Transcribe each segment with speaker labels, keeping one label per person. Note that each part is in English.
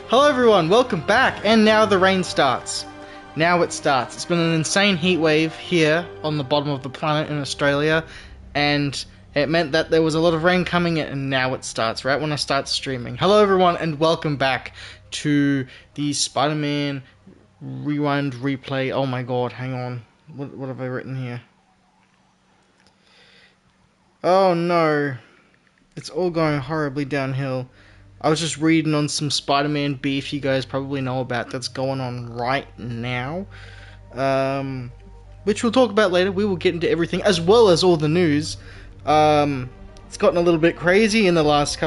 Speaker 1: Hello everyone, welcome back, and now the rain starts. Now it starts. It's been an insane heat wave here on the bottom of the planet in Australia, and it meant that there was a lot of rain coming in, and now it starts, right when I start streaming. Hello everyone, and welcome back to the Spider-Man Rewind Replay. Oh my god, hang on. What have I written here? Oh no. It's all going horribly downhill. I was just reading on some Spider-Man beef you guys probably know about that's going on right now. Which we'll talk about later. We will get into everything, as well as all the news. It's gotten a little bit crazy in the last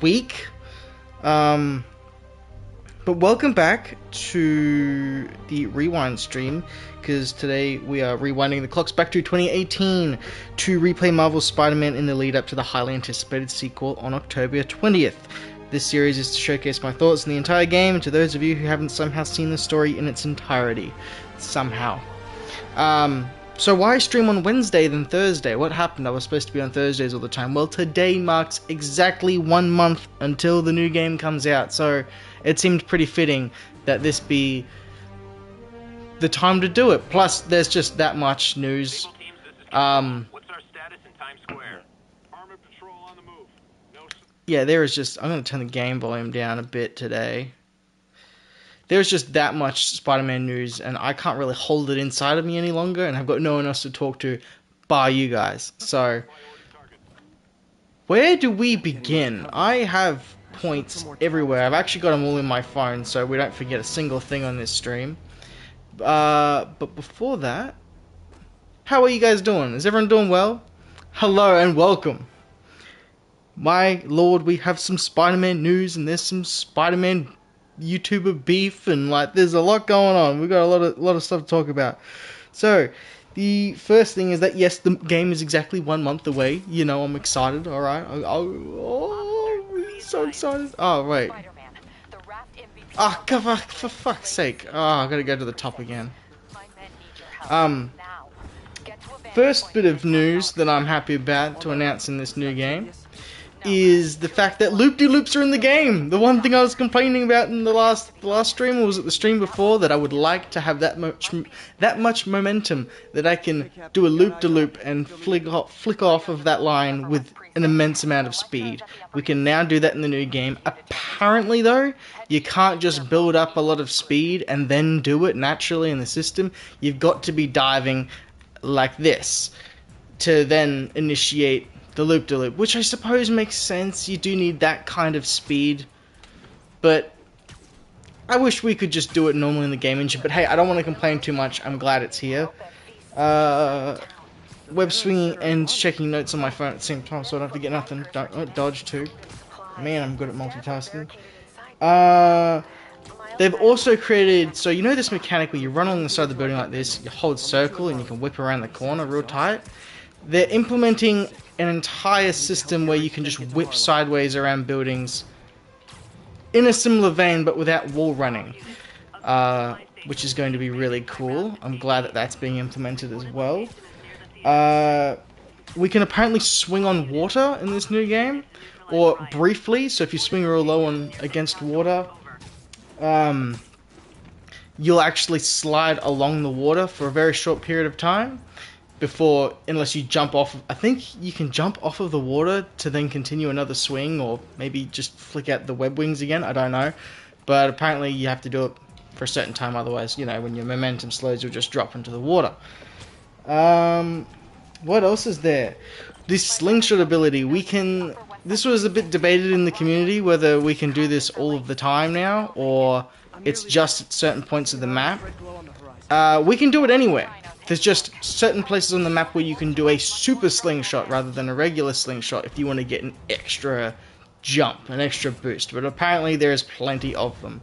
Speaker 1: week. But welcome back to the Rewind stream, because today we are rewinding the clocks back to 2018 to replay Marvel's Spider-Man in the lead up to the highly anticipated sequel on October 20th. This series is to showcase my thoughts on the entire game, and to those of you who haven't somehow seen the story in its entirety. Somehow. So why stream on Wednesday than Thursday? What happened? I was supposed to be on Thursdays all the time. Well, today marks exactly 1 month until the new game comes out, so it seemed pretty fitting that this be the time to do it. Plus, there's just that much news.
Speaker 2: What's our status in Times Square? Armored patrol on the move.
Speaker 1: Yeah, there is just... I'm going to turn the game volume down a bit today. There's just that much Spider-Man news, and I can't really hold it inside of me any longer, and I've got no one else to talk to bar you guys. So, where do we begin? I have points everywhere. I've actually got them all in my phone, so we don't forget a single thing on this stream. But before that, how are you guys doing? Is everyone doing well? Hello and welcome. My lord, we have some Spider-Man news, and there's some Spider-Man YouTuber beef, and like there's a lot going on. We've got a lot of stuff to talk about. So the first thing is that yes, the game is exactly 1 month away. You know, I'm excited. All right, I'm so excited. Oh wait. Ah, oh, for fuck's sake. Oh, I gotta go to the top again. First bit of news that I'm happy about to announce in this new game is the fact that loop-de-loops are in the game. The one thing I was complaining about in the last stream, or was it the stream before, that I would like to have that much momentum that I can do a loop-de-loop and flick off of that line with an immense amount of speed. We can now do that in the new game. Apparently though, you can't just build up a lot of speed and then do it naturally in the system. You've got to be diving like this to then initiate the loop-de-loop, which I suppose makes sense. You do need that kind of speed, but I wish we could just do it normally in the game engine. But hey, I don't want to complain too much. I'm glad it's here. Web swinging and checking notes on my phone at the same time, so I don't forget nothing. Don't dodge too. Man, I'm good at multitasking. They've also created, so you know this mechanic where you run on the side of the building like this, you hold circle and you can whip around the corner real tight. They're implementing an entire system where you can just whip sideways around buildings in a similar vein, but without wall running, which is going to be really cool. I'm glad that that's being implemented as well. We can apparently swing on water in this new game, or briefly. So if you swing real low against water, you'll actually slide along the water for a very short period of time. Unless you jump off, I think you can jump off of the water to then continue another swing, or maybe just flick out the web wings again, I don't know. But apparently you have to do it for a certain time, otherwise, you know, when your momentum slows, you'll just drop into the water. What else is there? This slingshot ability, this was a bit debated in the community, whether we can do this all of the time now, or it's just at certain points of the map. We can do it anywhere. There's just certain places on the map where you can do a super slingshot rather than a regular slingshot if you want to get an extra jump, an extra boost. But apparently there is plenty of them.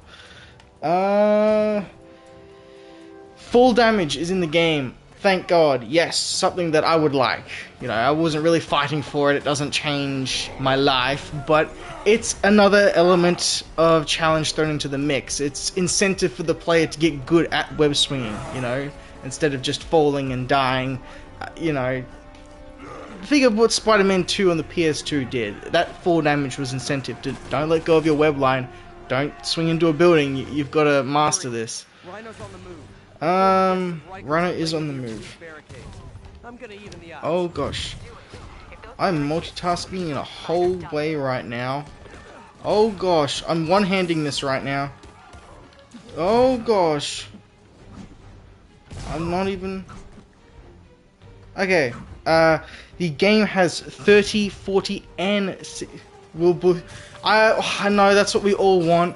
Speaker 1: Full damage is in the game. Thank God. Yes, something that I would like. You know, I wasn't really fighting for it. It doesn't change my life, but it's another element of challenge thrown into the mix. It's incentive for the player to get good at web swinging, you know, instead of just falling and dying. You know, think of what Spider-Man 2 on the PS2 did. That fall damage was incentive to don't let go of your web line, Don't swing into a building. You've got to master this.
Speaker 3: Rhino's on the move.
Speaker 1: Rhino is on the move.
Speaker 3: I'm gonna even the odds.
Speaker 1: Oh gosh. I'm multitasking in a whole way right now. Oh gosh. I'm one-handing this right now. Oh gosh. I'm not even... Okay. The game has 30, 40, and... I know, that's what we all want.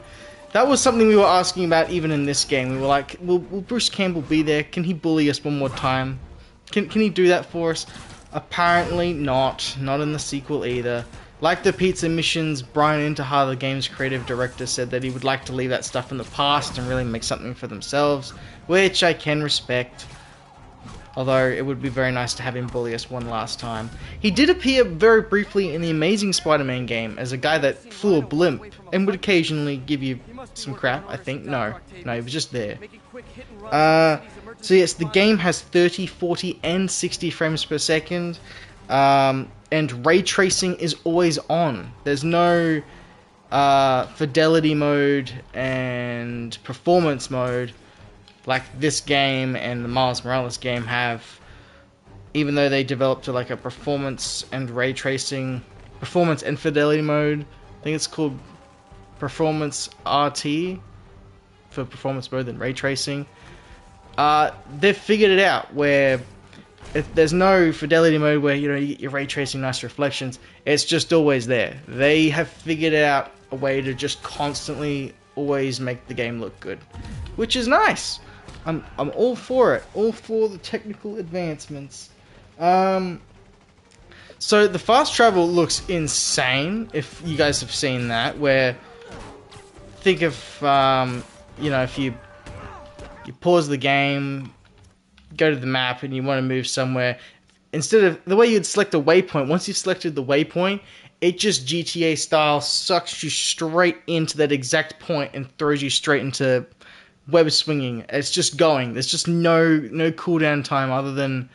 Speaker 1: That was something we were asking about even in this game. We were like, will Bruce Campbell be there? Can he bully us one more time? Can he do that for us? Apparently not. Not in the sequel either. Like the pizza missions, Brian Intihar, the game's creative director, said that he would like to leave that stuff in the past and really make something for themselves, which I can respect. Although it would be very nice to have him bully us one last time. He did appear very briefly in the Amazing Spider-Man game as a guy that flew a blimp and would occasionally give you some crap, I think. No, he was just there. So yes, the game has 30, 40, and 60 frames per second. And ray tracing is always on. There's no fidelity mode and performance mode like this game and the Miles Morales game have, even though they developed to like a performance and fidelity mode. I think it's called Performance RT for performance mode than ray tracing. They've figured it out where there's no fidelity mode where you get your ray tracing nice reflections. It's just always there. They have figured out a way to just constantly always make the game look good, which is nice. I'm all for it. All for the technical advancements. So the fast travel looks insane. If you guys have seen that, where think of if you pause the game, go to the map, and you want to move somewhere, instead of the way you'd select a waypoint, once you've selected the waypoint, it just GTA style sucks you straight into that exact point and throws you straight into web swinging. It's just going. There's just no cooldown time other than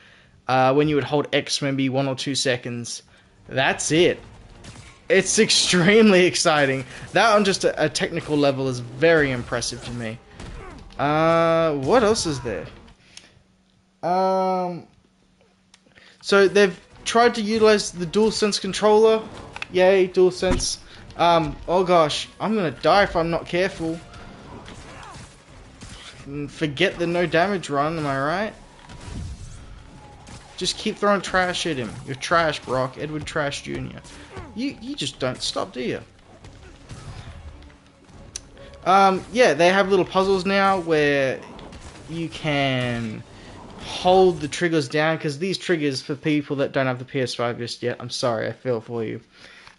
Speaker 1: when you would hold X maybe 1 or 2 seconds. That's it. It's extremely exciting. That on just a technical level is very impressive to me. What else is there? So they've tried to utilize the DualSense controller. Yay, DualSense. Oh gosh, I'm gonna die if I'm not careful. Forget the no damage run, am I right? Just keep throwing trash at him. You're trash, Brock. Edward Trash Jr. You just don't stop, do you? Yeah, they have little puzzles now where you can hold the triggers down, because these triggers, for people that don't have the PS5 just yet, I'm sorry, I feel for you.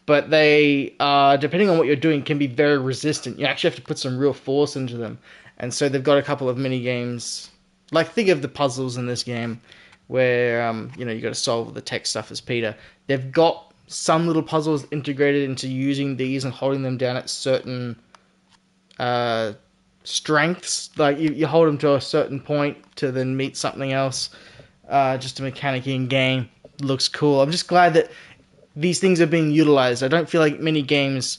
Speaker 1: But they, depending on what you're doing, can be very resistant. You actually have to put some real force into them. And so they've got a couple of mini games, like think of the puzzles in this game, where you got to solve the tech stuff as Peter. They've got some little puzzles integrated into using these and holding them down at certain strengths. Like you hold them to a certain point to then meet something else. Just a mechanic in game. Looks cool. I'm just glad that these things are being utilized. I don't feel like many games,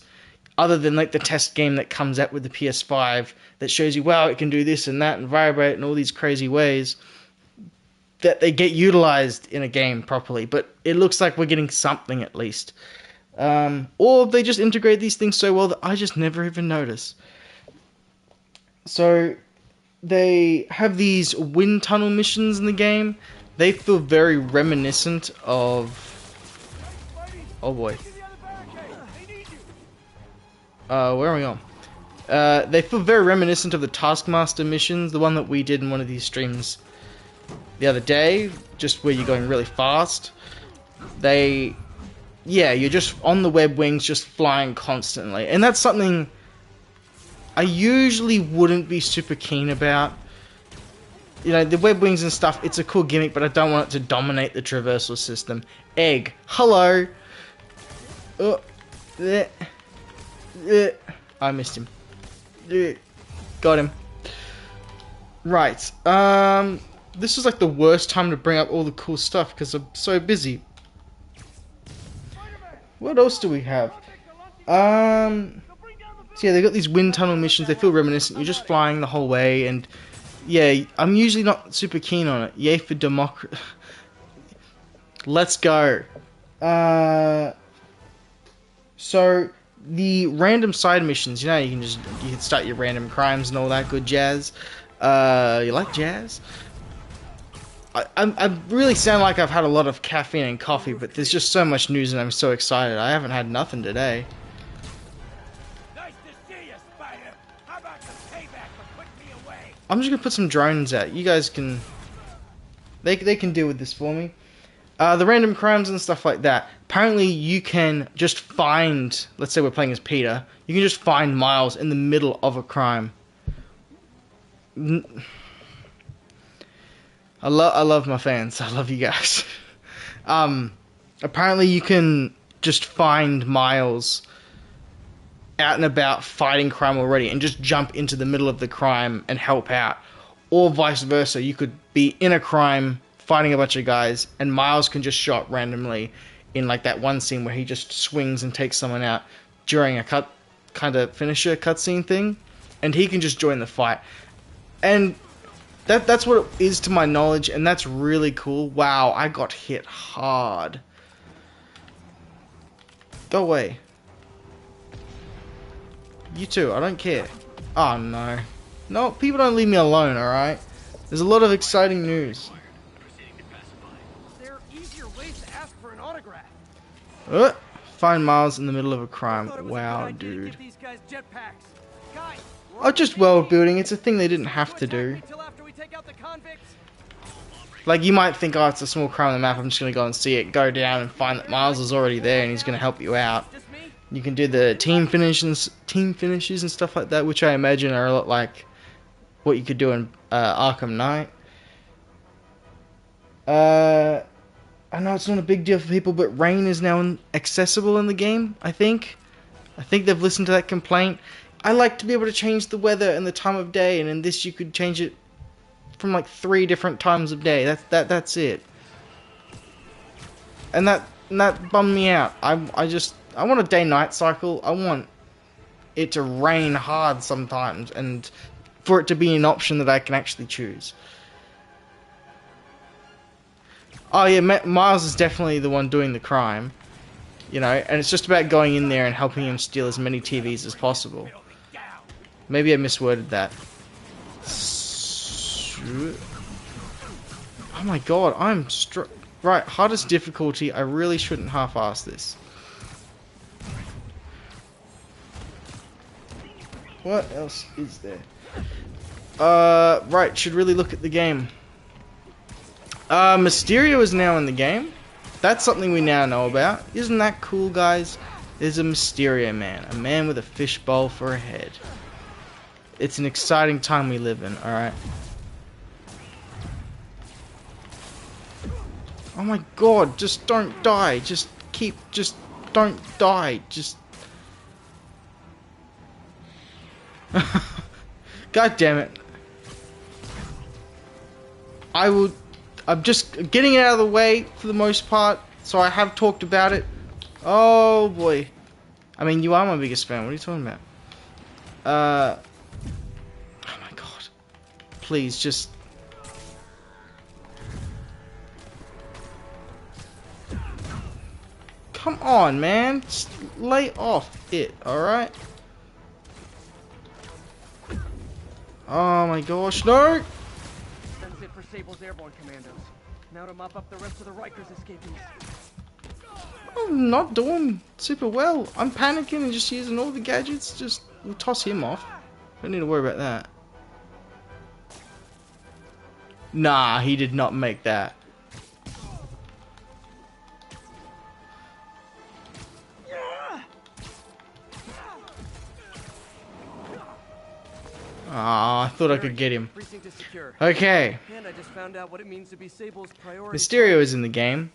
Speaker 1: other than like the test game that comes out with the PS5 that shows you, wow, it can do this and that and vibrate and all these crazy ways, that they get utilized in a game properly. But it looks like we're getting something at least. Or they just integrate these things so well that I just never even notice. So they have these wind tunnel missions in the game. They feel very reminiscent of... Oh boy. Where are we on? They feel very reminiscent of the Taskmaster missions, the one that we did in one of these streams the other day, just where you're going really fast. You're just on the web wings, just flying constantly. And that's something I usually wouldn't be super keen about. The web wings and stuff, it's a cool gimmick, but I don't want it to dominate the traversal system. Egg. Hello. I missed him. Got him. Right. This is like the worst time to bring up all the cool stuff because I'm so busy. What else do we have? So yeah, they've got these wind tunnel missions. They feel reminiscent. You're just flying the whole way, and yeah, I'm usually not super keen on it. Yay for democracy. Let's go. So the random side missions, you know, you can start your random crimes and all that good jazz. You like jazz? I really sound like I've had a lot of caffeine and coffee, but there's just so much news and I'm so excited. I haven't had nothing today.
Speaker 2: Nice to see you, Spider. How about some payback for putting me away?
Speaker 1: I'm just gonna put some drones out. You guys can... They can deal with this for me. The random crimes and stuff like that. Apparently you can just find... Let's say we're playing as Peter. You can just find Miles in the middle of a crime. I love my fans. I love you guys. Apparently you can just find Miles out and about fighting crime already and just jump into the middle of the crime and help out. Or vice versa. You could be in a crime fighting a bunch of guys and Miles can just show up randomly in like that one scene where he just swings and takes someone out during a kind of finisher cutscene thing, and he can just join the fight. And that's what it is to my knowledge, and that's really cool. Wow, I got hit hard. Go away. You too, I don't care. Oh no. No, people don't leave me alone, alright? There's a lot of exciting news.
Speaker 3: There are easier ways to ask for an autograph.
Speaker 1: Find Miles in the middle of a crime. Wow, dude. Oh, just world building. It's a thing they didn't have to do. Like, you might think, oh, it's a small crime on the map, I'm just going to go and see it. Go down and find that Miles is already there and he's going to help you out. You can do the team finishes and stuff like that, which I imagine are a lot like what you could do in Arkham Knight. I know it's not a big deal for people, but rain is now accessible in the game, I think. I think they've listened to that complaint. I like to be able to change the weather and the time of day, and in this you could change it from like 3 different times of day. That's it. And that bummed me out. I want a day-night cycle. I want it to rain hard sometimes, and for it to be an option that I can actually choose. Oh yeah, Miles is definitely the one doing the crime, you know, and it's just about going in there and helping him steal as many TVs as possible. Maybe I misworded that. Oh my god, I'm right, hardest difficulty. I really shouldn't half-ass this. What else is there? Right, should really look at the game. Mysterio is now in the game. That's something we now know about. Isn't that cool, guys? There's a Mysterio man. A man with a fishbowl for a head. It's an exciting time we live in, alright? Oh my god, just don't die. Just don't die. Just... God damn it. I'm just getting it out of the way for the most part, so I have talked about it. Oh boy. I mean, you are my biggest fan. What are you talking about? Oh my god. Please, just... Come on, man. Just lay off it, alright? Oh my gosh, no!
Speaker 3: That's it for Sable's airborne commandos. Now to mop up the rest of the Rikers escapees.
Speaker 1: I'm not doing super well. I'm panicking and just using all the gadgets. Just, we'll toss him off. Don't need to worry about that. Nah, he did not make that. Ah, I thought I could get him. Okay.
Speaker 3: And I just found out what it means to be Sable's priority.
Speaker 1: Mysterio is in the game.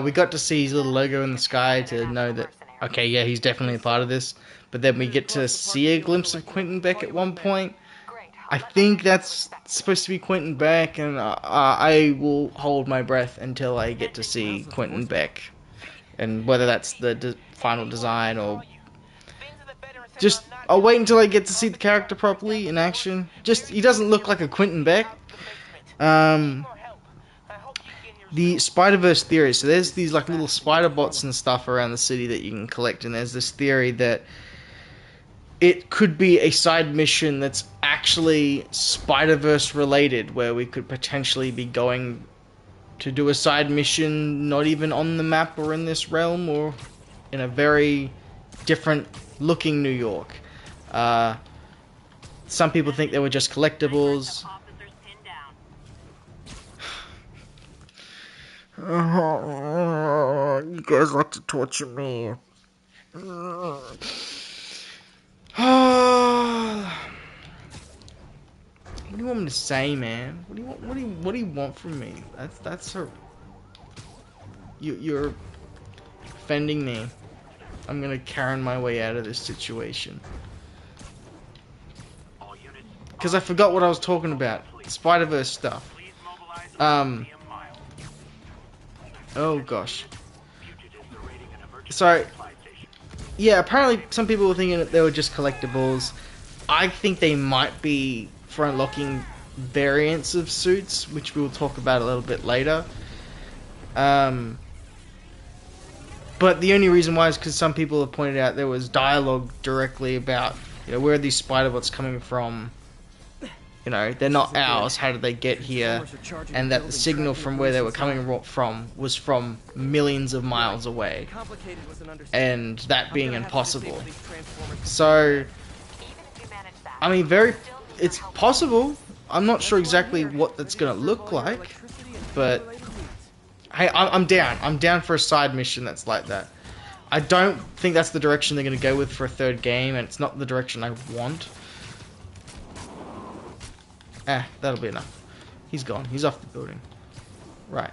Speaker 1: We got to see his little logo in the sky to know that, okay, yeah, he's definitely a part of this. But then we get to see a glimpse of Quentin Beck at one point. I think that's supposed to be Quentin Beck, and I will hold my breath until I get to see Quentin Beck. And whether that's the final design or just I'll wait until I get to see the character properly in action. Just, he doesn't look like a Quentin Beck. The Spider-Verse theory. So there's these like little spider bots and stuff around the city that you can collect, and there's this theory that it could be a side mission that's actually Spider-Verse related, where we could potentially be going to do a side mission not even on the map or in this realm, or in a very different looking New York. Some people think they were just collectibles. Oh, you guys like to torture me. What do you want me to say, man? What do you want? What do you want from me? That's her. You're offending me. I'm gonna Karen my way out of this situation. Because I forgot what I was talking about. Spider-Verse stuff. Oh gosh. So, yeah, apparently some people were thinking that they were just collectibles. I think they might be for unlocking variants of suits, which we'll talk about a little bit later. But the only reason why is because some people have pointed out there was dialogue directly about, you know, where are these spider bots coming from? You know, they're not ours, how did they get here? And that the signal from where they were coming from was from millions of miles away. And that being impossible. So, I mean, it's possible. I'm not sure exactly what that's going to look like. But, hey, I'm down. I'm down for a side mission that's like that. I don't think that's the direction they're going to go with for a third game, and it's not the direction I want. That'll be enough. He's gone. He's off the building. Right.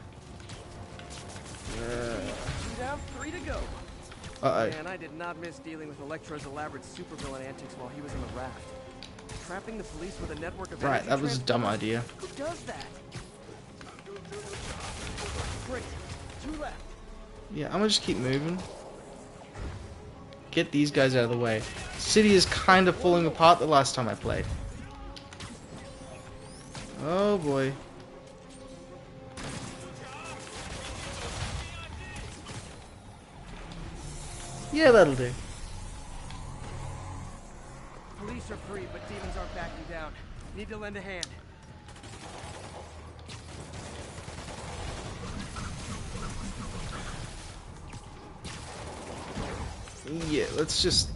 Speaker 1: Uh-oh.
Speaker 3: Man, I did not miss dealing with Electro's elaborate supervillain antics while he was in the raft. Trapping the police with a network of
Speaker 1: right, that was a dumb idea.
Speaker 3: Who does that? Great. 2 left.
Speaker 1: Yeah, I'm gonna just keep moving. Get these guys out of the way. City is kind of falling apart the last time I played. Oh boy. Yeah, that'll do.
Speaker 3: Police are free, but demons aren't backing down. Need to lend a hand.
Speaker 1: Yeah, let's just...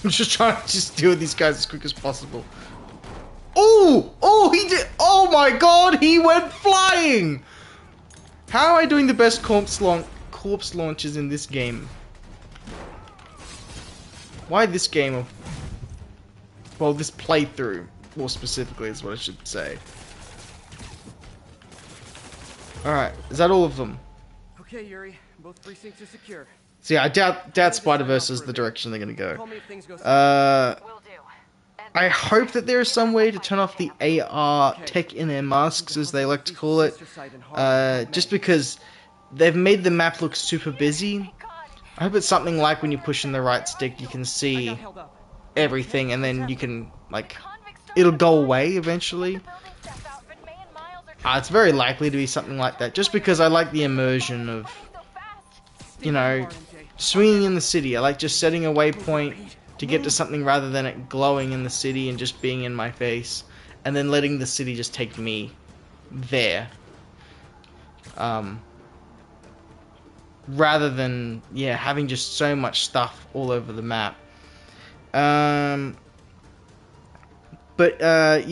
Speaker 1: I'm just trying to just deal with these guys as quick as possible. Oh! Oh, he did... Oh my god, he went flying! How am I doing the best corpse launches in this game? Why this game? Well, this playthrough, more specifically, is what I should say. Alright, is that all of them?
Speaker 3: Okay, Yuri. Both precincts are secure.
Speaker 1: So yeah, I doubt Spider-Verse is the direction they're gonna go. I hope that there is some way to turn off the AR tech in their masks, as they like to call it. Just because they've made the map look super busy. I hope it's something like when you push in the right stick, you can see everything, and then you can, like, it'll go away eventually. It's very likely to be something like that, just because I like the immersion of, you know, swinging in the city. I like just setting a waypoint to get to something rather than it glowing in the city and just being in my face, and then letting the city just take me there. Rather than, yeah, having just so much stuff all over the map. Yeah, I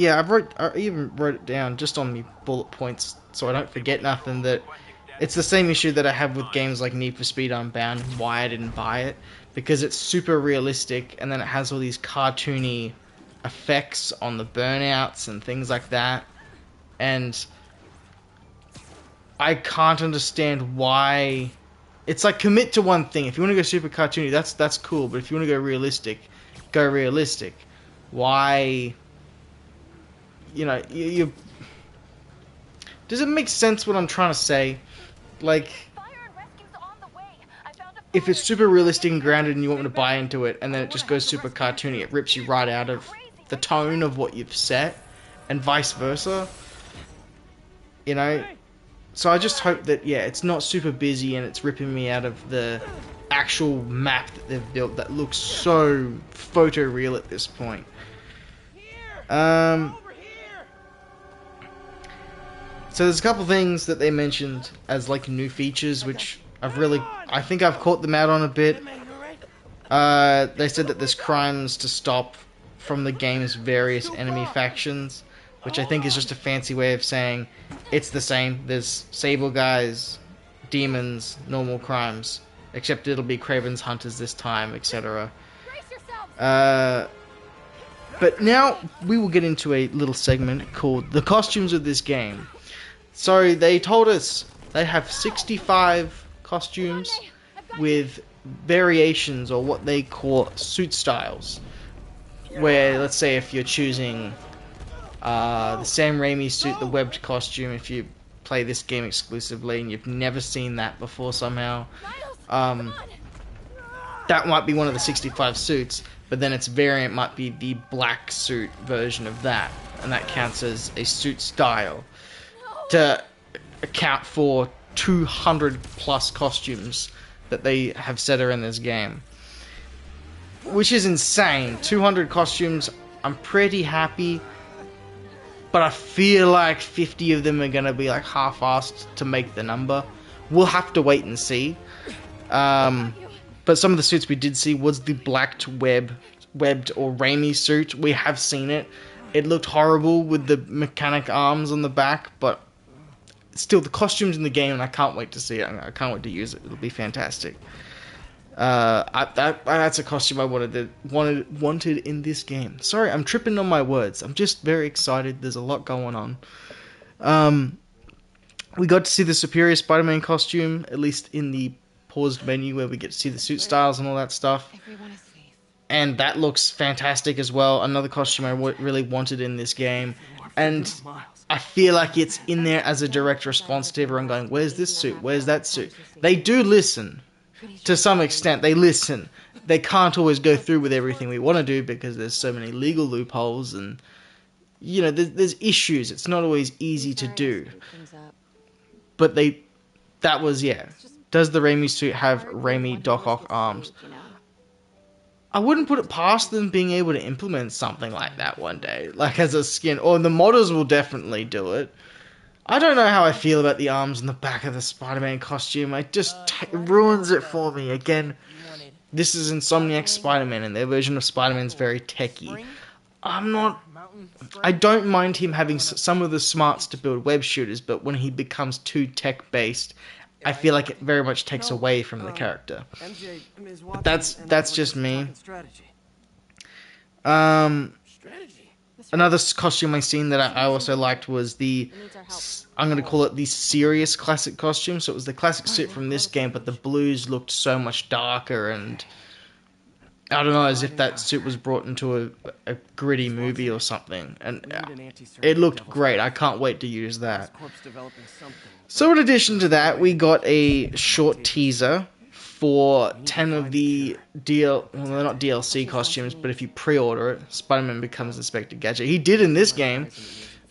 Speaker 1: even wrote it down just on me bullet points so I don't forget nothing, that it's the same issue that I have with games like Need for Speed Unbound, why I didn't buy it, because it's super realistic, and then it has all these cartoony effects on the burnouts and things like that, and I can't understand why. It's like, commit to one thing. If you want to go super cartoony, that's cool, but if you want to go realistic, go realistic. Why? You know, you does it make sense what I'm trying to say? Like, if it's super realistic and grounded and you want me to buy into it, and then it just goes super cartoony, it rips you right out of the tone of what you've set, and vice versa. You know? So I just hope that, yeah, it's not super busy and it's ripping me out of the actual map that they've built that looks so photoreal at this point. So there's a couple things that they mentioned as like new features, which I think I've caught them out on a bit. They said that there's crimes to stop from the game's various enemy factions, which I think is just a fancy way of saying it's the same. There's Sable guys, demons, normal crimes, except it'll be Kraven's Hunters this time, etc. But now we will get into a little segment called the costumes of this game. So they told us they have 65 costumes with variations, or what they call suit styles. Where, let's say, if you're choosing the Sam Raimi suit, the webbed costume, if you play this game exclusively and you've never seen that before somehow, that might be one of the 65 suits, but then its variant might be the black suit version of that, and that counts as a suit style to account for 200 plus costumes that they have said are in this game, which is insane. 200 costumes. I'm pretty happy, but I feel like 50 of them are gonna be like half-assed to make the number. We'll have to wait and see. But some of the suits we did see was the blacked webbed or Raimi suit. We have seen it. It looked horrible with the mechanic arms on the back, but still, the costumes in the game, and I can't wait to see it. I can't wait to use it. It'll be fantastic. That's a costume I wanted in this game. Sorry, I'm tripping on my words. I'm just very excited. There's a lot going on. We got to see the Superior Spider-Man costume, at least in the paused menu where we get to see the suit styles and all that stuff. And that looks fantastic as well. Another costume I really wanted in this game. And I feel like it's in there as a direct response to everyone going, where's this suit? Where's that suit? They do listen. To some extent, they listen. They can't always go through with everything we want to do because there's so many legal loopholes and, you know, there's issues. It's not always easy to do. But that was, yeah. Does the Raimi suit have Raimi Doc Ock arms? I wouldn't put it past them being able to implement something like that one day, like as a skin, or the modders will definitely do it. I don't know how I feel about the arms on the back of the Spider-Man costume. It just ruins it for me. Again, this is Insomniac Spider-Man, and their version of Spider-Man's very techy. I don't mind him having some of the smarts to build web shooters, but when he becomes too tech-based, I feel like it very much takes away from the character. But that's just me. Another costume I seen that I also liked was I'm going to call it the serious classic costume. So it was the classic suit from this game, but the blues looked so much darker, and I don't know, as if that suit was brought into a gritty movie or something. And it looked great. I can't wait to use that. So in addition to that, we got a short teaser for 10 of the well, they're not DLC costumes, but if you pre-order it, Spider-Man becomes Inspector Gadget. He did in this game.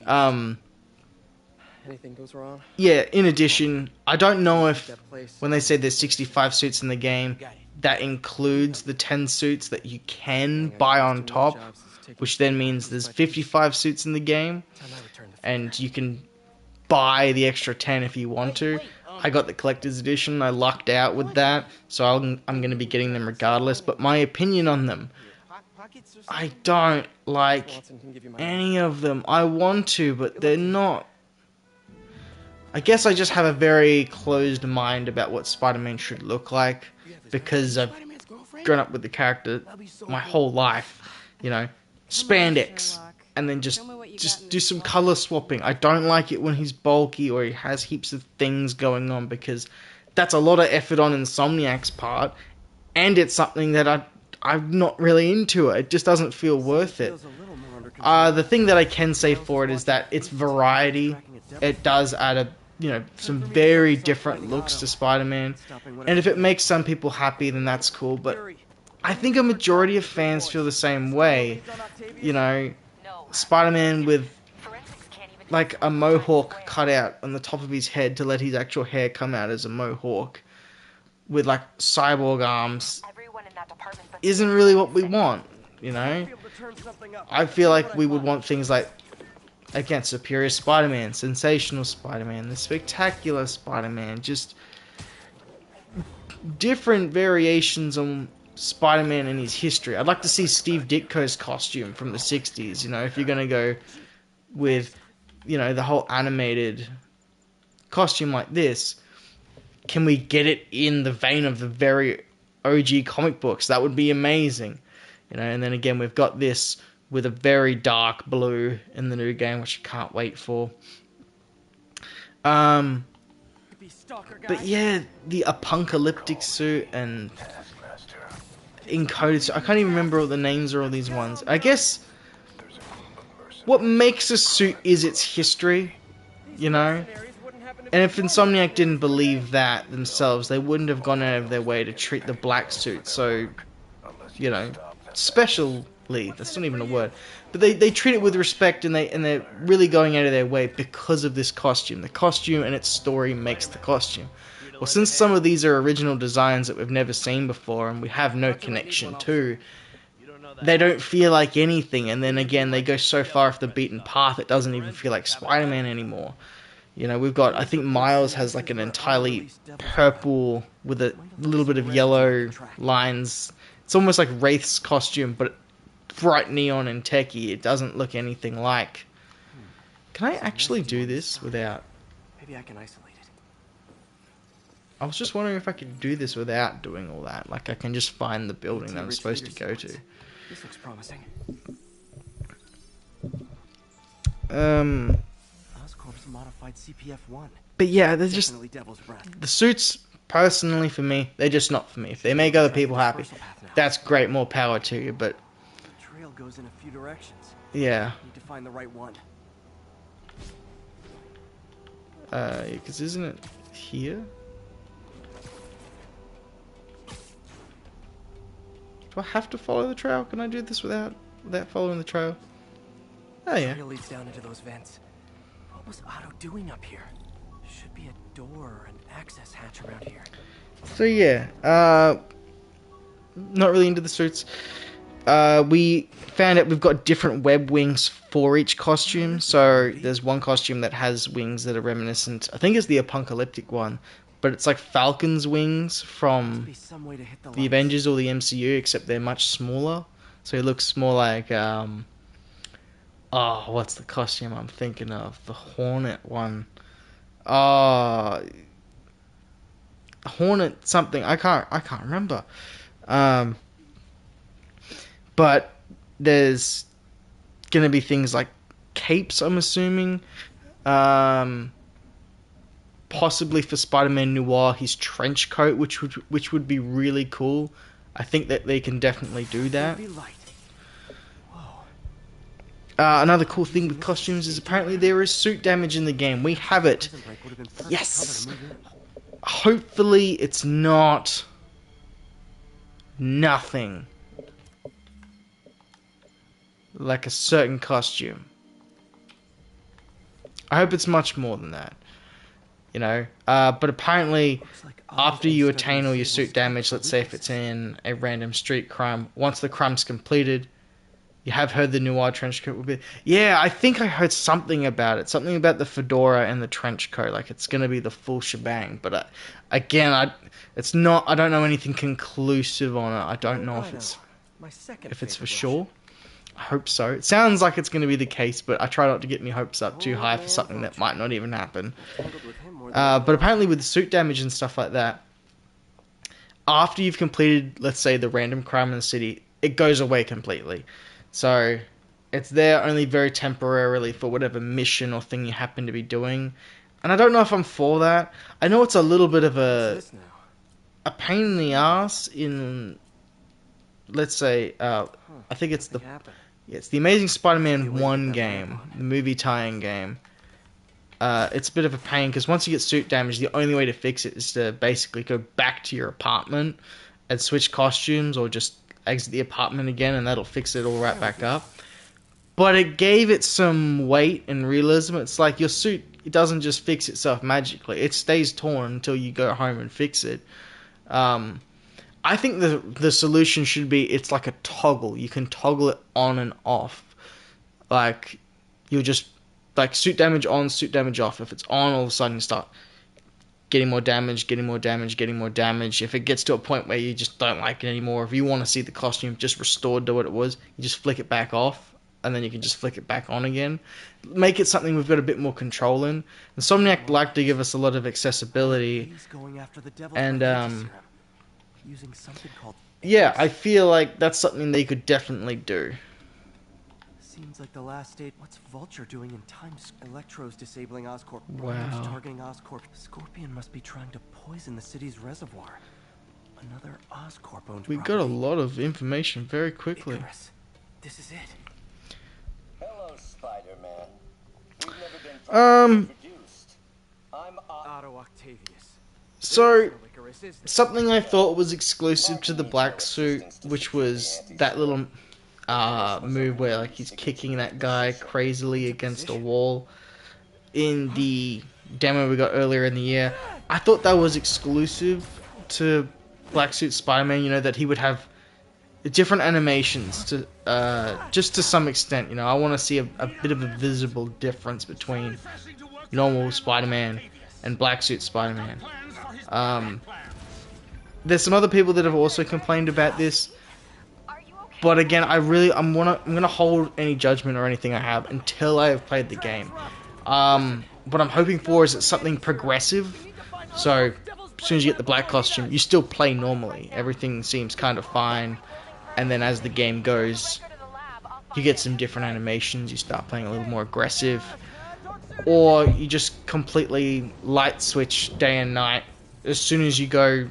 Speaker 3: Anything goes wrong?
Speaker 1: Yeah, in addition, I don't know if when they say there's 65 suits in the game, that includes the 10 suits that you can buy on top, which then means there's 55 suits in the game, and you can buy the extra 10 if you want to. I got the collector's edition. I lucked out with that, so I'm going to be getting them regardless. But my opinion on them, I don't like any of them. I want to, but they're not. I guess I just have a very closed mind about what Spider-Man should look like, because I've grown up with the character my whole life. You know, spandex. And then just do some color swapping. I don't like it when he's bulky or he has heaps of things going on, because that's a lot of effort on Insomniac's part, and it's something that I'm not really into. It just doesn't feel worth it. The thing that I can say for it is that it's variety. It does add you know, some very different looks to Spider-Man. And if it makes some people happy, then that's cool. But I think a majority of fans feel the same way. You know, Spider-Man with like a mohawk cut out on the top of his head to let his actual hair come out as a mohawk with like cyborg arms isn't really what we want, you know? I feel like we would want things like, again, Superior Spider-Man, Sensational Spider-Man, the Spectacular Spider-Man, just different variations on Spider-Man and his history. I'd like to see Steve Ditko's costume from the 60s, you know, if you're going to go with, you know, the whole animated costume like this. Can we get it in the vein of the very OG comic books? That would be amazing. You know, and then again, we've got this with a very dark blue in the new game, which I can't wait for. But yeah, the apocalyptic suit and encoded suit. I can't even remember all the names of all these ones. I guess what makes a suit is its history, you know? And if Insomniac didn't believe that themselves, they wouldn't have gone out of their way to treat the black suit so, you know, specially. That's not even a word. But they treat it with respect, and they're really going out of their way because of this costume. The costume and its story makes the costume. Well, since some of these are original designs that we've never seen before and we have no connection to, they don't feel like anything. And then again, they go so far off the beaten path, it doesn't even feel like Spider-Man anymore. You know, we've got, I think Miles has like an entirely purple with a little bit of yellow lines. It's almost like Wraith's costume, but bright neon and techie. It doesn't look anything like. Can I actually do this without...
Speaker 3: Maybe I can isolate it.
Speaker 1: I was just wondering if I could do this without doing all that. Like, I can just find the building that I'm supposed to go to.
Speaker 3: This looks promising. Modified CPF-1.
Speaker 1: But yeah, there's just the suits. Personally, for me, they're just not for me. If they make other people happy, that's great. More power to you. But
Speaker 3: the trail goes in a few directions.
Speaker 1: Yeah.
Speaker 3: Need to find the right one.
Speaker 1: Because isn't it here? Do I have to follow the trail? Can I do this without following the trail? Oh yeah.
Speaker 3: The trail leads down into those vents. What was Otto doing up here? Should be a door or an access hatch around here.
Speaker 1: So yeah, not really into the suits. We found out we've got different web wings for each costume. So there's one costume that has wings that are reminiscent. I think it's the apocalyptic one, but it's like Falcon's wings from the Avengers or the MCU, except they're much smaller. So it looks more like oh, what's the costume I'm thinking of? The Hornet one. Hornet something. I can't remember. But there's gonna be things like capes, I'm assuming. Possibly for Spider-Man Noir, his trench coat, which would be really cool. I think that they can definitely do that. Another cool thing with costumes is apparently there is suit damage in the game. We have it. Yes! Hopefully it's not nothing like a certain costume. I hope it's much more than that. You know? But apparently after you attain all your suit damage, let's say if it's in a random street crime, once the crime's completed, you have heard the Noir trench coat will be... Yeah, I think I heard something about it. Something about the fedora and the trench coat. Like, it's going to be the full shebang. But, again, it's not... I don't know anything conclusive on it. I don't know if it's for sure. I hope so. It sounds like it's going to be the case, but I try not to get my hopes up too high for something that might not even happen. But apparently with the suit damage and stuff like that, after you've completed, let's say, the random crime in the city, it goes away completely. So, it's there only very temporarily for whatever mission or thing you happen to be doing. And I don't know if I'm for that. I know it's a little bit of a pain in the ass in, let's say, I think it's the Amazing Spider-Man 1 game, the movie tie-in game. it's a bit of a pain because once you get suit damage, the only way to fix it is to basically go back to your apartment and switch costumes, or just exit the apartment again, and that'll fix it all right back up. But it gave it some weight and realism. It's like your suit, it doesn't just fix itself magically. It stays torn until you go home and fix it. I think the solution should be, it's like a toggle. You can toggle it on and off. Like, you'll just, like, suit damage on, suit damage off. If it's on, all of a sudden you start getting more damage, getting more damage, getting more damage. If it gets to a point where you just don't like it anymore, if you want to see the costume just restored to what it was, you just flick it back off, and then you can just flick it back on again. Make it something we've got a bit more control in. Insomniac like to give us a lot of accessibility, and
Speaker 3: using something called
Speaker 1: yeah, I feel like that's something they could definitely do.
Speaker 3: Seems like the last state. What's Vulture doing in Times? Electro's disabling Oscorp.
Speaker 1: Wow.
Speaker 3: Rhinos targeting Oscorp. Scorpion must be trying to poison the city's reservoir. Another Oscorp-owned
Speaker 1: We got a
Speaker 3: property.
Speaker 1: lot of information very quickly.
Speaker 3: Icarus. This is it.
Speaker 4: Hello, Spider-Man. We've never been introduced. I'm
Speaker 3: Otto Octavius.
Speaker 1: So,
Speaker 3: Icarus is this.
Speaker 1: something I thought was exclusive to the black suit, which was that little move where, like, he's kicking that guy crazily against a wall in the demo we got earlier in the year. I thought that was exclusive to Black Suit Spider-Man, you know, that he would have different animations to just to some extent. You know, I want to see a bit of a visible difference between normal Spider-Man and Black Suit Spider-Man. There's some other people that have also complained about this, but again, I'm gonna hold any judgment or anything I have until I have played the game. What I'm hoping for is it's something progressive. So as soon as you get the black costume, you still play normally. Everything seems kind of fine, and then as the game goes, you get some different animations. You start playing a little more aggressive, or you just completely light switch day and night. As soon as you go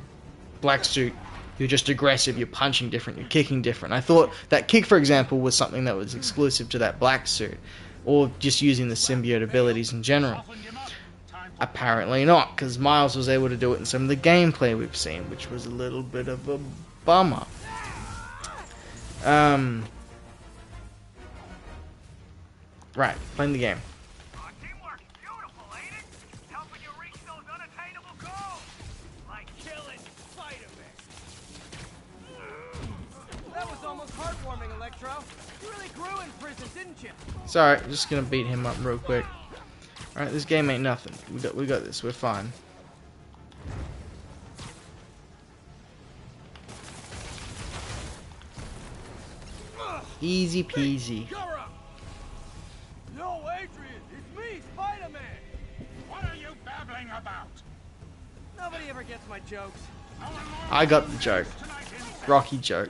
Speaker 1: black suit, you're just aggressive, you're punching different, you're kicking different. I thought that kick, for example, was something that was exclusive to that black suit, or just using the symbiote abilities in general. Apparently not, because Miles was able to do it in some of the gameplay we've seen, which was a little bit of a bummer. Right, playing the game.
Speaker 2: Teamwork's beautiful, ain't it? Helping you reach those unattainable goals. Like killing Spider-Man.
Speaker 3: That was almost heartwarming, Electro. You really grew in prison, didn't you?
Speaker 1: Sorry, just gonna beat him up real quick. Alright, this game ain't nothing. We got this, we're fine. Easy peasy.
Speaker 2: You're up. Yo, Adrian, it's me, Spider-Man. What are you babbling about?
Speaker 3: Nobody ever gets my jokes.
Speaker 1: I got the joke. Rocky joke.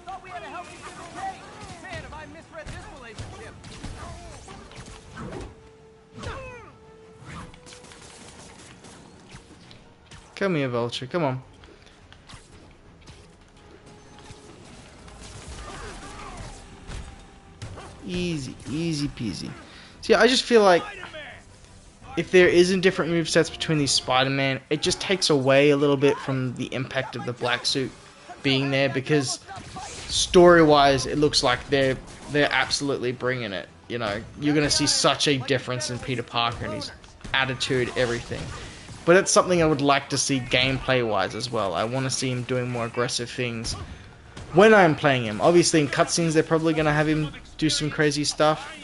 Speaker 3: Thought we had a healthy give and take. Man, have I misread this relationship.
Speaker 1: Come here, Vulture, come on. Easy, easy peasy. See, I just feel like if there isn't different movesets between these Spider-Man, it just takes away a little bit from the impact of the black suit being there, because story-wise, it looks like they're absolutely bringing it. You know, you're gonna see such a difference in Peter Parker and his attitude, everything. But it's something I would like to see gameplay-wise as well. I want to see him doing more aggressive things when I'm playing him. Obviously, in cutscenes, they're probably gonna have him do some crazy stuff.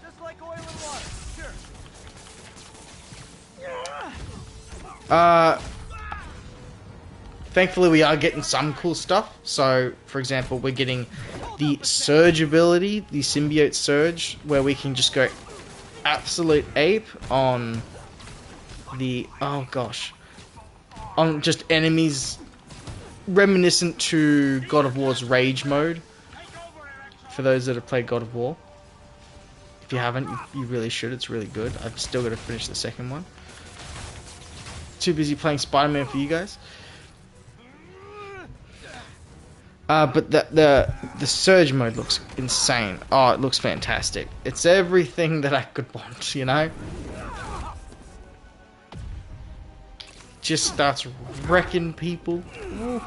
Speaker 3: Just like oil and water. Sure.
Speaker 1: Thankfully, we are getting some cool stuff. So, for example, we're getting the Surge ability, the Symbiote Surge, where we can just go absolute ape on the... oh gosh. On just enemies reminiscent to God of War's Rage mode. For those that have played God of War. If you haven't, you really should. It's really good. I've still got to finish the second one. Too busy playing Spider-Man for you guys. But the surge mode looks insane. Oh, it looks fantastic. It's everything that I could want, you know? Just starts wrecking people. Ooh.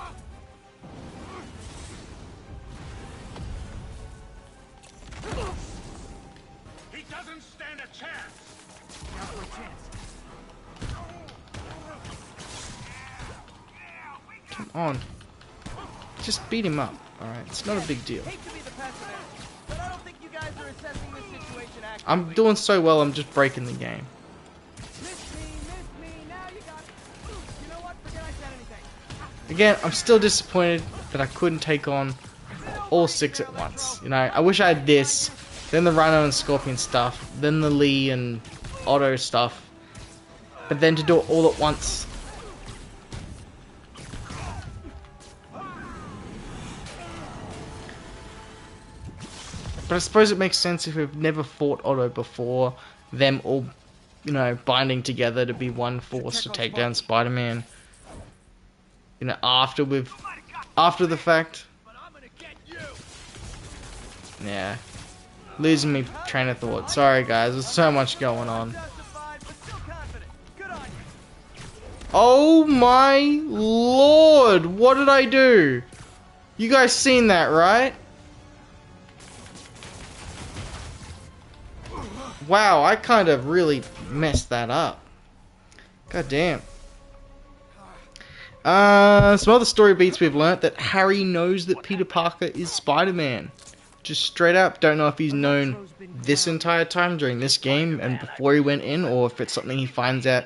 Speaker 2: He doesn't stand a chance.
Speaker 1: Come on. Just beat him up, alright? It's not a big deal.
Speaker 3: Hate to be the pessimist, but I don't think you guys are assessing this situation accurately.
Speaker 1: I'm doing so well, I'm just breaking the game.
Speaker 3: Miss me, now you got it. You know what? Forget I said anything.
Speaker 1: Again, I'm still disappointed that I couldn't take on all 6 at once. You know, I wish I had this, then the Rhino and Scorpion stuff, then the Lee and Otto stuff, but then to do it all at once. But I suppose it makes sense if we've never fought Otto before, them all, you know, binding together to be one force to take down Spider-Man. You know, after the fact. Yeah. Losing me train of thought. Sorry guys, there's so much going on. Oh my lord! What did I do? You guys seen that, right? Wow, I kind of really messed that up. God damn. Some other story beats we've learnt that Harry knows that Peter Parker is Spider-Man. Just straight up, don't know if he's known this entire time during this game and before he went in, or if it's something he finds out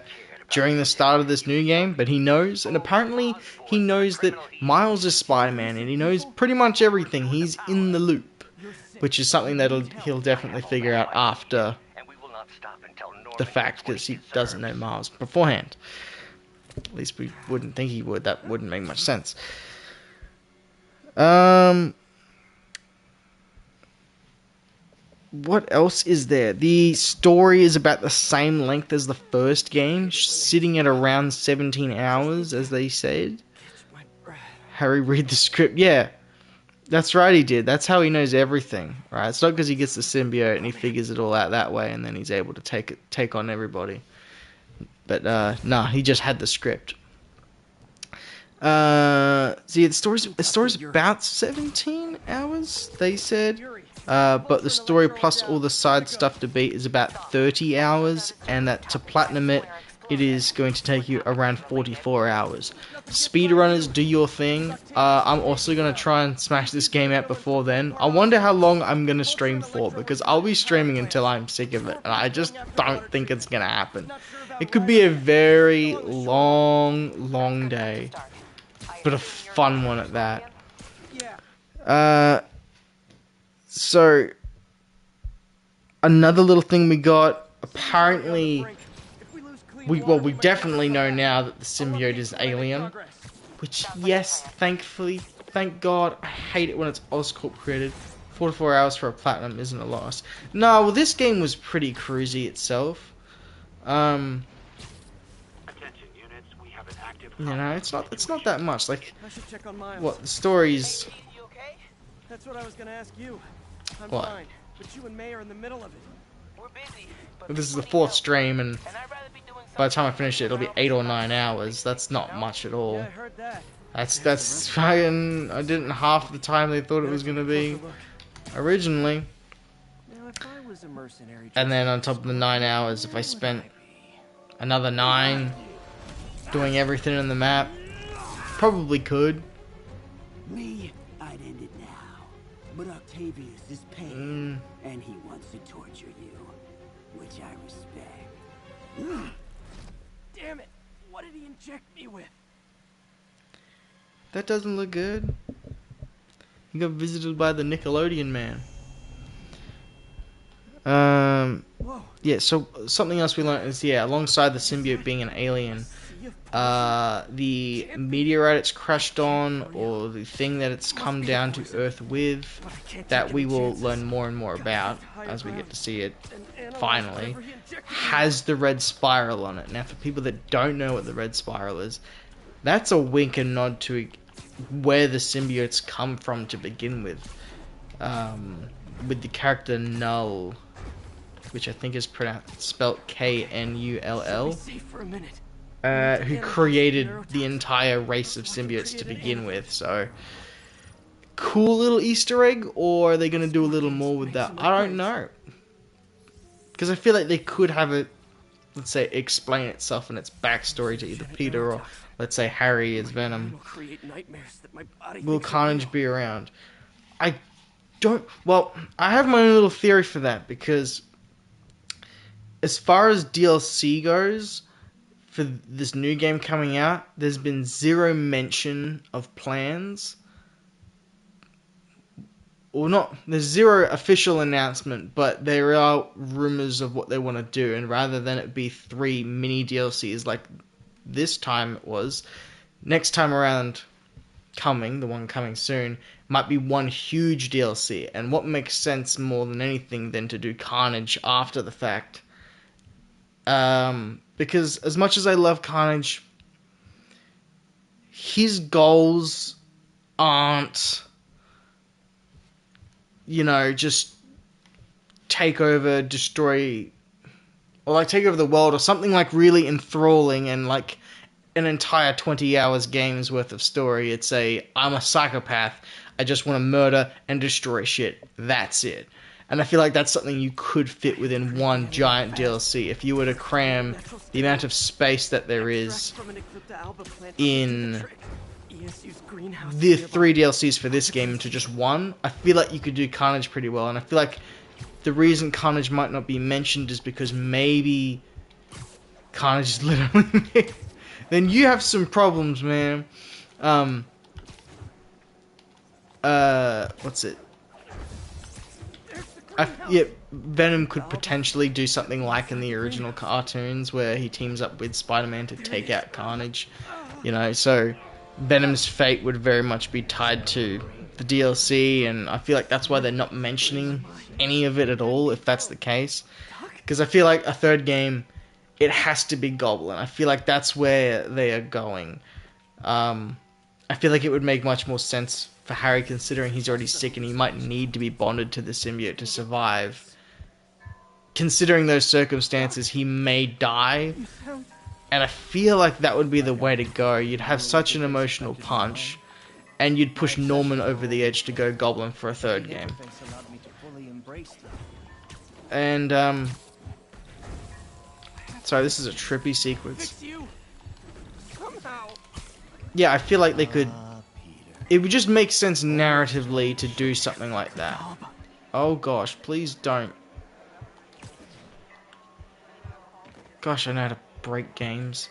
Speaker 1: during the start of this new game, but he knows, and apparently he knows that Miles is Spider-Man, and he knows pretty much everything. He's in the loop, which is something that he'll definitely figure out after the fact, because he doesn't know Miles beforehand. At least we wouldn't think he would. That wouldn't make much sense. What else is there? The story is about the same length as the first game, sitting at around 17 hours, as they said. Harry read the script. Yeah, that's right, he did. That's how he knows everything, right? It's not because he gets the symbiote and he figures it all out that way, and then he's able to take on everybody. But nah, he just had the script. See, the story's about 17 hours, they said. But the story plus all the side stuff to beat is about 30 hours, and that to platinum it, it is going to take you around 44 hours. Speedrunners, do your thing. I'm also going to try and smash this game out before then. I wonder how long I'm going to stream for, because I'll be streaming until I'm sick of it, and I just don't think it's going to happen. It could be a very long day, but a fun one at that. So, another little thing we got, apparently, we definitely know now that the symbiote is alien, which, yes, thankfully, thank God, I hate it when it's Oscorp created. 44 hours for a platinum isn't a loss. No, well, this game was pretty cruisy itself. You know, it's not that much. Like, what, the story's...
Speaker 3: That's what I was gonna ask you. I'm
Speaker 1: what?
Speaker 3: fine, but you and May are in the middle of it.
Speaker 2: We're busy, but
Speaker 1: This is the 4th stream, and
Speaker 2: I'd rather be doing
Speaker 1: by the time I finish it, it'll be 8 or 9 hours. That's not much at all.
Speaker 3: Yeah, I heard that.
Speaker 1: That's fucking... I didn't half the time they thought it was gonna be originally.
Speaker 3: Now, if I was a mercenary,
Speaker 1: And then on top of the 9 hours, if I spent another 9 doing everything in the map, probably could.
Speaker 5: Me, I'd end it now. But Octavius is paying, and he wants to torture you, which I respect.
Speaker 3: damn it! What did he inject me with?
Speaker 1: That doesn't look good. You got visited by the Nickelodeon man.
Speaker 3: Whoa.
Speaker 1: Yeah, so something else we learned is, yeah, alongside the symbiote being an alien, the meteorite it's crashed on, or the thing that it's come down to Earth with, that we will learn more and more about as we get to see it finally, has the red spiral on it. Now, for people that don't know what the red spiral is, that's a wink and nod to where the symbiotes come from to begin with the character Null, which I think is spelled Knull,
Speaker 3: Safe for a minute.
Speaker 1: who created the entire race of symbiotes to begin with. So, cool little Easter egg, or are they going to do a little more with that? I don't know. Because I feel like they could have it, let's say, explain itself and its backstory to either Peter or, let's say, Harry as Venom. Will Carnage be around? I have my own little theory for that, because as far as DLC goes, for this new game coming out, there's been zero mention of plans. Or not, there's zero official announcement, but there are rumors of what they want to do, and rather than it be 3 mini DLCs like this time it was, next time around the one coming soon, might be one huge DLC. And what makes sense more than anything than to do Carnage after the fact. Because as much as I love Carnage, his goals aren't, just take over, destroy, or like take over the world, or something like really enthralling and like an entire 20 hours game's worth of story. It's I'm a psychopath, I just want to murder and destroy shit. That's it. And I feel like that's something you could fit within one giant DLC if you were to cram the amount of space that there is in the 3 DLCs for this game into just one. I feel like you could do Carnage pretty well, and I feel like the reason Carnage might not be mentioned is because maybe Carnage is literally me. Then you have some problems, man. What's it? Venom could potentially do something like in the original cartoons, where he teams up with Spider-Man to take out Carnage. So Venom's fate would very much be tied to the DLC, and I feel like that's why they're not mentioning any of it at all, if that's the case. Because I feel like a third game, it has to be Goblin. I feel like that's where they are going. I feel like it would make much more sense for Harry, considering he's already sick and he might need to be bonded to the symbiote to survive. Considering those circumstances, he may die. And I feel like that would be the way to go. You'd have such an emotional punch, and you'd push Norman over the edge to go Goblin for a third game. And, sorry, this is a trippy sequence. Yeah, I feel like they could... It would just make sense narratively to do something like that. Oh gosh, please don't. Gosh, I know how to break games.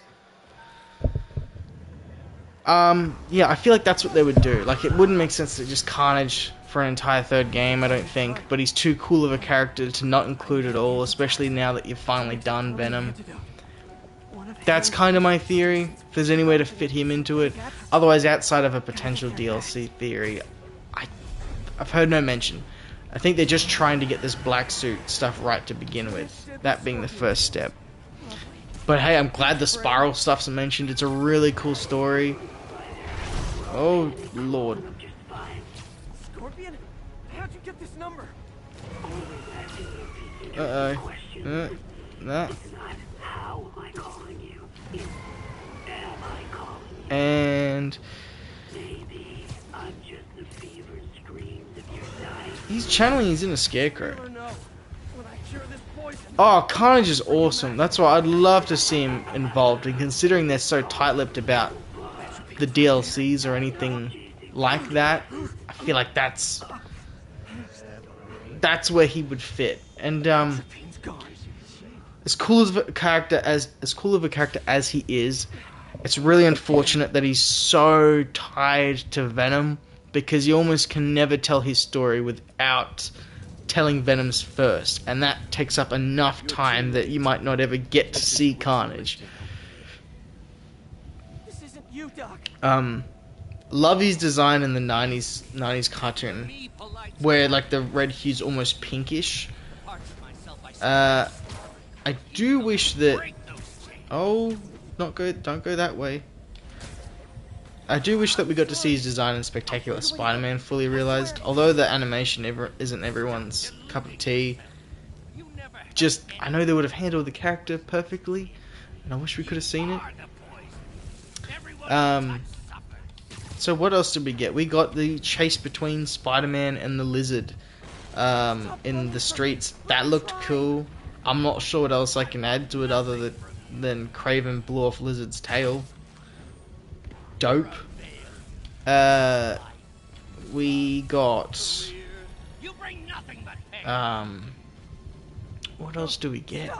Speaker 1: Yeah, I feel like that's what they would do. Like, it wouldn't make sense to just Carnage for an entire third game, I don't think. But he's too cool of a character to not include at all, especially now that you've finally done Venom. That's kind of my theory, if there's any way to fit him into it. Otherwise, outside of a potential DLC theory, I've heard no mention. I think they're just trying to get this black suit stuff right to begin with, that being the first step. But hey, I'm glad the Spiral stuff's mentioned. It's a really cool story. Oh, Lord.
Speaker 3: Scorpion? How'd you get this number?
Speaker 1: Uh-oh. That. And he's channeling his inner Scarecrow. Oh, Carnage is awesome. That's why I'd love to see him involved. And considering they're so tight-lipped about the DLCs or anything like that, I feel like that's where he would fit. And as cool of a character as he is, it's really unfortunate that he's so tied to Venom, because you almost can never tell his story without telling Venom's first, and that takes up enough time that you might not ever get to see Carnage.
Speaker 3: This isn't you, Doc.
Speaker 1: Love his design in the 90s cartoon, where like the red hue's almost pinkish. I do wish that... Oh, don't go that way. I do wish that we got to see his design in Spectacular Spider-Man fully realized. Although the animation isn't everyone's cup of tea. Just, I know they would have handled the character perfectly, and I wish we could have seen it. So what else did we get? We got the chase between Spider-Man and the Lizard in the streets. That looked cool. I'm not sure what else I can add to it other than Kraven blew off Lizard's tail. Dope. We got what else do we get?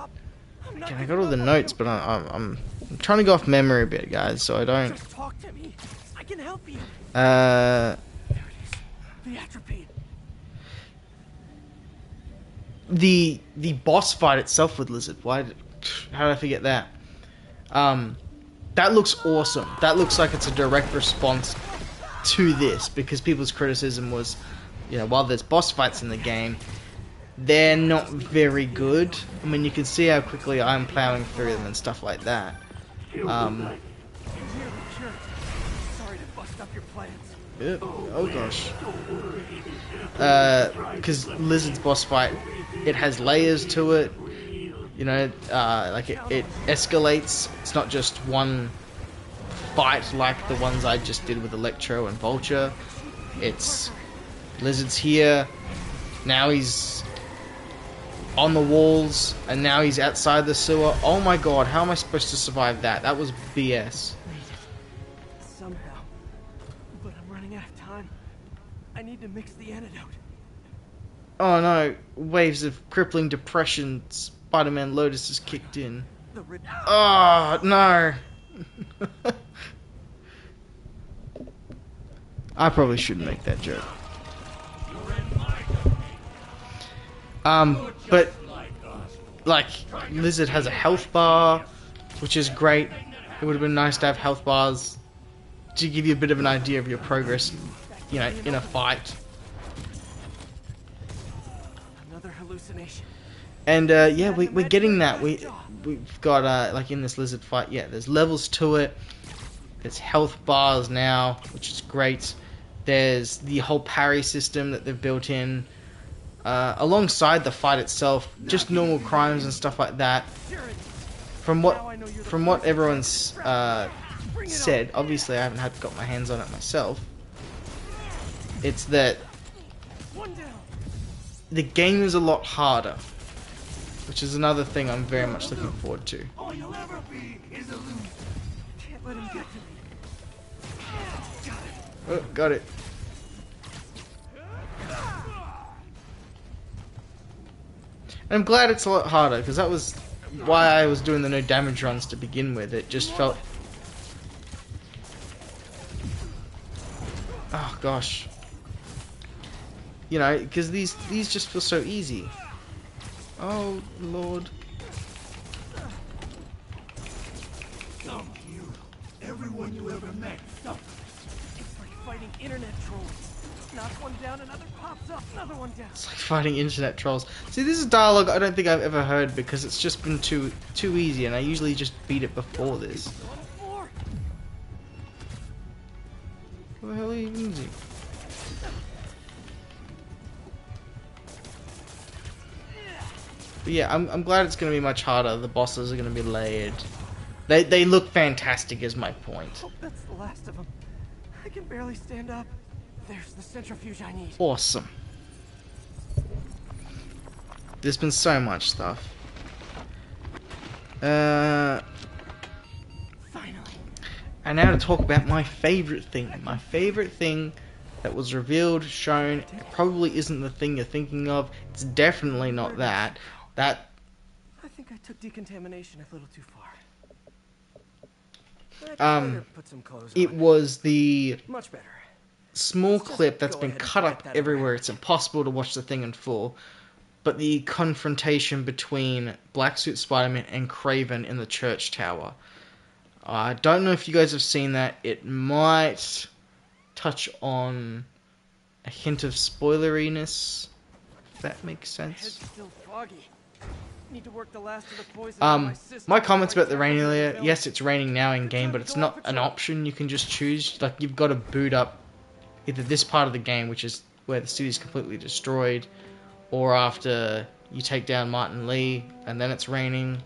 Speaker 1: Okay, I got all the notes, but I'm trying to go off memory a bit, guys, so I don't.
Speaker 3: Just talk to me. I can help you.
Speaker 1: The
Speaker 3: atropine.
Speaker 1: the boss fight itself with Lizard. How did I forget that? That looks awesome. That looks like it's a direct response to this, because people's criticism was, you know, while there's boss fights in the game, they're not very good. I mean, you can see how quickly I'm plowing through them and stuff like that.
Speaker 3: Sorry to bust up your plans.
Speaker 1: Oh gosh. Because Lizard's boss fight, it has layers to it. You know, like it escalates. It's not just one fight like the ones I just did with Electro and Vulture. It's Lizard's here. Now he's on the walls, and now he's outside the sewer. Oh my god, how am I supposed to survive that? That was BS.
Speaker 3: Somehow. But I'm running out of time. I need to mix the antidote.
Speaker 1: Oh no, waves of crippling depression. Spider-Man Lotus has kicked in. Oh no. I probably shouldn't make that joke. But like, Lizard has a health bar, which is great. It would have been nice to have health bars to give you a bit of an idea of your progress, you know, in a fight.
Speaker 3: Another hallucination.
Speaker 1: And yeah, we're getting that. We've got like in this Lizard fight, yeah, there's levels to it. There's health bars now, which is great. There's the whole parry system that they've built in. Alongside the fight itself, just normal crimes and stuff like that. From what everyone's said, obviously I haven't got my hands on it myself. It's that the game is a lot harder, which is another thing I'm very much looking forward to.
Speaker 2: All you'll ever be is a loser.
Speaker 3: Can't let him get to me.
Speaker 1: Oh, got it. And I'm glad it's a lot harder, because that was why I was doing the no damage runs to begin with. It just felt... Oh gosh. You know, because these just feel so easy. Oh lord.
Speaker 2: Some you. Everyone you ever met suffers.
Speaker 3: It's like fighting internet trolls. Knock one down, another pops up, another one down.
Speaker 1: It's like fighting internet trolls. See, this is dialogue I don't think I've ever heard, because it's just been too easy, and I usually just beat it before this. What the hell are you using? But yeah, I'm glad it's going to be much harder. The bosses are going to be layered. They look fantastic, is my point.
Speaker 3: Oh, that's the last of them. I can barely stand up. There's the centrifuge I need.
Speaker 1: Awesome. There's been so much stuff.
Speaker 3: Finally.
Speaker 1: And now to talk about my favorite thing. My favorite thing that was revealed, shown. It probably isn't the thing you're thinking of. It's definitely not that.
Speaker 3: I think I took decontamination a little too far. Put some clothes
Speaker 1: it
Speaker 3: on.
Speaker 1: was the
Speaker 3: Much better.
Speaker 1: small clip that's been cut up everywhere. It's impossible to watch the thing in full. But the confrontation between Black Suit Spider-Man and Kraven in the church tower. I don't know if you guys have seen that. It might touch on a hint of spoileriness, if that makes
Speaker 3: My head's
Speaker 1: sense.
Speaker 3: still foggy. Need to work the last of the poison out of my system
Speaker 1: My comments
Speaker 3: before I
Speaker 1: about the
Speaker 3: tap
Speaker 1: rain
Speaker 3: into
Speaker 1: earlier,
Speaker 3: villain.
Speaker 1: yes, it's raining now in game, but it's not an option you can just choose. Like, you've got to boot up either this part of the game, which is where the city's completely destroyed, or after you take down Martin Lee, and then it's raining.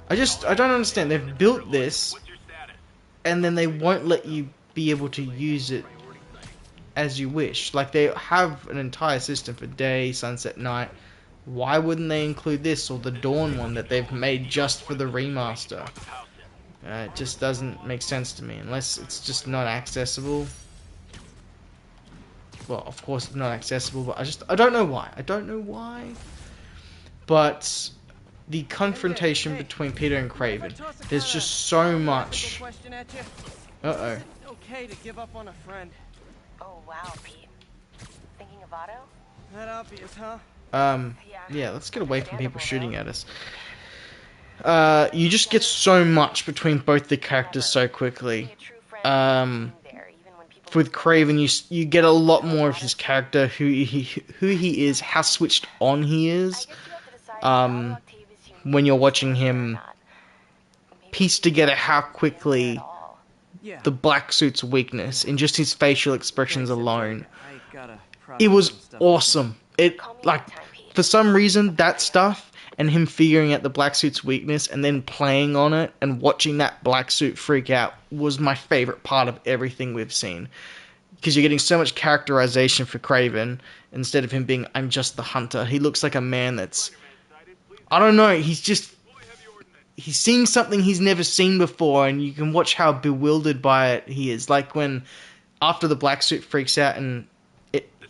Speaker 1: I don't understand. They've built this, and then they won't let you be able to use it as you wish. Like, they have an entire system for day, sunset, night. Why wouldn't they include this or the Dawn one that they've made just for the remaster? It just doesn't make sense to me, unless it's just not accessible. Well, of course it's not accessible, but I don't know why. I don't know why. But the confrontation between Peter and Craven, there's just so much. Uh-oh.
Speaker 3: Is it okay to give up on a friend?
Speaker 6: Oh wow, Pete. Thinking of Otto?
Speaker 3: That obvious, huh?
Speaker 1: Yeah, let's get away from people shooting at us. You just get so much between both the characters so quickly. With Craven, you get a lot more of his character, who he is, how switched on he is. When you're watching him piece together how quickly the black suit's weakness in just his facial expressions alone. It was awesome. It, like, for some reason, that stuff and him figuring out the black suit's weakness and then playing on it and watching that black suit freak out was my favorite part of everything we've seen. Because you're getting so much characterization for Craven instead of him being, I'm just the hunter. He looks like a man that's, I don't know, he's seeing something he's never seen before, and you can watch how bewildered by it he is. Like when, after the black suit freaks out and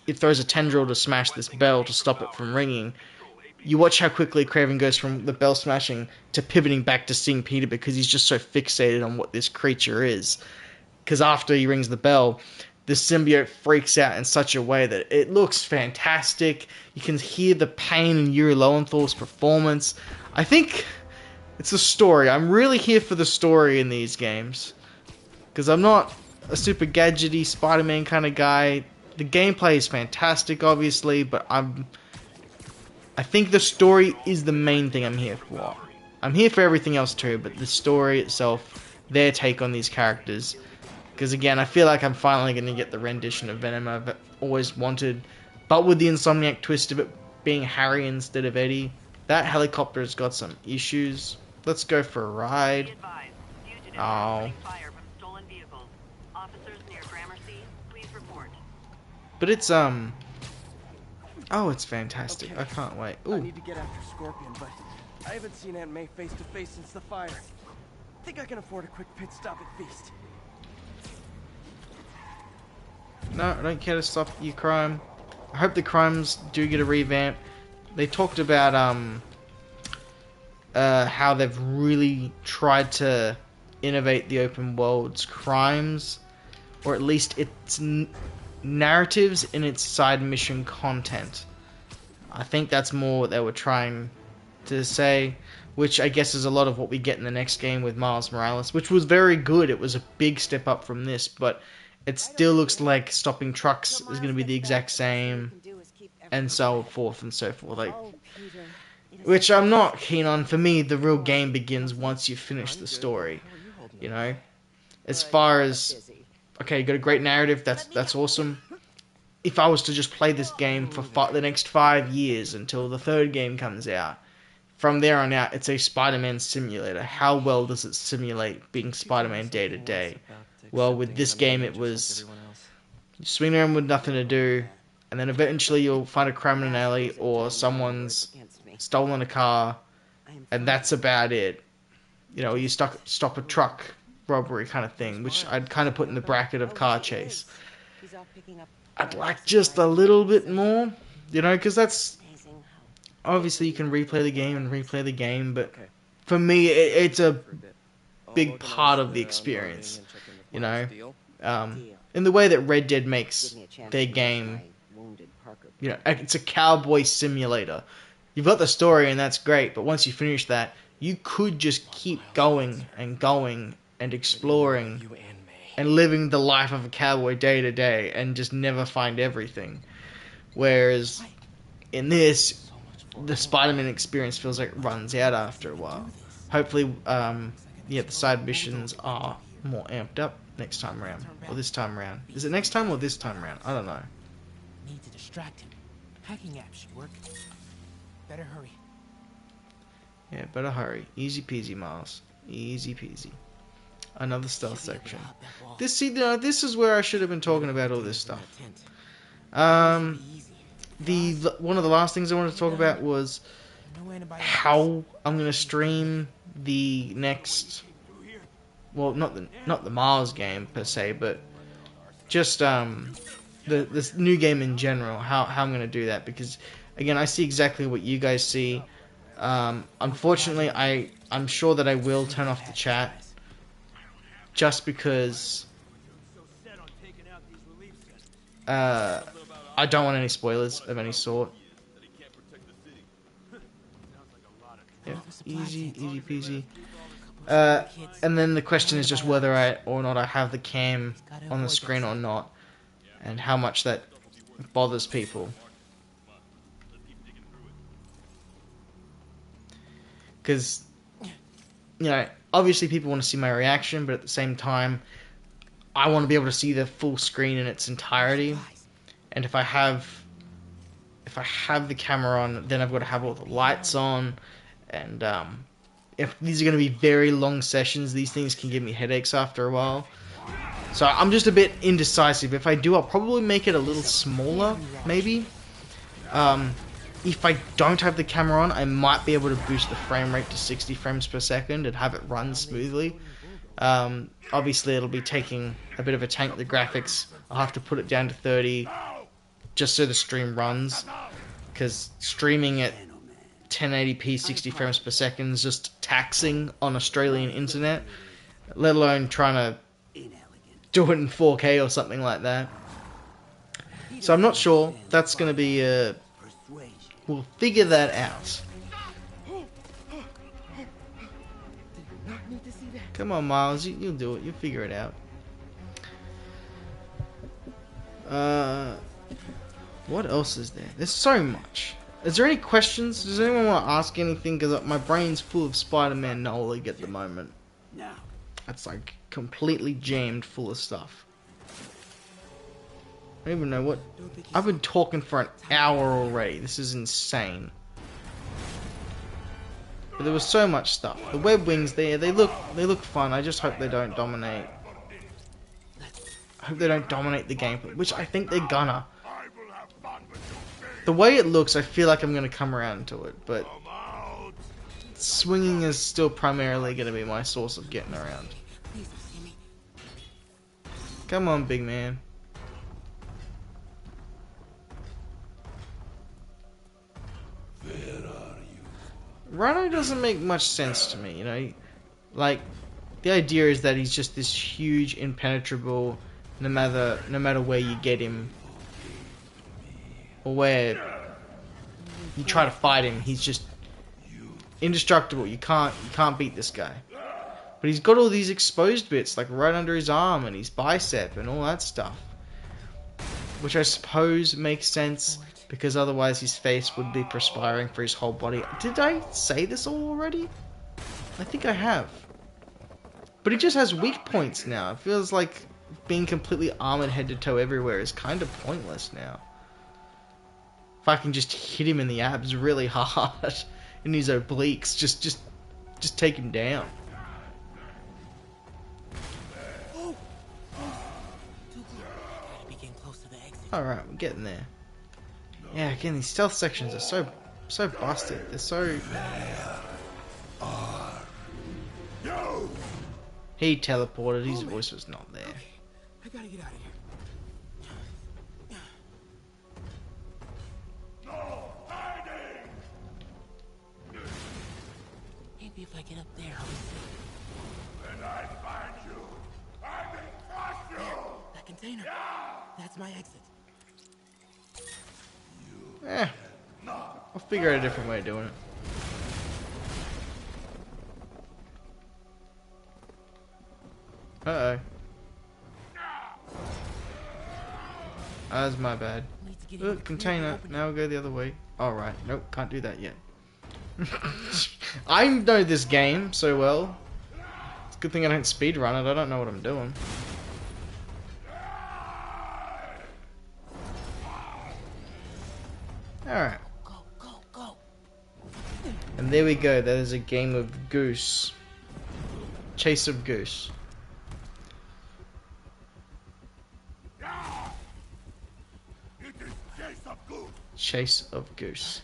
Speaker 1: it throws a tendril to smash this bell to stop it from ringing, you watch how quickly Craven goes from the bell smashing to pivoting back to seeing Peter, because he's just so fixated on what this creature is. Because after he rings the bell, the symbiote freaks out in such a way that it looks fantastic. You can hear the pain in Yuri Lowenthal's performance. I think it's the story. I'm really here for the story in these games. Because I'm not a super gadgety Spider-Man kind of guy. The gameplay is fantastic, obviously, but I think the story is the main thing I'm here for. I'm here for everything else too, but the story itself, their take on these characters. Because again, I feel like I'm finally going to get the rendition of Venom I've always wanted, but with the Insomniac twist of it being Harry instead of Eddie. That helicopter's got some issues. Let's go for a ride. Oh. But it's, oh, it's fantastic.
Speaker 3: Okay.
Speaker 1: I can't wait.
Speaker 3: I
Speaker 1: Ooh.
Speaker 3: need to get after Scorpion, but I haven't seen Aunt May face to face since the fire. Think I can afford a quick pit stop at Feast.
Speaker 1: No, I don't care to stop your crime. I hope the crimes do get a revamp. They talked about how they've really tried to innovate the open world's crimes, or at least its narratives in its side mission content. I think that's more what they were trying to say, which I guess is a lot of what we get in the next game with Miles Morales, which was very good. It was a big step up from this, but it still looks like stopping trucks is going to be the exact same, and so forth and so forth. Like, which I'm not keen on. For me, the real game begins once you finish the story. You know, as far as, okay, you got a great narrative. That's awesome. If I was to just play this game for the next 5 years until the third game comes out, from there on out, it's a Spider-Man simulator. How well does it simulate being Spider-Man day to day? Well, with this game, it was you swing around with nothing to do, and then eventually you'll find a crime in an alley, or someone's stolen a car, and that's about it. You know, you stop a truck robbery kind of thing, which I'd kind of put in the bracket of car chase. I'd like just a little bit more, you know, because that's, obviously you can replay the game, but for me, it's a big part of the experience, you know, in the way that Red Dead makes their game, you know, it's a cowboy simulator. You've got the story and that's great, but once you finish that, you could just keep going and exploring and living the life of a cowboy day to day and just never find everything. Whereas in this, the Spider-Man experience feels like it runs out after a while. Hopefully, yeah, the side missions are more amped up next time around, or this time around. Is it next time or this time around? I don't know.
Speaker 7: Need to distract him. Hacking app should work. Better hurry.
Speaker 1: Yeah, better hurry. Easy peasy, Miles. Easy peasy. Another stealth section. This, see, this is where I should have been talking about all this stuff. One of the last things I wanted to talk about was how I'm gonna stream the next. Well, not the Miles game per se, but just this new game in general. How I'm gonna do that, because again, I see exactly what you guys see. Unfortunately, I'm sure that I will turn off the chat, just because I don't want any spoilers of any sort. Yeah, easy peasy. And then the question is just whether I have the cam on the screen or not, and how much that bothers people. Because, you know, obviously people want to see my reaction, but at the same time, I want to be able to see the full screen in its entirety. And if I have the camera on, then I've got to have all the lights on. And if these are going to be very long sessions, these things can give me headaches after a while. So I'm just a bit indecisive. If I do, I'll probably make it a little smaller, maybe. If I don't have the camera on, I might be able to boost the frame rate to 60 frames per second and have it run smoothly. Obviously, it'll be taking a bit of a tank, the graphics. I'll have to put it down to 30 just so the stream runs, because streaming at 1080p 60 frames per second is just taxing on Australian internet, let alone trying to do it in 4K or something like that. So I'm not sure. That's going to be we'll figure that out. Come on, Miles, you'll do it. You'll figure it out. What else is there? There's so much. Is there any questions? Does anyone want to ask anything? Because my brain's full of Spider-Man knowledge at the moment.
Speaker 5: No.
Speaker 1: It's like completely jammed full of stuff. I don't even know what. I've been talking for an hour already. This is insane. But there was so much stuff. The web wings there, they look fun. I just hope they don't dominate. I hope they don't dominate the gameplay, which I think they're gonna. The way it looks, I feel like I'm gonna come around to it, but swinging is still primarily gonna be my source of getting around. Come on, big man. Rhino doesn't make much sense to me, you know. Like, the idea is that he's just this huge, impenetrable, no matter where you get him, or where you try to fight him, he's just indestructible. You can't beat this guy. But he's got all these exposed bits, like right under his arm and his bicep and all that stuff, which I suppose makes sense, because otherwise his face would be perspiring for his whole body. Did I say this all already? I think I have. But he just has weak points now. It feels like being completely armored head to toe everywhere is kind of pointless now. If I can just hit him in the abs really hard in his obliques, just take him down. Alright, we're getting there. Yeah, again, these stealth sections are so busted. They're so... He teleported, his voice was not there.
Speaker 7: I gotta get out of here. Maybe if I get up there, I'll be safe.
Speaker 2: When I find you, I can crush you!
Speaker 7: That container. That's my exit.
Speaker 1: I'll figure out a different way of doing it. Uh-oh. That's my bad. Look, container. Now we'll go the other way. Alright, nope, can't do that yet. I know this game so well. It's a good thing I don't speedrun it, I don't know what I'm doing. Alright.
Speaker 7: Go, go, go.
Speaker 1: And there we go, that is a game of Goose. Chase of Goose. Chase of Goose.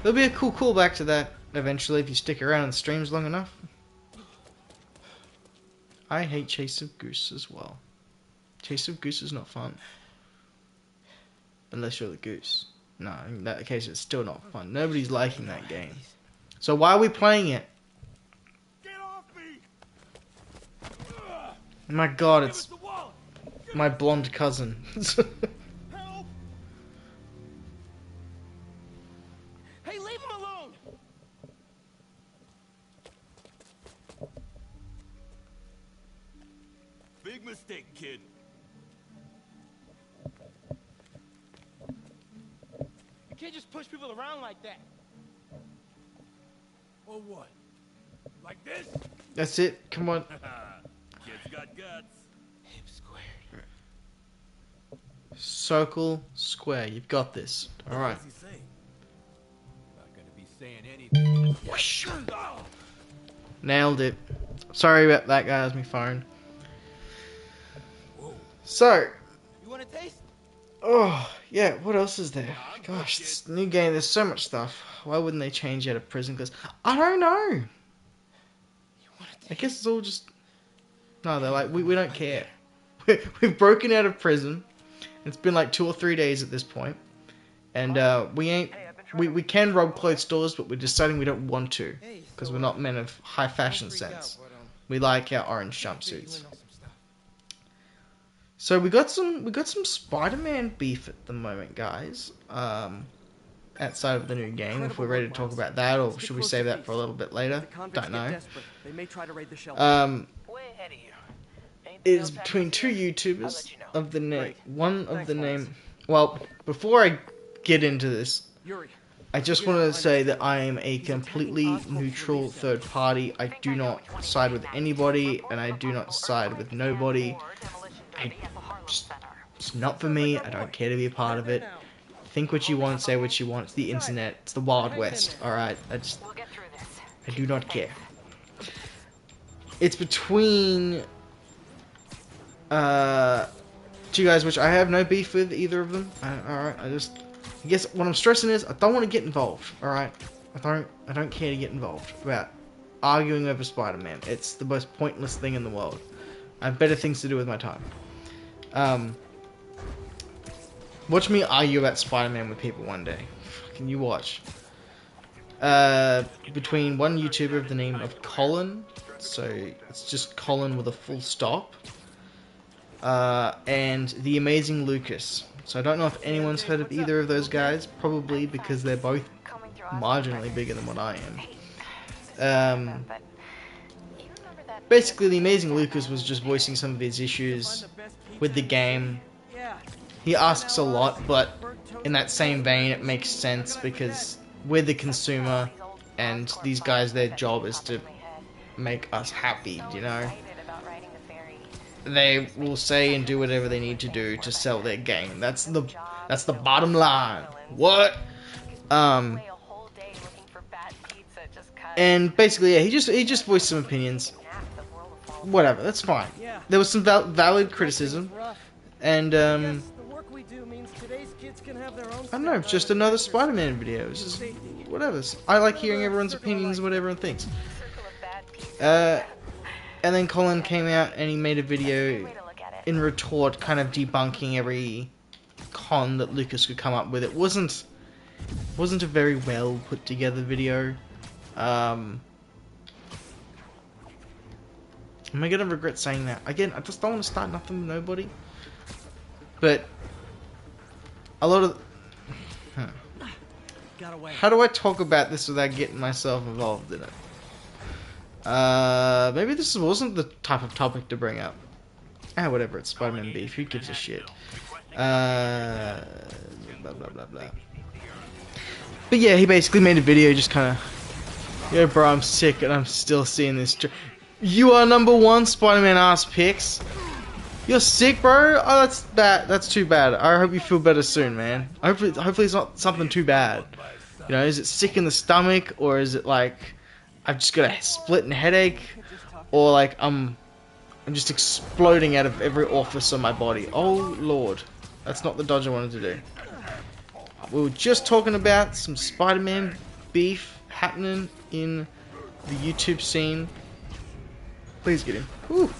Speaker 1: There'll be a cool callback to that eventually if you stick around in the streams long enough. I hate Chase of Goose as well. Chase of Goose is not fun. Unless you're the goose. No, in that case it's still not fun. Nobody's liking that game. So why are we playing it?
Speaker 2: Get off me!
Speaker 1: My god, it's my blonde cousin.
Speaker 2: Help!
Speaker 3: Hey, leave him alone!
Speaker 2: Big mistake, kid.
Speaker 7: You can't just push people around like that.
Speaker 2: Or what? Like this?
Speaker 1: That's it, come on.
Speaker 2: Kid's got guts.
Speaker 7: Hip square.
Speaker 1: Circle, square, you've got this. Alright.
Speaker 2: What's he saying? Not gonna be saying anything.
Speaker 1: Whoosh. Nailed it. Sorry about that, guys, my phone. So,
Speaker 7: You want a taste?
Speaker 1: oh, yeah, what else is there? Gosh, this new game, there's so much stuff. Why wouldn't they change out of prison? Because, I don't know.
Speaker 7: You want a
Speaker 1: I
Speaker 7: taste?
Speaker 1: guess it's all just... No, they're like, we don't care. We've broken out of prison. It's been like 2 or 3 days at this point. And we can rob clothes stores, but we're deciding we don't want to. Because we're not men of high fashion sense. We like our orange jumpsuits. So we got some Spider-Man beef at the moment, guys. Outside of the new game, if we're ready to talk about that, or should we save that for a little bit later? Don't know.
Speaker 3: They may try to raid the shelter.
Speaker 6: Way ahead of you. Anything
Speaker 1: It is
Speaker 6: else
Speaker 1: between two
Speaker 6: happening?
Speaker 1: YouTubers
Speaker 6: I'll let you know.
Speaker 1: of the name.
Speaker 3: Great.
Speaker 1: One of
Speaker 3: Thanks,
Speaker 1: the
Speaker 3: Miles.
Speaker 1: name. Well, before I get into this,
Speaker 3: Yuri,
Speaker 1: I just want to say that I am a completely neutral third party. I do not side with anybody, and I do not side with nobody. It's not for me. I don't care to be a part of it. Think what you want, say what you want. It's the internet. It's the Wild West. Alright?
Speaker 6: We'll get through this.
Speaker 1: I do not care. It's between two guys which I have no beef with either of them. Alright, I guess what I'm stressing is I don't want to get involved. Alright? I don't care to get involved about arguing over Spider-Man. It's the most pointless thing in the world. I have better things to do with my time. Watch me argue about Spider-Man with people one day. Fucking you watch. Between one YouTuber of the name of Colin, so it's just Colin with a full stop, and the amazing Lucas. So I don't know if anyone's heard of either of those guys, probably because they're both
Speaker 6: Coming through Osborne's
Speaker 1: marginally
Speaker 6: records.
Speaker 1: bigger than what I am.
Speaker 6: Hey, but you remember that
Speaker 1: Basically, the amazing Lucas was just voicing some of his issues with the game.
Speaker 3: yeah.
Speaker 1: He asks a lot, but in that same vein, it makes sense because we're the consumer, and these guys, their job is to make us happy, you know?
Speaker 6: excited about riding the ferry.
Speaker 1: They will say and do whatever they need to do to sell their game. That's the bottom line. What?
Speaker 6: Wait a whole day looking for bad pizza just 'cause
Speaker 1: And basically, yeah, he just voiced some opinions.
Speaker 6: the world will fall
Speaker 1: Whatever, that's fine.
Speaker 3: Yeah.
Speaker 1: There was some valid criticism,
Speaker 3: Rough.
Speaker 1: and
Speaker 3: Yes, the work we do means today's kids can have their own.
Speaker 1: I don't know, it's just another Spider-Man video. It's just whatever. I like hearing everyone's opinions and what everyone thinks.
Speaker 6: circle of bad pizza.
Speaker 1: And then Colin came out and he made a
Speaker 6: Way
Speaker 1: video
Speaker 6: to look at it.
Speaker 1: in retort, kind of debunking every con that Lucas could come up with. It wasn't a very well put together video. Am I gonna regret saying that? Again, I just don't want to start nothing with nobody. But a lot of
Speaker 3: Got away.
Speaker 1: how do I talk about this without getting myself involved in it? Maybe this wasn't the type of topic to bring up. Whatever, it's Spider-Man beef. Who gives a shit? Blah, blah, blah, blah. But yeah, he basically made a video just kind of... Yo, bro, I'm sick and I'm still seeing this. You are #1 Spider-Man ass pics. You're sick, bro? Oh, that's bad. That's too bad. I hope you feel better soon, man. Hopefully it's not something too bad. You know, is it sick in the stomach, or is it like I've just got a splitting headache, or like I'm just exploding out of every orifice on my body? Oh lord, that's not the dodge I wanted to do. We were just talking about some Spider-Man beef happening in the YouTube scene. Please get him. Whew.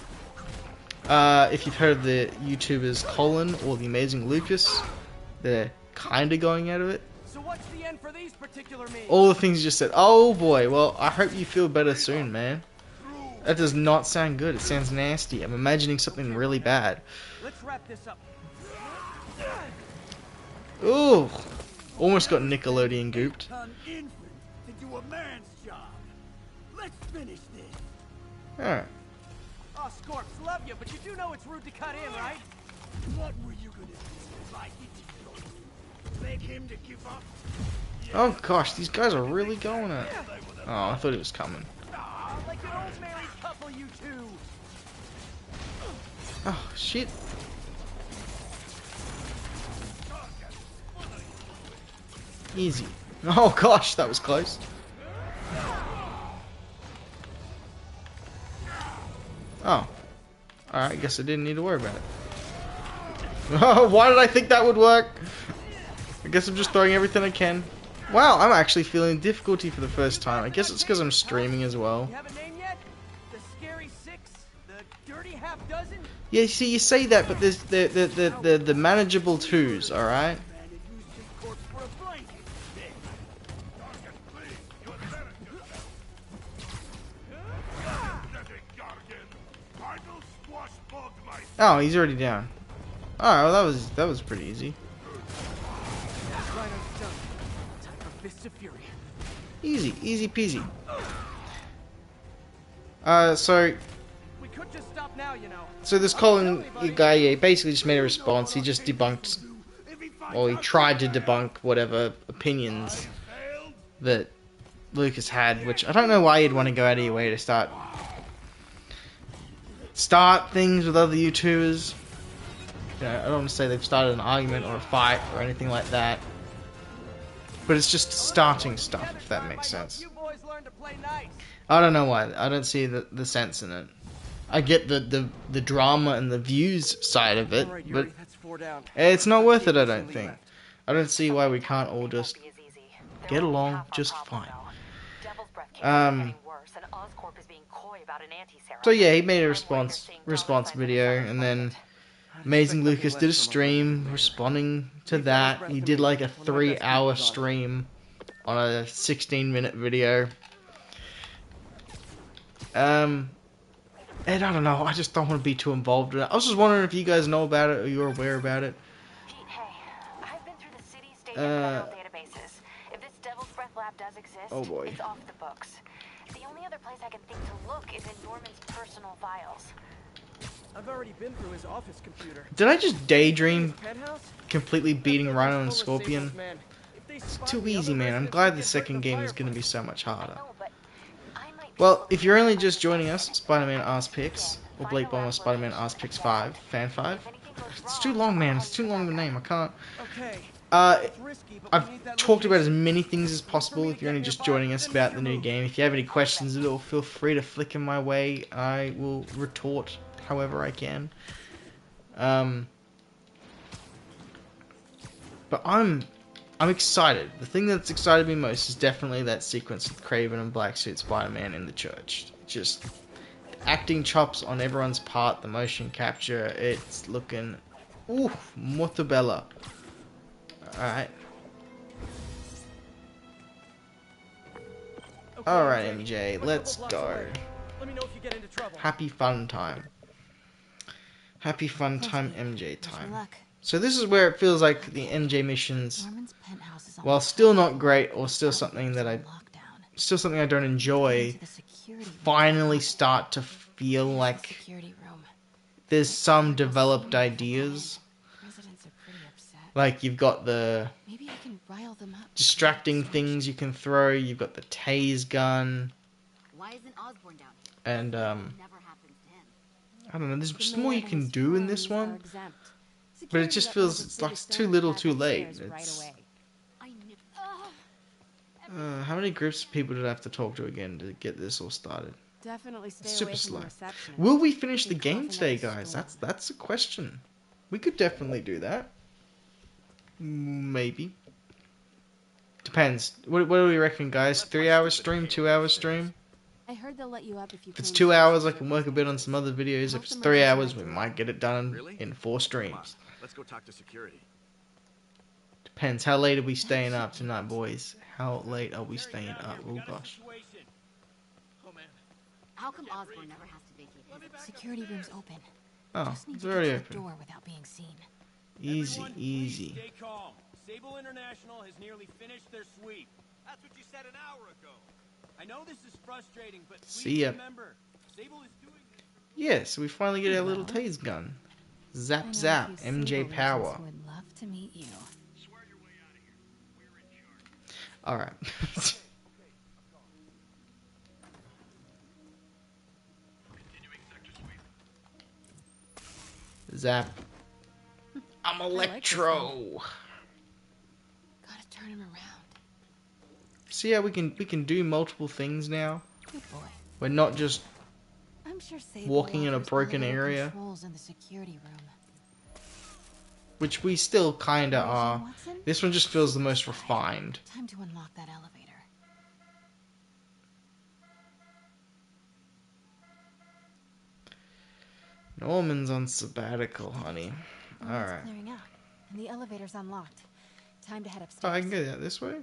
Speaker 1: If you've heard of the YouTubers Colin or the Amazing Lucas, they're kind of going out of it.
Speaker 3: So what's the end for these particular memes?
Speaker 1: All the things you just said. Oh boy, well, I hope you feel better soon, man. That does not sound good. It sounds nasty. I'm imagining something really bad.
Speaker 3: Let's wrap this up.
Speaker 1: Ooh, almost got Nickelodeon gooped.
Speaker 5: An infant to do a man's job. Let's finish this.
Speaker 1: Alright.
Speaker 3: Oh, Scorps, love you, but you do know it's rude to cut in, right?
Speaker 5: What were you gonna do if I didn't beg him to give up?
Speaker 1: Oh gosh, these guys are really going at it. Oh, I thought he was coming.
Speaker 3: Like an old married couple, you two.
Speaker 1: Oh, shit. Easy. Oh gosh, that was close. Oh. Alright, I guess I didn't need to worry about it. Oh, why did I think that would work? I guess I'm just throwing everything I can. Wow, I'm actually feeling difficulty for the first time. I guess it's because I'm streaming as well.
Speaker 3: You have a name yet? The Scary Six? The Dirty Half Dozen?
Speaker 1: Yeah, see, you say that, but there's the manageable twos, alright?
Speaker 5: Man, it used his corpse for a blanket.
Speaker 1: Oh, he's already down. Alright, well that was pretty easy.
Speaker 3: Rhino's done. Time for Fists of Fury.
Speaker 1: Easy peasy. So
Speaker 3: We could just stop now, you know.
Speaker 1: this Colin guy, yeah, basically just made a response. He just debunked, or he tried to debunk whatever opinions that Lucas had, which I don't know why you'd want to go out of your way to start things with other YouTubers. You know, I don't want to say they've started an argument or a fight or anything like that, but it's just starting stuff, if that makes sense.
Speaker 3: You boys learn to play nice.
Speaker 1: I don't know why. I don't see the sense in it. I get the drama and the views side of it,
Speaker 3: All right,
Speaker 1: but
Speaker 3: Yuri, that's 4 down.
Speaker 1: it's not worth it, I don't think. I don't see why we can't all just get along just fine. So yeah, he made a response video, and then Amazing Lucas did a stream responding to that. He did like a 3-hour stream on a 16-minute video. And I don't know, I just don't want to be too involved in it. I was just wondering if you guys know about it or you're aware about it.
Speaker 6: Hey, I've been through the city, state, and federal databases. If this Devil's Breath lab does exist,
Speaker 1: Oh boy.
Speaker 6: it's off the books. The only other place I can think to look is in Norman's personal files.
Speaker 3: I've already been through his office computer.
Speaker 1: Did I just daydream
Speaker 3: Penthouse?
Speaker 1: completely beating Rhino and
Speaker 3: Full of
Speaker 1: Scorpion?
Speaker 3: Safe's men. If they
Speaker 1: It's
Speaker 3: spot
Speaker 1: too
Speaker 3: the
Speaker 1: easy,
Speaker 3: other
Speaker 1: man. I'm
Speaker 3: residents,
Speaker 1: glad
Speaker 3: they
Speaker 1: the
Speaker 3: get
Speaker 1: second
Speaker 3: lit
Speaker 1: game
Speaker 3: the
Speaker 1: is going to be
Speaker 3: fireplace.
Speaker 1: so much harder.
Speaker 6: No, but I might
Speaker 1: Well, if you're only just joining us, Spider-Man Ass Picks, or Blake Bomber Spider-Man Ass Picks 5, Fan 5. It's too long, man. It's too long of a name. I can't.
Speaker 3: Okay.
Speaker 1: Uh,
Speaker 3: Risky, but we
Speaker 1: I've
Speaker 3: need that
Speaker 1: talked about as
Speaker 3: location.
Speaker 1: many things as possible. If you're only just joining us about the new game, if you have any questions at all, feel free to flick in my way. I will retort however I can. But I'm excited. The thing that's excited me most is definitely that sequence with Kraven and Black Suit Spider-Man in the church. Just acting chops on everyone's part, the motion capture, it's looking oof, molto bella. Alright.
Speaker 3: Okay,
Speaker 1: Alright,
Speaker 3: MJ.
Speaker 1: MJ,
Speaker 3: We're a
Speaker 1: let's
Speaker 3: couple blocks
Speaker 1: go.
Speaker 3: away. Let me know if you get into trouble.
Speaker 1: Happy fun time. Happy fun time, MJ
Speaker 8: Wish you
Speaker 1: time.
Speaker 8: luck.
Speaker 1: So this is where it feels like the MJ missions,
Speaker 8: Norman's penthouse is on
Speaker 1: while
Speaker 8: the
Speaker 1: still
Speaker 8: top
Speaker 1: not
Speaker 8: floor.
Speaker 1: great or still something that I don't enjoy,
Speaker 8: Into the security room.
Speaker 1: finally start to feel
Speaker 8: There's the
Speaker 1: like
Speaker 8: security room.
Speaker 1: there's some developed ideas.
Speaker 8: Residents are pretty upset.
Speaker 1: Like you've got the
Speaker 8: Maybe I can rile them up.
Speaker 1: distracting things you can throw. You've got the tase gun,
Speaker 6: Why isn't Osborne down here?
Speaker 1: and
Speaker 6: Never happens to him.
Speaker 1: I don't know. There's
Speaker 8: The
Speaker 1: just more you
Speaker 8: man
Speaker 1: can
Speaker 8: and
Speaker 1: do in
Speaker 8: his
Speaker 1: this
Speaker 8: cronies are
Speaker 1: one,
Speaker 8: exempt.
Speaker 1: but it
Speaker 8: Security
Speaker 1: just
Speaker 8: let
Speaker 1: feels
Speaker 8: one of
Speaker 1: it's
Speaker 8: the
Speaker 1: like
Speaker 8: biggest
Speaker 1: too
Speaker 8: stones
Speaker 1: little,
Speaker 8: back
Speaker 1: too late.
Speaker 8: upstairs right
Speaker 1: It's,
Speaker 8: away.
Speaker 6: I knew.
Speaker 1: how many groups of people did I have to talk to again to get this all started?
Speaker 8: Definitely stay
Speaker 1: Super
Speaker 8: away from
Speaker 1: slow.
Speaker 8: the receptionist.
Speaker 1: Will we finish the
Speaker 8: Keep
Speaker 1: game
Speaker 8: coughing up
Speaker 1: today,
Speaker 8: a
Speaker 1: guys?
Speaker 8: storm.
Speaker 1: That's a question. We could definitely do that. Maybe. Depends. What do we reckon, guys? 3 hour stream, 2 hour stream?
Speaker 8: I heard they'll let you up if you
Speaker 1: If it's
Speaker 8: claim
Speaker 1: 2 hours, I
Speaker 8: social
Speaker 1: can work a bit on some other videos. If it's 3 hours, we might get it done
Speaker 3: Really?
Speaker 1: in 4 streams.
Speaker 3: Come on, let's go talk to security.
Speaker 1: Depends. How late are we staying up tonight, boys? How late are we staying up? Oh gosh.
Speaker 6: How come Osborne never has to vacate his?
Speaker 8: Security room's open.
Speaker 1: Oh,
Speaker 8: Just need
Speaker 1: it's
Speaker 8: to
Speaker 1: already
Speaker 8: get to the
Speaker 1: open.
Speaker 8: door without being seen.
Speaker 1: Easy,
Speaker 2: Everyone,
Speaker 1: easy.
Speaker 2: Stay calm. Sable International has nearly finished their sweep. That's what you said an hour ago. I know this is frustrating, but
Speaker 1: See
Speaker 2: please
Speaker 1: ya.
Speaker 2: remember, Sable is doing this.
Speaker 1: Yes, we finally get our little tase gun.
Speaker 8: I
Speaker 1: Zap
Speaker 8: know
Speaker 1: zap,
Speaker 8: a few
Speaker 1: MJ
Speaker 8: Sable
Speaker 1: power.
Speaker 8: agents who would love to meet you.
Speaker 2: Swear your way out of here. We're in charge.
Speaker 1: Alright.
Speaker 2: Continuing sector sweep.
Speaker 1: Zap. I'm
Speaker 8: like this
Speaker 1: Electro.
Speaker 8: Gotta turn him around.
Speaker 1: See how we can do multiple things now?
Speaker 8: Good boy.
Speaker 1: We're not just
Speaker 8: I'm sure Sable
Speaker 1: walking in a
Speaker 8: offers
Speaker 1: broken
Speaker 8: little
Speaker 1: area.
Speaker 8: Controls in the security room.
Speaker 1: Which we still kinda
Speaker 8: Agent
Speaker 1: are.
Speaker 8: Watson?
Speaker 1: This one just feels the most refined.
Speaker 8: Time to unlock that elevator.
Speaker 1: Norman's on sabbatical, honey.
Speaker 8: It's
Speaker 1: Alright.
Speaker 8: clearing out, and the elevator's unlocked. Time to head
Speaker 1: Oh,
Speaker 8: upstairs.
Speaker 1: I can go that this way?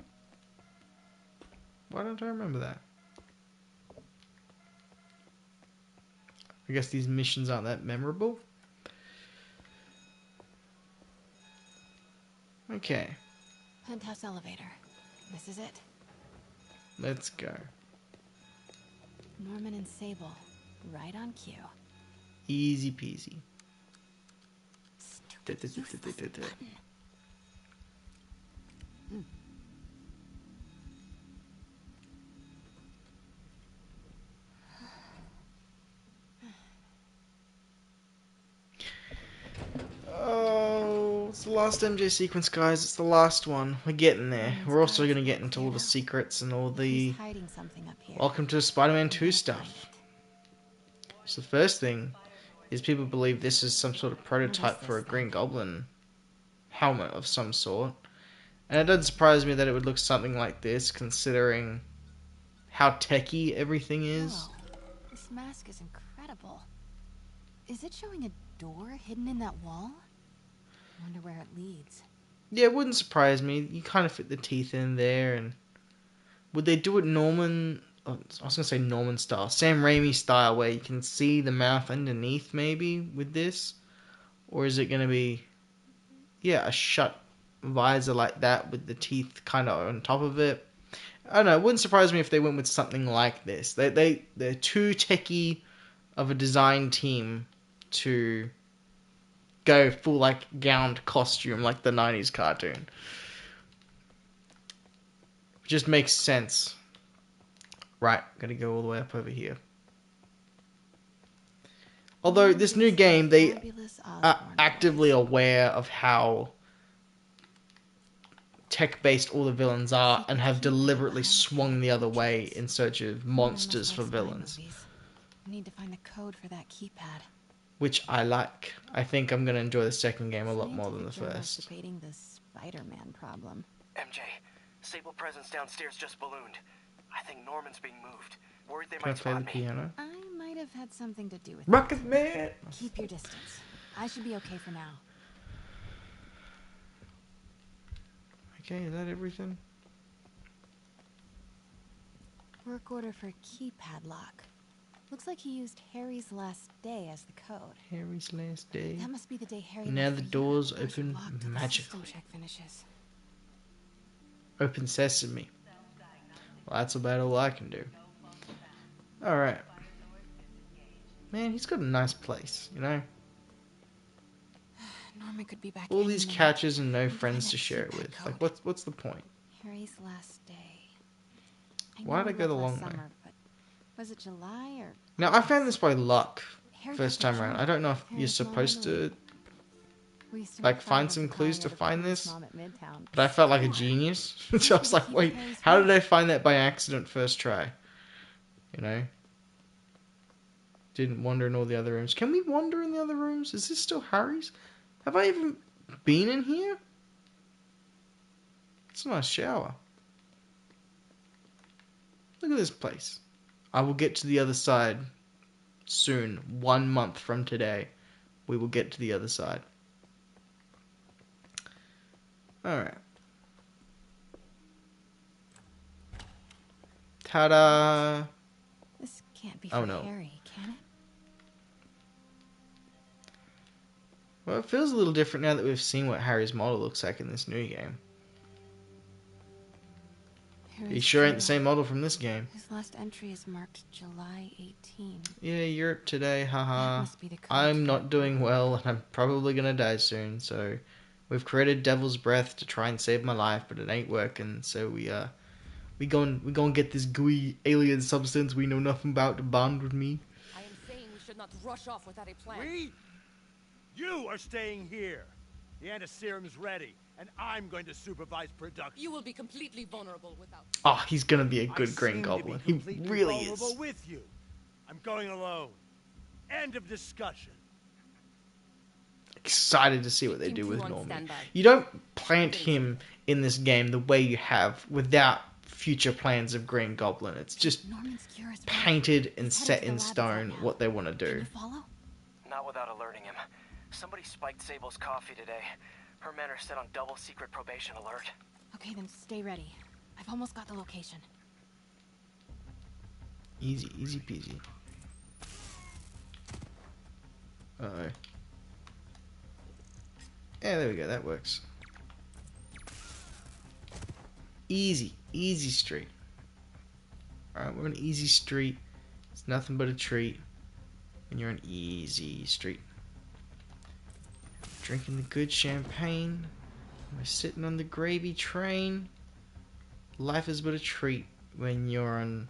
Speaker 1: Why don't I remember that? I guess these missions aren't that memorable. Okay,
Speaker 8: Penthouse elevator. This is it.
Speaker 1: let's go.
Speaker 8: Norman and Sable, right on cue.
Speaker 1: Easy peasy.
Speaker 8: Stupid useless button.
Speaker 1: Oh, it's the last MJ sequence, guys. It's the last one. We're getting there. We're also going to get into all the secrets and all the
Speaker 8: He's hiding something up here.
Speaker 1: Welcome to Spider-Man 2 stuff. So the first thing is people believe this is some sort of prototype for a Green Goblin helmet of some sort. And it doesn't surprise me that it would look something like this, considering how techy everything is.
Speaker 8: Whoa, this mask is incredible. Is it showing a door hidden in that wall? Wonder where it leads.
Speaker 1: Yeah, it wouldn't surprise me. You kind of fit the teeth in there, and would they do it Norman? Oh, I was gonna say Norman style, Sam Raimi style, where you can see the mouth underneath, maybe with this, or is it gonna be, yeah, a shut visor like that with the teeth kind of on top of it? I don't know. It wouldn't surprise me if they went with something like this. They're too techy of a design team to go full like gowned costume like the 90s cartoon. It just makes sense. Right, gotta go all the way up over here. Although this new game, they
Speaker 8: Fabulous
Speaker 1: are
Speaker 8: Osborne
Speaker 1: actively
Speaker 8: voice.
Speaker 1: aware of how tech-based all the villains are and have deliberately swung the other way in search of monsters for villains.
Speaker 8: We need to find the code for that keypad.
Speaker 1: Which I like. I think I'm going to enjoy the second game a lot more than the
Speaker 8: Scientific journals
Speaker 1: first.
Speaker 8: debating the Spider-Man problem.
Speaker 3: MJ, Sable presence downstairs just ballooned. I think Norman's being moved. Worried they
Speaker 1: Can I
Speaker 3: might
Speaker 1: play the
Speaker 3: spot me.
Speaker 1: piano?
Speaker 8: I might have had something to do with it.
Speaker 1: Rocket Man!
Speaker 8: Keep your distance. I should be okay for now.
Speaker 1: Okay, is that everything?
Speaker 8: Work order for keypad lock. Looks like he used Harry's last day as the code.
Speaker 1: Harry's last day.
Speaker 8: That must be the day Harry.
Speaker 1: Now
Speaker 8: left
Speaker 1: the
Speaker 8: for
Speaker 1: doors
Speaker 8: Europe. Doors are
Speaker 1: open
Speaker 8: locked till the
Speaker 1: magically.
Speaker 8: system check finishes.
Speaker 1: Open sesame. Well, that's about all I can do. Alright. Man, he's got a nice place, you know?
Speaker 8: Norman could be back
Speaker 1: All
Speaker 8: any
Speaker 1: these
Speaker 8: minute.
Speaker 1: couches and no
Speaker 8: Find
Speaker 1: friends
Speaker 8: that
Speaker 1: to share it
Speaker 8: secret
Speaker 1: with.
Speaker 8: code.
Speaker 1: Like, what's the point?
Speaker 8: Harry's last day. I
Speaker 1: Why
Speaker 8: know
Speaker 1: did I
Speaker 8: we
Speaker 1: go the
Speaker 8: left
Speaker 1: long
Speaker 8: last
Speaker 1: way?
Speaker 8: summer, but was it July or?
Speaker 1: Now, I found this by luck
Speaker 8: Harry
Speaker 1: first
Speaker 8: got the
Speaker 1: time around.
Speaker 8: job.
Speaker 1: I don't know if you're
Speaker 8: Harry's mom
Speaker 1: supposed
Speaker 8: Emily.
Speaker 1: to,
Speaker 8: We used to
Speaker 1: like,
Speaker 8: make fun
Speaker 1: find
Speaker 8: of
Speaker 1: some
Speaker 8: her
Speaker 1: clues
Speaker 8: calling
Speaker 1: to
Speaker 8: her the
Speaker 1: find
Speaker 8: coolest
Speaker 1: this.
Speaker 8: mom at Midtown.
Speaker 1: But I felt like a
Speaker 8: Come on.
Speaker 1: genius.
Speaker 8: We
Speaker 1: So I
Speaker 8: should
Speaker 1: was
Speaker 8: be
Speaker 1: like,
Speaker 8: keeping
Speaker 1: wait,
Speaker 8: Harry's
Speaker 1: how did
Speaker 8: word.
Speaker 1: I find that by accident first try? You know? Didn't wander in all the other rooms. Can we wander in the other rooms? Is this still Harry's? Have I even been in here? It's a nice shower. Look at this place. I will get to the other side soon. 1 month from today, we will get to the other side. Alright. Ta-da!
Speaker 8: This can't be
Speaker 1: Oh,
Speaker 8: for
Speaker 1: no.
Speaker 8: Harry, can it?
Speaker 1: Well, it feels a little different now that we've seen what Harry's model looks like in this new game. He
Speaker 8: Harry's
Speaker 1: sure ain't the
Speaker 8: journal.
Speaker 1: same model from this game.
Speaker 8: His last entry is marked July 18.
Speaker 1: Yeah, Europe today,
Speaker 8: That
Speaker 1: haha.
Speaker 8: must be the code
Speaker 1: I'm
Speaker 8: to
Speaker 1: not
Speaker 8: that
Speaker 1: doing
Speaker 8: door.
Speaker 1: well, and I'm probably gonna die soon, so... We've created Devil's Breath to try and save my life, but it ain't working, so we gon' get this gooey alien substance we know nothing about to bond with me.
Speaker 9: I am saying we should not rush off without a plan.
Speaker 2: You are staying here. The antiserum's ready, and I'm going to supervise production.
Speaker 9: You will be completely vulnerable without.
Speaker 1: Oh, he's gonna be a good
Speaker 2: I
Speaker 1: Green
Speaker 2: seem to
Speaker 1: Goblin.
Speaker 2: be
Speaker 1: He
Speaker 2: completely
Speaker 1: really
Speaker 2: vulnerable
Speaker 1: is.
Speaker 2: with you. I'm going alone. End of discussion.
Speaker 1: Excited to see what they
Speaker 9: Team
Speaker 1: do
Speaker 9: two
Speaker 1: with
Speaker 9: on
Speaker 1: Norman.
Speaker 9: standby.
Speaker 1: You don't plant him in this game the way you have without future plans of Green Goblin. It's just
Speaker 8: Norman's cure is ready.
Speaker 1: painted and
Speaker 8: He's
Speaker 1: set
Speaker 8: headed to
Speaker 1: in
Speaker 8: the lab
Speaker 1: stone
Speaker 8: right now.
Speaker 1: what they want to
Speaker 8: Can
Speaker 1: do.
Speaker 8: you follow?
Speaker 3: Not without alerting him. Somebody spiked Sable's coffee today. Her men are set on double secret probation alert.
Speaker 8: Okay, then stay ready. I've almost got the location.
Speaker 1: Easy, easy peasy. Uh-oh. Yeah, there we go, that works. Easy, easy street. Alright, we're on easy street. It's nothing but a treat when you're on easy street. Drinking the good champagne. We're sitting on the gravy train. Life is but a treat when you're on...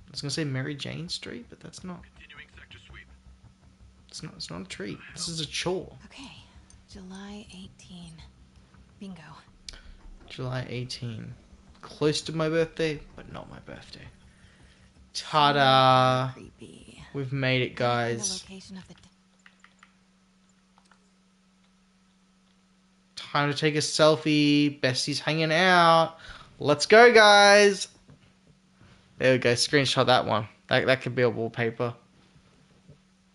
Speaker 1: I was gonna say Mary Jane Street, but that's not.
Speaker 2: Continuing sector sweep.
Speaker 1: It's not a treat. This is a chore.
Speaker 8: Okay, July 18. Bingo.
Speaker 1: July 18. Close to my birthday, but not my birthday. Ta-da!
Speaker 8: Creepy.
Speaker 1: We've made it,
Speaker 8: Gotta find the
Speaker 1: guys.
Speaker 8: location of the
Speaker 1: Time to take a selfie. Bestie's hanging out. Let's go, guys! There we go. Screenshot that one. That could be a wallpaper.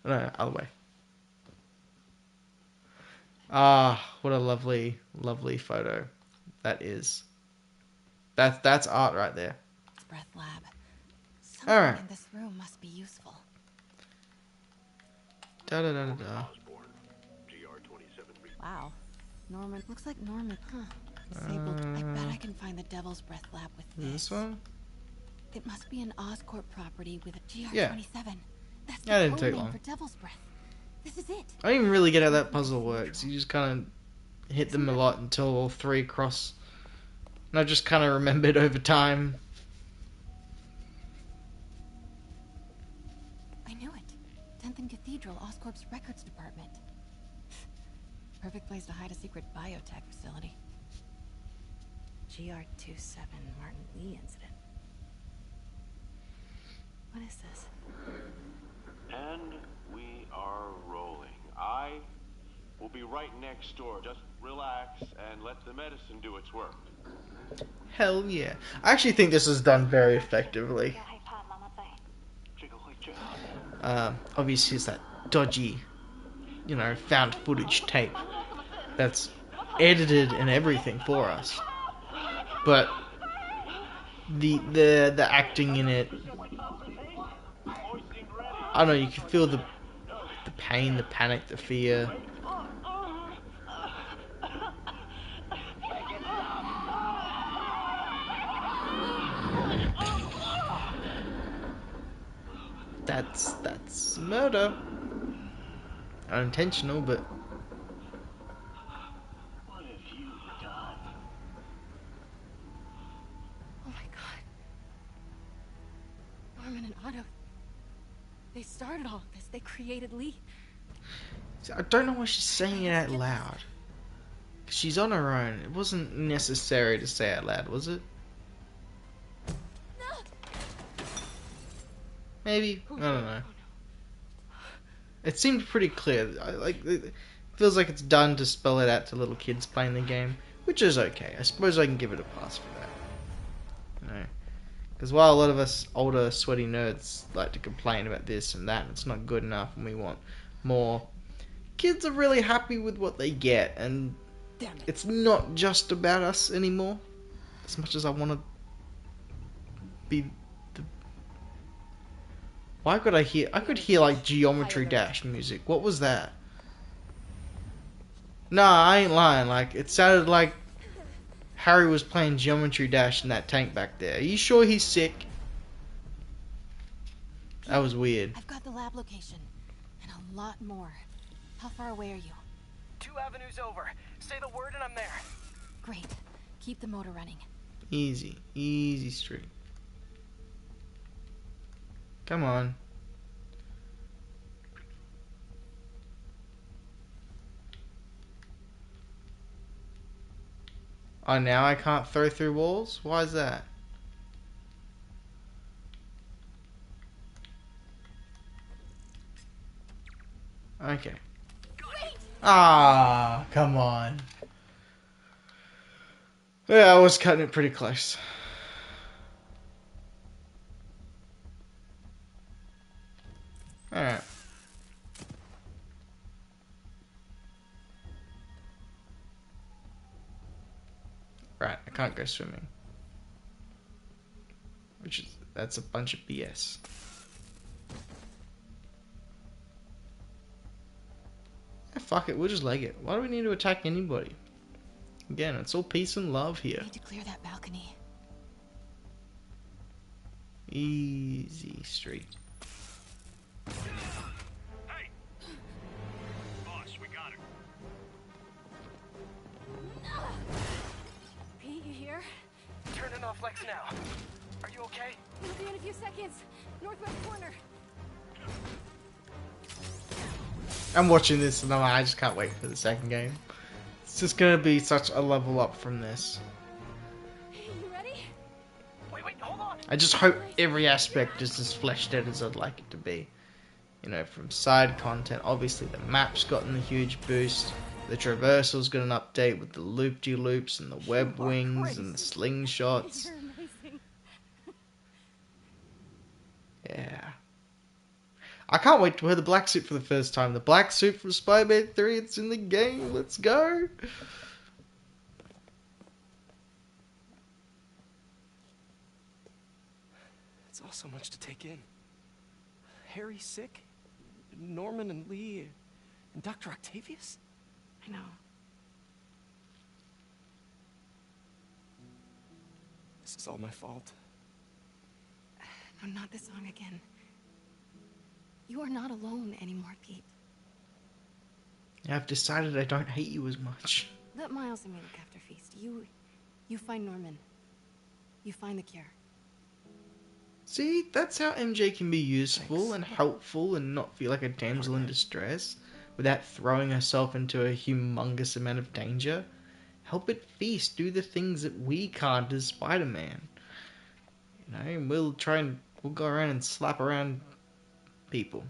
Speaker 1: No, other way. Ah, what a lovely, lovely photo that is. That's art right there.
Speaker 8: breath lab. Something
Speaker 1: Alright.
Speaker 8: in this room must be useful.
Speaker 1: Da da da da da.
Speaker 8: Wow. Norman. Looks like Norman. Huh. Disabled. I bet I can find the Devil's Breath lab with
Speaker 1: This one?
Speaker 8: It must be an Oscorp property with a GR27.
Speaker 1: Yeah.
Speaker 8: That's
Speaker 1: That
Speaker 8: the
Speaker 1: didn't
Speaker 8: code
Speaker 1: take
Speaker 8: name
Speaker 1: long.
Speaker 8: for Devil's Breath. This is it.
Speaker 1: I don't even really get how that puzzle works. You just kind of hit them a lot until all three cross. And I just kind of remembered over time.
Speaker 8: I knew it. 10th and Cathedral, Oscorp's records department. Perfect place to hide a secret biotech facility. GR27 Martin Lee incident. What is this?
Speaker 10: And we are rolling. I will be right next door. Just relax and let the medicine do its work.
Speaker 1: Hell yeah. I actually think this is done very effectively. Obviously it's that dodgy, found footage tape that's edited and everything for us. But the acting in it, I don't know, you can feel the pain, the panic, the fear. That's murder. unintentional, but
Speaker 4: What have you done?
Speaker 8: Oh my god. Norman and Otto. They started all of this. They created Lee.
Speaker 1: I don't know why she's saying it out loud. She's on her own. It wasn't necessary to say out loud, was it? Maybe. I don't know. It seemed pretty clear. It feels like it's done to spell it out to little kids playing the game, which is okay. I suppose I can give it a pass for that. You know, because while a lot of us older, sweaty nerds like to complain about this and that, and it's not good enough, and we want more, kids are really happy with what they get, and it's not just about us anymore. As much as I want to be the... Why could I hear... I could hear like Geometry Dash music. What was that? Nah, I ain't lying. Like, it sounded like Harry was playing Geometry Dash in that tank back there. Are you sure he's sick? That was weird.
Speaker 8: I've got the lab location. And a lot more. How far away are you?
Speaker 3: 2 avenues over. Say the word and I'm there.
Speaker 8: Great. Keep the motor running.
Speaker 1: Easy. Easy street. Come on. Oh, now I can't throw through walls? Why is that? Okay. Ah, come on. Yeah, I was cutting it pretty close. Alright. Right, I can't go swimming. That's a bunch of BS. Fuck it, we'll just leg it. Why do we need to attack anybody? Again, it's all peace and love here.
Speaker 8: I need to clear that balcony.
Speaker 1: Easy street.
Speaker 2: Hey! Boss, we got her.
Speaker 8: Pete, you here?
Speaker 3: Turning off Lex now. Are you okay?
Speaker 8: We'll be in a few seconds. Northwest corner.
Speaker 1: I'm watching this and I just can't wait for the second game. It's just gonna be such a level up from this.
Speaker 8: Hey, you ready?
Speaker 3: Wait, hold on.
Speaker 1: I just hope every aspect is as fleshed out as I'd like it to be. You know, from side content, obviously the map's gotten a huge boost. The traversal's got an update with the loop-de-loops and the web wings and the slingshots.
Speaker 8: You're amazing.
Speaker 1: Yeah. I can't wait to wear the black suit for the first time. The black suit from Spider-Man 3, it's in the game. Let's go.
Speaker 3: It's all so much to take in. Harry's sick. Norman and Lee and Dr. Octavius.
Speaker 8: I know.
Speaker 3: This is all my fault.
Speaker 8: No, not this song again. You are not alone anymore, Pete.
Speaker 1: I've decided I don't hate you as much.
Speaker 8: Let Miles and me look after Feast. You find Norman. You find the cure.
Speaker 1: See, that's how MJ can be useful and helpful and not feel like a damsel in distress without throwing herself into a humongous amount of danger. Help it Feast do the things that we can't as Spider-Man. You know, and we'll go around and slap around people.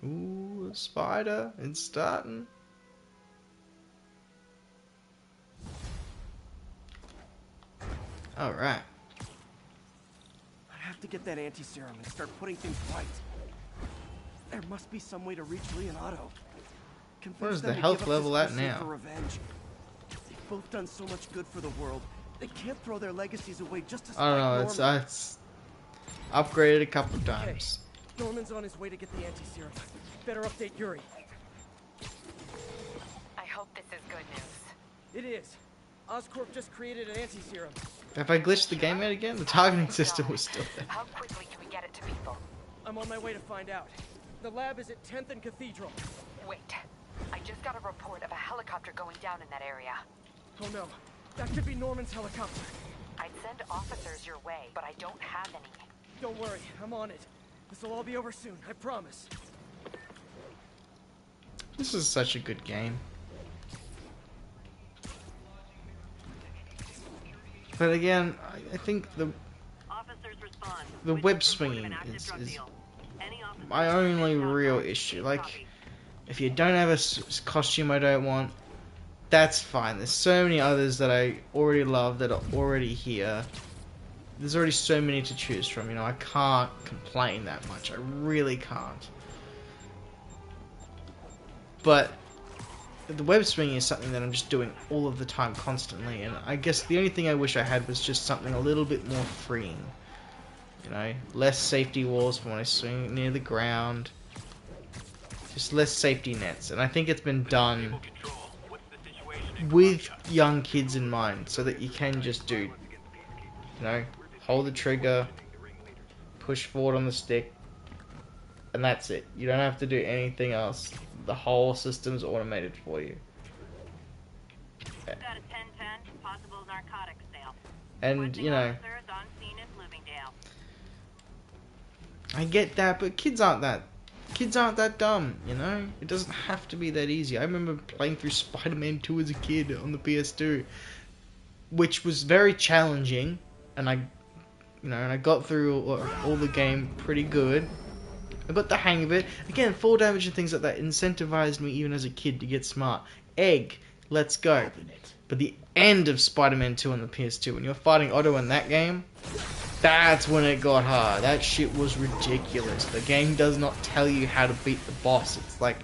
Speaker 1: Ooh, a spider, it's starting. Alright.
Speaker 3: I have to get that anti-serum and start putting things right. There must be some way to reach Lee and Otto.
Speaker 1: Where's the health level at now?
Speaker 3: For revenge. They've both done so much good for the world. They can't throw their legacies away just to spite
Speaker 1: I don't know,
Speaker 3: Norman.
Speaker 1: it's upgraded a couple of times.
Speaker 3: Okay. Norman's on his way to get the anti-serum. Better update Yuri.
Speaker 6: I hope this is good news.
Speaker 3: It is. Oscorp just created an anti-serum.
Speaker 1: If I glitched the game out again, the targeting system was still there.
Speaker 6: How quickly can we get it to people?
Speaker 3: I'm on my way to find out. The lab is at 10th and Cathedral.
Speaker 6: Wait. I just got a report of a helicopter going down in that area.
Speaker 3: Oh no, that could be Norman's helicopter.
Speaker 6: I'd send officers your way, but I don't have any.
Speaker 3: Don't worry, I'm on it. This will all be over soon, I promise.
Speaker 1: This is such a good game. But again, I think the web swinging is my only real issue. Like, if you don't have a costume I don't want, that's fine. There's so many others that I already love that are already here. There's already so many to choose from, you know, I can't complain that much. I really can't. But the web swinging is something that I'm just doing all of the time, constantly, and I guess the only thing I wish I had was just something a little bit more freeing. You know, less safety walls for when I swing near the ground. Just less safety nets, and I think it's been done with young kids in mind, so that you can just do, you know, hold the trigger, push forward on the stick, and that's it. You don't have to do anything else. The whole system's automated for you.
Speaker 11: Got a 1010, possible narcotics sale.
Speaker 1: And, you know, I get that, but kids aren't that dumb, you know? It doesn't have to be that easy. I remember playing through Spider-Man 2 as a kid on the PS2, which was very challenging, and I got through all the game pretty good. I got the hang of it. Again, fall damage and things like that incentivized me even as a kid to get smart. Egg, let's go. But the end of Spider-Man 2 on the PS2, when you're fighting Otto in that game, that's when it got hard. That shit was ridiculous. The game does not tell you how to beat the boss. It's like,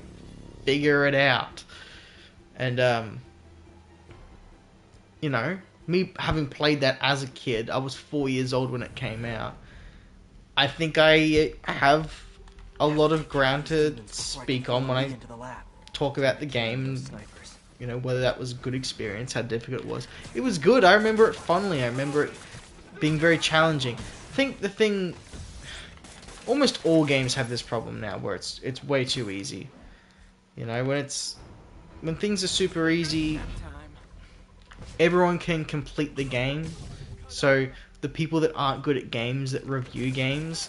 Speaker 1: figure it out. And, you know, me having played that as a kid, I was 4 years old when it came out. I think I have a lot of ground to speak on when I talk about the game, and, you know, whether that was a good experience, how difficult it was. It was good. I remember it fondly. I remember it being very challenging. I think the thing, almost all games have this problem now, where it's way too easy. You know, when things are super easy, everyone can complete the game. So the people that aren't good at games, that review games,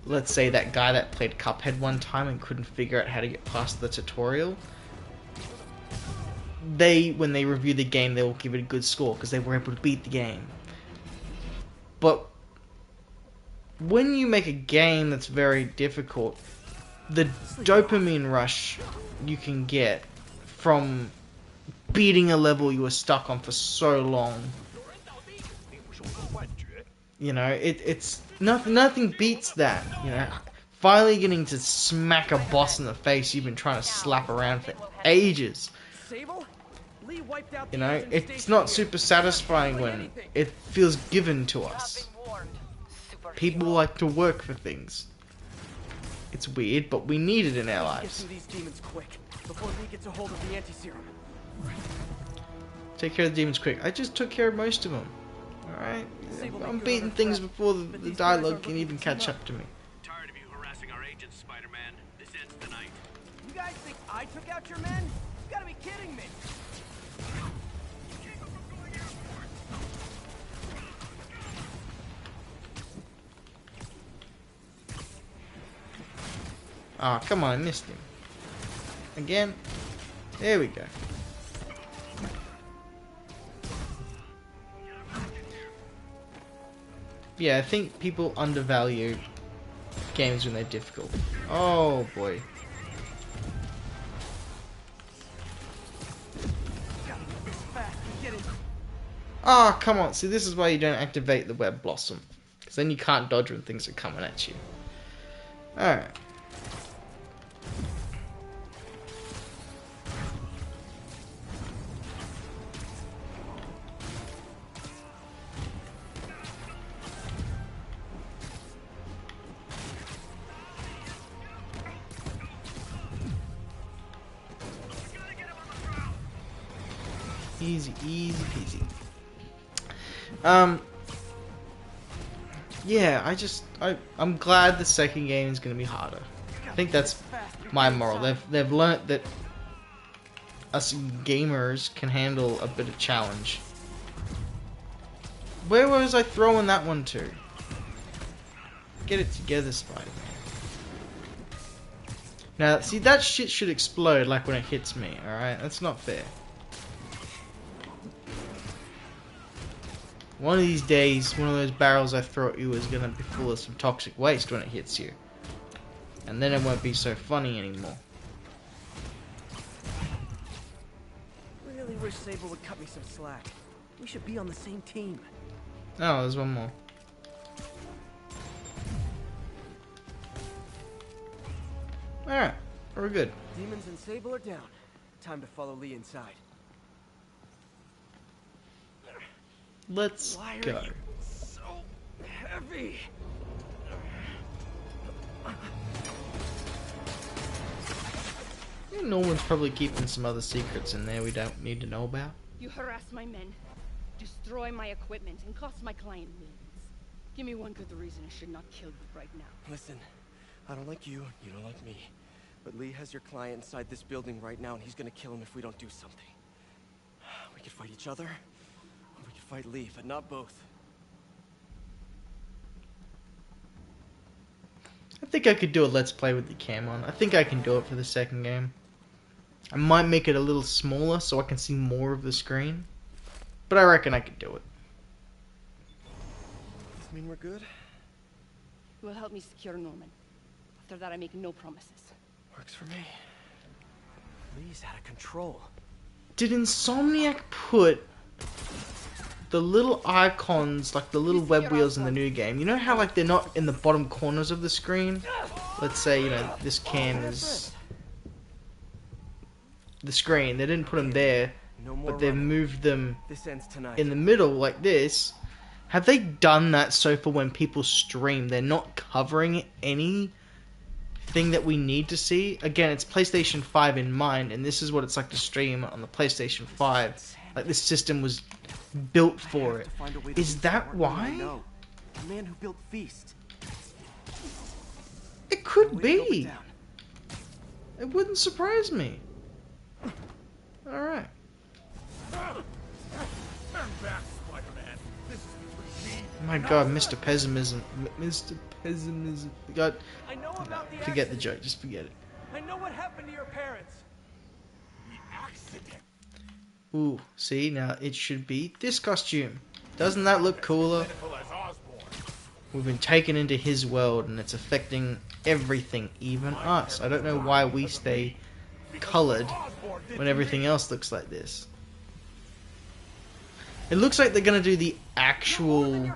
Speaker 1: let's say that guy that played Cuphead one time and couldn't figure out how to get past the tutorial, when they review the game, they will give it a good score because they were able to beat the game. But when you make a game that's very difficult, the dopamine rush you can get from beating a level you were stuck on for so long, you know, it's nothing beats that. You know, finally getting to smack a boss in the face you've been trying to slap around for ages. You know, it's not super satisfying when it feels given to us. People like to work for things. It's weird, but we need it in our lives. Take care of the demons quick. I just took care of most of them. Alright? I'm beating things before the dialogue can even catch up to me.
Speaker 2: Tired of you harassing our agents, Spider-Man. This ends tonight.
Speaker 3: You guys think I took out your men? You gotta be kidding me.
Speaker 1: Ah, oh, come on, I missed him. Again? There we go. Yeah, I think people undervalue games when they're difficult. Oh boy. Ah, oh, come on. See, this is why you don't activate the web blossom. Because then you can't dodge when things are coming at you. Alright. Easy, easy peasy. yeah, I'm glad the second game is going to be harder. I think that's my moral. They've learnt that us gamers can handle a bit of challenge. Where was I throwing that one to? Get it together, Spider-Man. Now, see, that shit should explode like when it hits me, alright? That's not fair. One of these days, one of those barrels I throw at you is gonna be full of some toxic waste when it hits you. And then it won't be so funny anymore.
Speaker 3: Really wish Sable would cut me some slack. We should be on the same team.
Speaker 1: Oh, there's one more. Alright, we're good.
Speaker 3: Demons and Sable are down. Time to follow Lee inside.
Speaker 1: Let's go.
Speaker 3: Why are you so heavy?
Speaker 1: I think Norman's probably keeping some other secrets in there we don't need to know about.
Speaker 9: You harass my men, destroy my equipment, and cost my client millions. Give me one good reason I should not kill you right now.
Speaker 3: Listen, I don't like you, you don't like me. But Lee has your client inside this building right now, and he's gonna kill him if we don't do something. We could fight each other, or we could fight Lee, but not both.
Speaker 1: I think I could do a let's play with the cam on. I think I can do it for the second game. I might make it a little smaller so I can see more of the screen. But I reckon I could do it.
Speaker 3: Does this mean we're good?
Speaker 9: You will help me secure Norman. After that, I make no promises.
Speaker 3: Works for me. Lee's out of control.
Speaker 1: Did Insomniac put the little icons, like the little web wheels in the new game, you know how like they're not in the bottom corners of the screen? Let's say, you know, this cam is the screen. They didn't put them there, but they've moved them in the middle like this. Have they done that so for when people stream, they're not covering anything that we need to see? Again, it's PlayStation 5 in mind, and this is what it's like to stream on the PlayStation 5. Like, this system was built for it. Is that why?
Speaker 3: The man who built Feast.
Speaker 1: It could be. It wouldn't surprise me. Alright. My god, Mr. Pessimism. Mr. Pessimism. God, forget the joke, just forget it.
Speaker 2: I know what happened to your parents. The accident.
Speaker 1: Ooh, see, now it should be this costume. Doesn't that look cooler? We've been taken into his world and it's affecting everything, even us. I don't know why we stay colored when everything else looks like this. It looks like they're gonna do the actual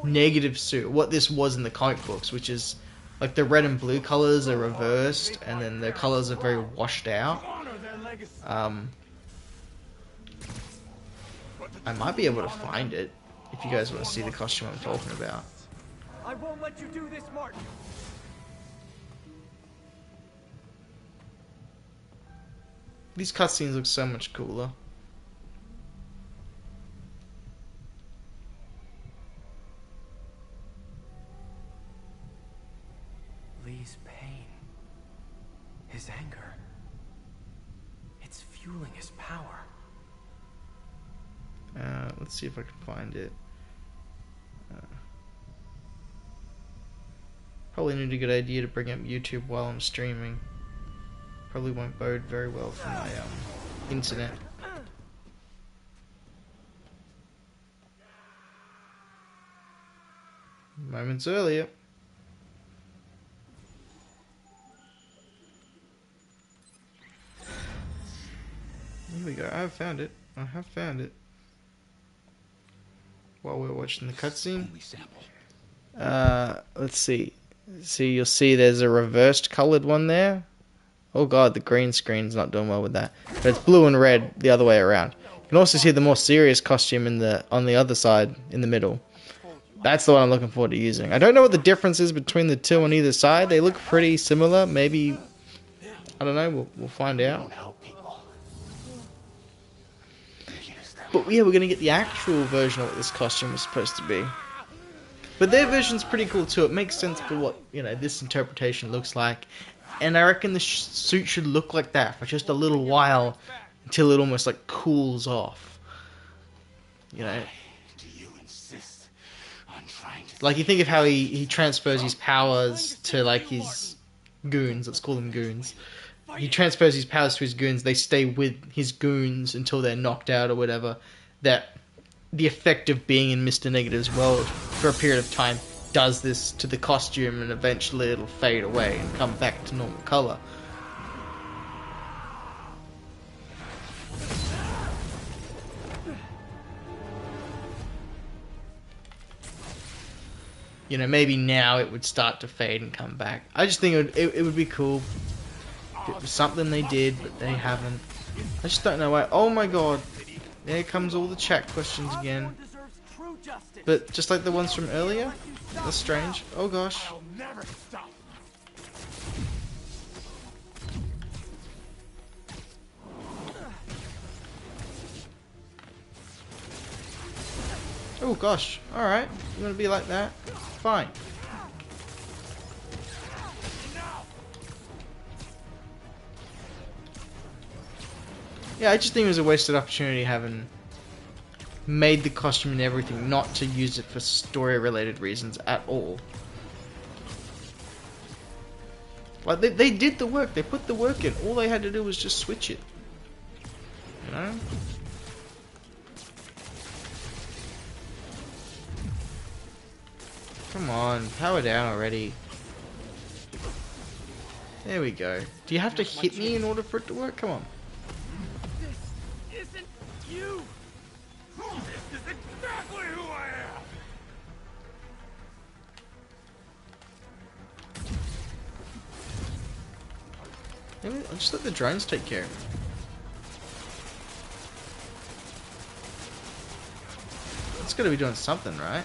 Speaker 1: negative suit, what this was in the comic books, which is like the red and blue colors are reversed and then the colors are very washed out. I might be able to find it if you guys want to see the costume I'm talking about.
Speaker 2: I won't let you do this, Martin.
Speaker 1: These cutscenes look so much cooler.
Speaker 3: Lee's pain, his anger, it's fueling his power.
Speaker 1: Let's see if I can find it. Probably need a good idea to bring up YouTube while I'm streaming. Probably won't bode very well for my internet. Moments earlier. Here we go. I have found it. I have found it. While we're watching the cutscene. Let's see. See, you'll see there's a reversed colored one there. Oh god, the green screen's not doing well with that. But it's blue and red the other way around. You can also see the more serious costume on the other side, in the middle. That's the one I'm looking forward to using. I don't know what the difference is between the two on either side. They look pretty similar. Maybe, I don't know, we'll find out. But yeah, we're going to get the actual version of what this costume is supposed to be. But their version's pretty cool too. It makes sense for what, you know, this interpretation looks like. And I reckon the suit should look like that for just a little while until it almost like cools off. You know? Like, you think of how he transfers his powers to, like, his goons. Let's call them goons. He transfers his powers to his goons. They stay with his goons until they're knocked out or whatever. That the effect of being in Mr. Negative's world for a period of time does this to the costume, and eventually it'll fade away and come back to normal color. You know, maybe now it would start to fade and come back. I just think it would be cool if it was something they did, but they haven't. I just don't know why. Oh my god. There comes all the chat questions again. But just like the ones from earlier? That's strange. Oh gosh. Oh gosh. Alright. You wanna be like that? Fine. Yeah, I just think it was a wasted opportunity having made the costume and everything not to use it for story related reasons at all. Like, they did the work, they put the work in, all they had to do was just switch it. You know? Come on, power down already. There we go. Do you have to hit me in order for it to work? Come on.
Speaker 2: This isn't you! This is exactly who I am!
Speaker 1: Maybe I'll just let the drones take care of it. It's gotta be doing something, right?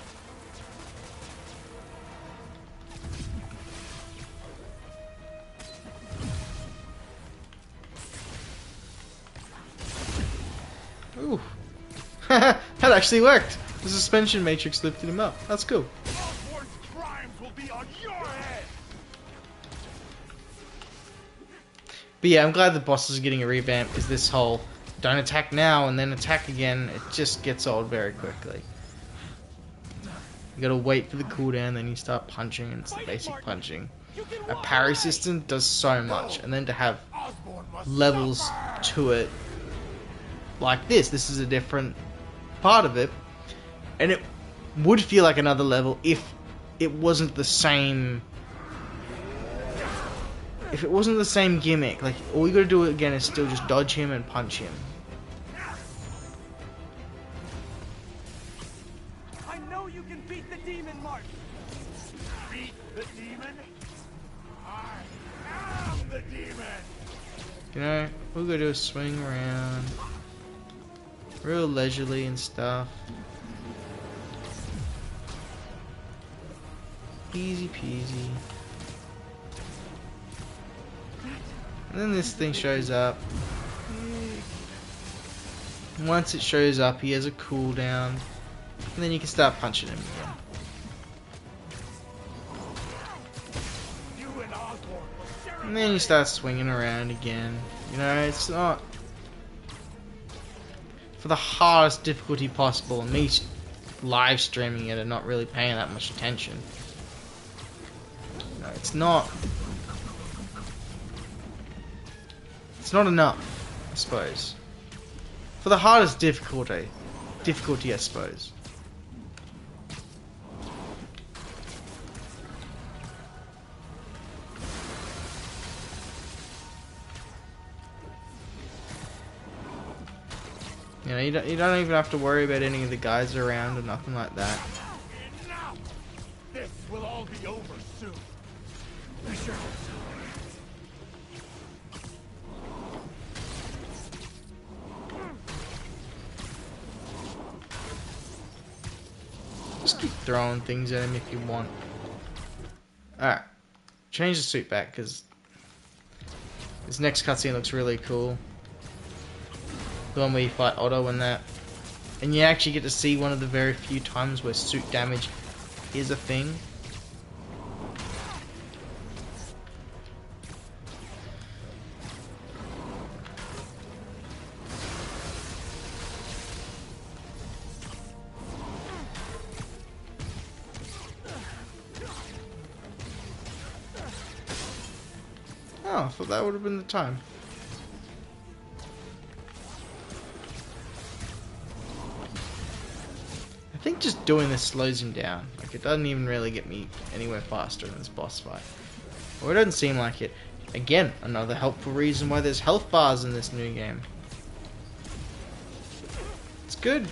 Speaker 1: Ooh. That actually worked! The suspension matrix lifted him up. That's cool.
Speaker 2: Osborn's crimes will be on your head!
Speaker 1: But yeah, I'm glad the bosses are getting a revamp, because this whole don't attack now and then attack again, it just gets old very quickly. You gotta wait for the cooldown, then you start punching, and it's the basic punching. A parry system does so much, and then to have levels to it like this is a different part of it, and it would feel like another level if it wasn't the same. If it wasn't the same gimmick, like all you gotta do again is still just dodge him and punch him.
Speaker 2: I know you can beat the demon, Martin! Beat the demon? I am the demon!
Speaker 1: You know, all we gotta do is swing around real leisurely and stuff. Easy peasy. And then this thing shows up. Once it shows up, he has a cooldown. And then you can start punching him again. And then you start swinging around again. You know, it's not for the hardest difficulty possible. And me live streaming it and not really paying that much attention. No, it's not. It's not enough, I suppose. For the hardest difficulty, I suppose. You know, you don't even have to worry about any of the guys around or nothing like that.
Speaker 2: Enough! This will all be over soon. Be sure.
Speaker 1: Just keep throwing things at him if you want. Alright. Change the suit back, because this next cutscene looks really cool. The one where you fight Otto and that. And you actually get to see one of the very few times where suit damage is a thing. Oh, I thought that would have been the time. I think just doing this slows him down. Like, it doesn't even really get me anywhere faster in this boss fight. Or it doesn't seem like it. Again, another helpful reason why there's health bars in this new game. It's good.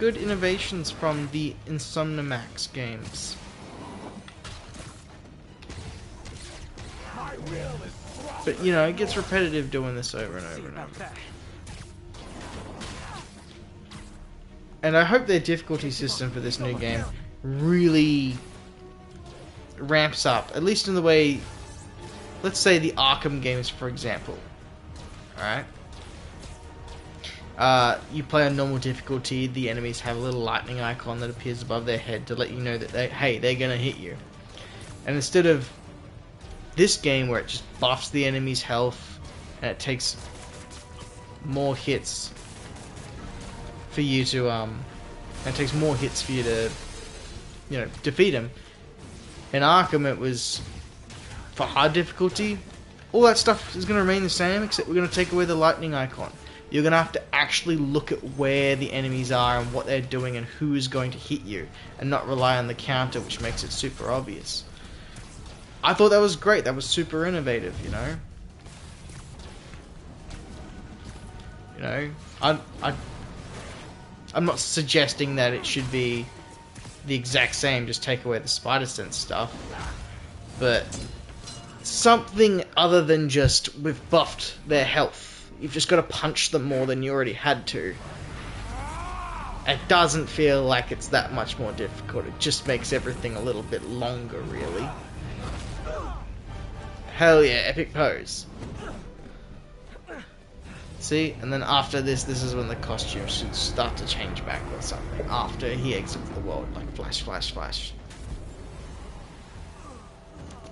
Speaker 1: Good innovations from the Insomnimax games. But, you know, it gets repetitive doing this over and over and over. And I hope their difficulty system for this new game really ramps up. At least in the way, let's say the Arkham games, for example. Alright? You play on normal difficulty, the enemies have a little lightning icon that appears above their head to let you know that they're gonna hit you. And instead of this game where it just buffs the enemy's health and it takes more hits for you to you know, defeat him. In Arkham it was for hard difficulty. All that stuff is going to remain the same, except we're going to take away the lightning icon. You're going to have to actually look at where the enemies are and what they're doing and who is going to hit you, and not rely on the counter, which makes it super obvious. I thought that was great. That was super innovative, you know. You know, I'm not suggesting that it should be the exact same, just take away the spider sense stuff, but something other than just we've buffed their health. You've just got to punch them more than you already had to. It doesn't feel like it's that much more difficult. It just makes everything a little bit longer, really. Hell yeah, epic pose. See, and then after this is when the costume should start to change back or something. After he exits the world, like flash, flash, flash.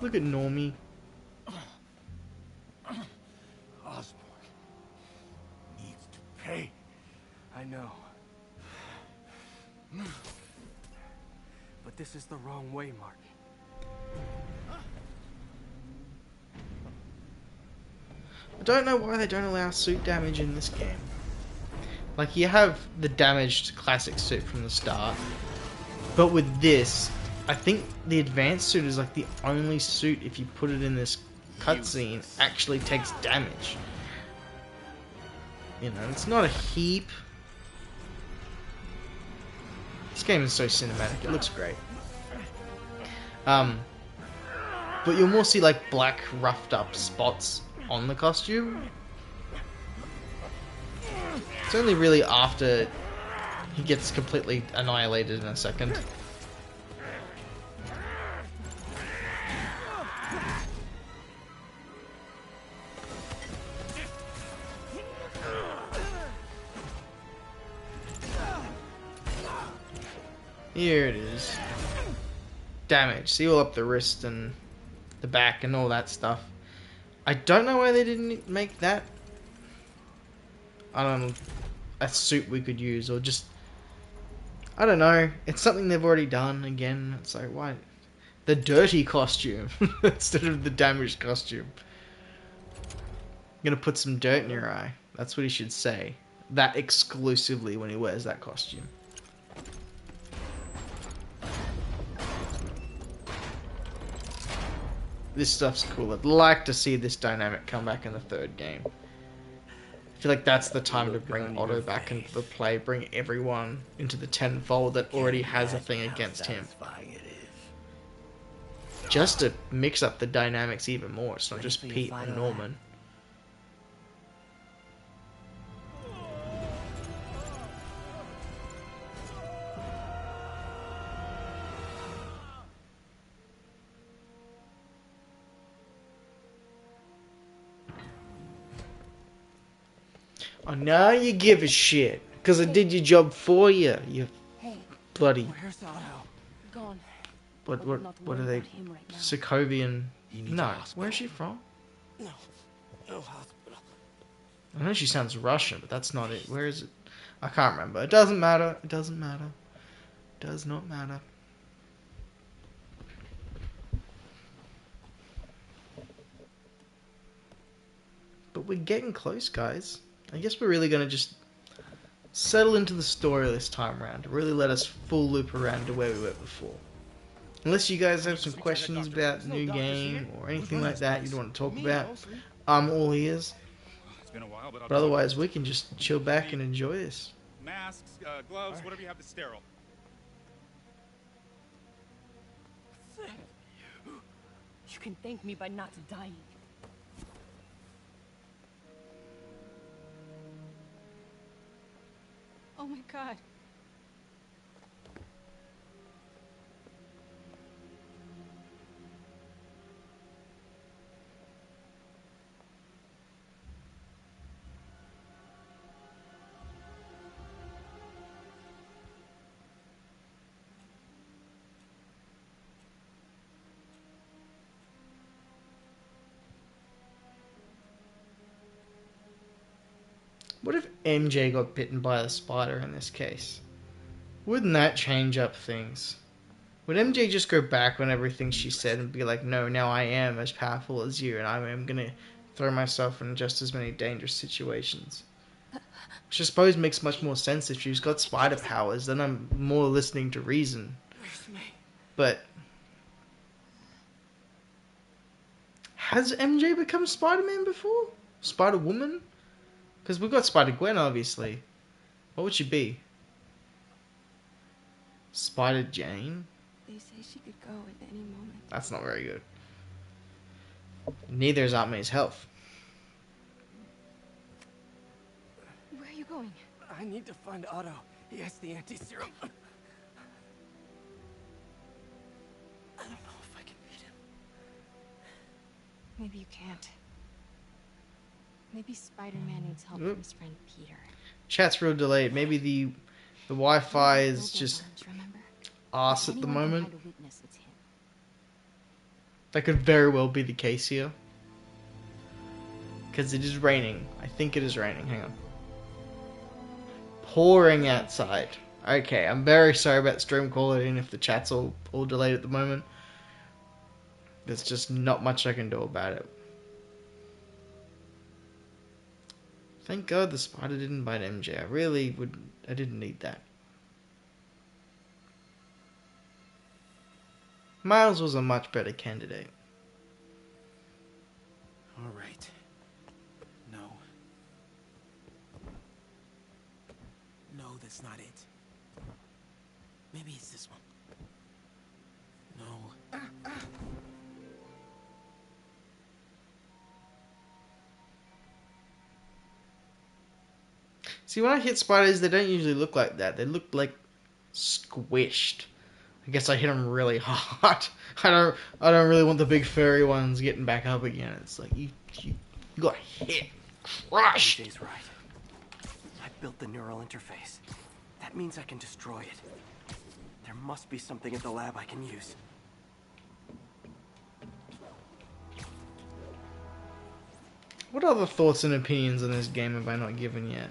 Speaker 1: Look at Normie.
Speaker 3: Osborn needs to pay. I know. But this is the wrong way, Martin.
Speaker 1: I don't know why they don't allow suit damage in this game. Like, you have the damaged classic suit from the start, but with this, I think the advanced suit is like the only suit, if you put it in this cutscene, actually takes damage. You know, it's not a heap. This game is so cinematic, it looks great. But you'll more see like black roughed up spots on the costume. It's only really after he gets completely annihilated in a second. Here it is. Damage. See all up the wrist and the back and all that stuff. I don't know why they didn't make that, I don't know, a suit we could use, or just, I don't know, it's something they've already done. Again, it's like, why the dirty costume instead of the damaged costume? I'm gonna put some dirt in your eye. That's what he should say. That exclusively when he wears that costume. This stuff's cool. I'd like to see this dynamic come back in the third game. I feel like that's the time to bring Otto back into the play, bring everyone into the tenfold that already has a thing against him. Just to mix up the dynamics even more. It's not just Pete and Norman. Oh, now you give a shit. Because I did your job for you. You
Speaker 8: Hey,
Speaker 1: bloody
Speaker 3: Where's Otto?
Speaker 9: Gone.
Speaker 1: what
Speaker 9: I would not
Speaker 1: what are
Speaker 9: worry
Speaker 1: they?
Speaker 9: about him right now.
Speaker 1: Sokovian?
Speaker 3: He needs a
Speaker 1: No,
Speaker 3: hospital.
Speaker 1: where's she from?
Speaker 3: No hospital.
Speaker 1: I know she sounds Russian, but that's not it. Where is it? I can't remember. It doesn't matter. It doesn't matter. It does not matter. But we're getting close, guys. I guess we're really going to just settle into the story this time around. Really let us full loop around to where we were before. Unless you guys have some questions about the new game or anything like that you'd want to talk about, I'm all ears.
Speaker 12: It's been a while, but
Speaker 1: But otherwise, we can just chill back and enjoy this.
Speaker 12: masks, gloves, whatever you have that's sterile.
Speaker 9: You can thank me by not dying. Oh my god.
Speaker 1: What if MJ got bitten by a spider in this case? Wouldn't that change up things? Would MJ just go back on everything she said and be like, no, now I am as powerful as you and I am going to throw myself in just as many dangerous situations? Which I suppose makes much more sense if she's got spider powers, then I'm more listening to reason. But has MJ become Spider-Man before? Spider-Woman? Because we've got Spider-Gwen, obviously. What would she be? Spider-Jane?
Speaker 8: They say she could go at any moment.
Speaker 1: That's not very good. Neither is Aunt May's health.
Speaker 9: Where are you going?
Speaker 3: I need to find Otto. He has the anti-serum. I don't know if I can beat him.
Speaker 8: Maybe you can't. Maybe Spider-Man needs help from his friend Peter.
Speaker 1: Chat's real delayed. Maybe the Wi-Fi is just arse at the moment. That could very well be the case here. Because it is raining. I think it is raining. Hang on. Pouring outside. Okay, I'm very sorry about stream quality and if the chat's all delayed at the moment. There's just not much I can do about it. Thank God the spider didn't bite MJ. I didn't need that. Miles was a much better candidate.
Speaker 3: All right. No. No, that's not it. Maybe it's this one. No.
Speaker 1: See, when I hit spiders, they don't usually look like that. They look like squished. I guess I hit them really hard. I don't really want the big furry ones getting back up again. It's like you got hit, crushed.
Speaker 3: AJ's right. I built the neural interface. That means I can destroy it. There must be something at the lab I can use.
Speaker 1: What other thoughts and opinions on this game have I not given yet?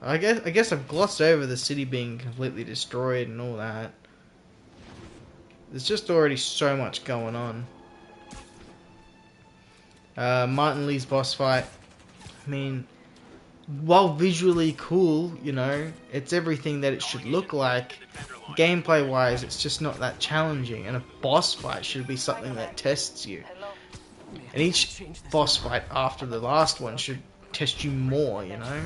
Speaker 1: I guess I've glossed over the city being completely destroyed and all that. There's just already so much going on. Martin Lee's boss fight. I mean, while visually cool, you know, it's everything that it should look like. Gameplay wise, it's just not that challenging. And a boss fight should be something that tests you. And each boss fight after the last one should test you more, you know.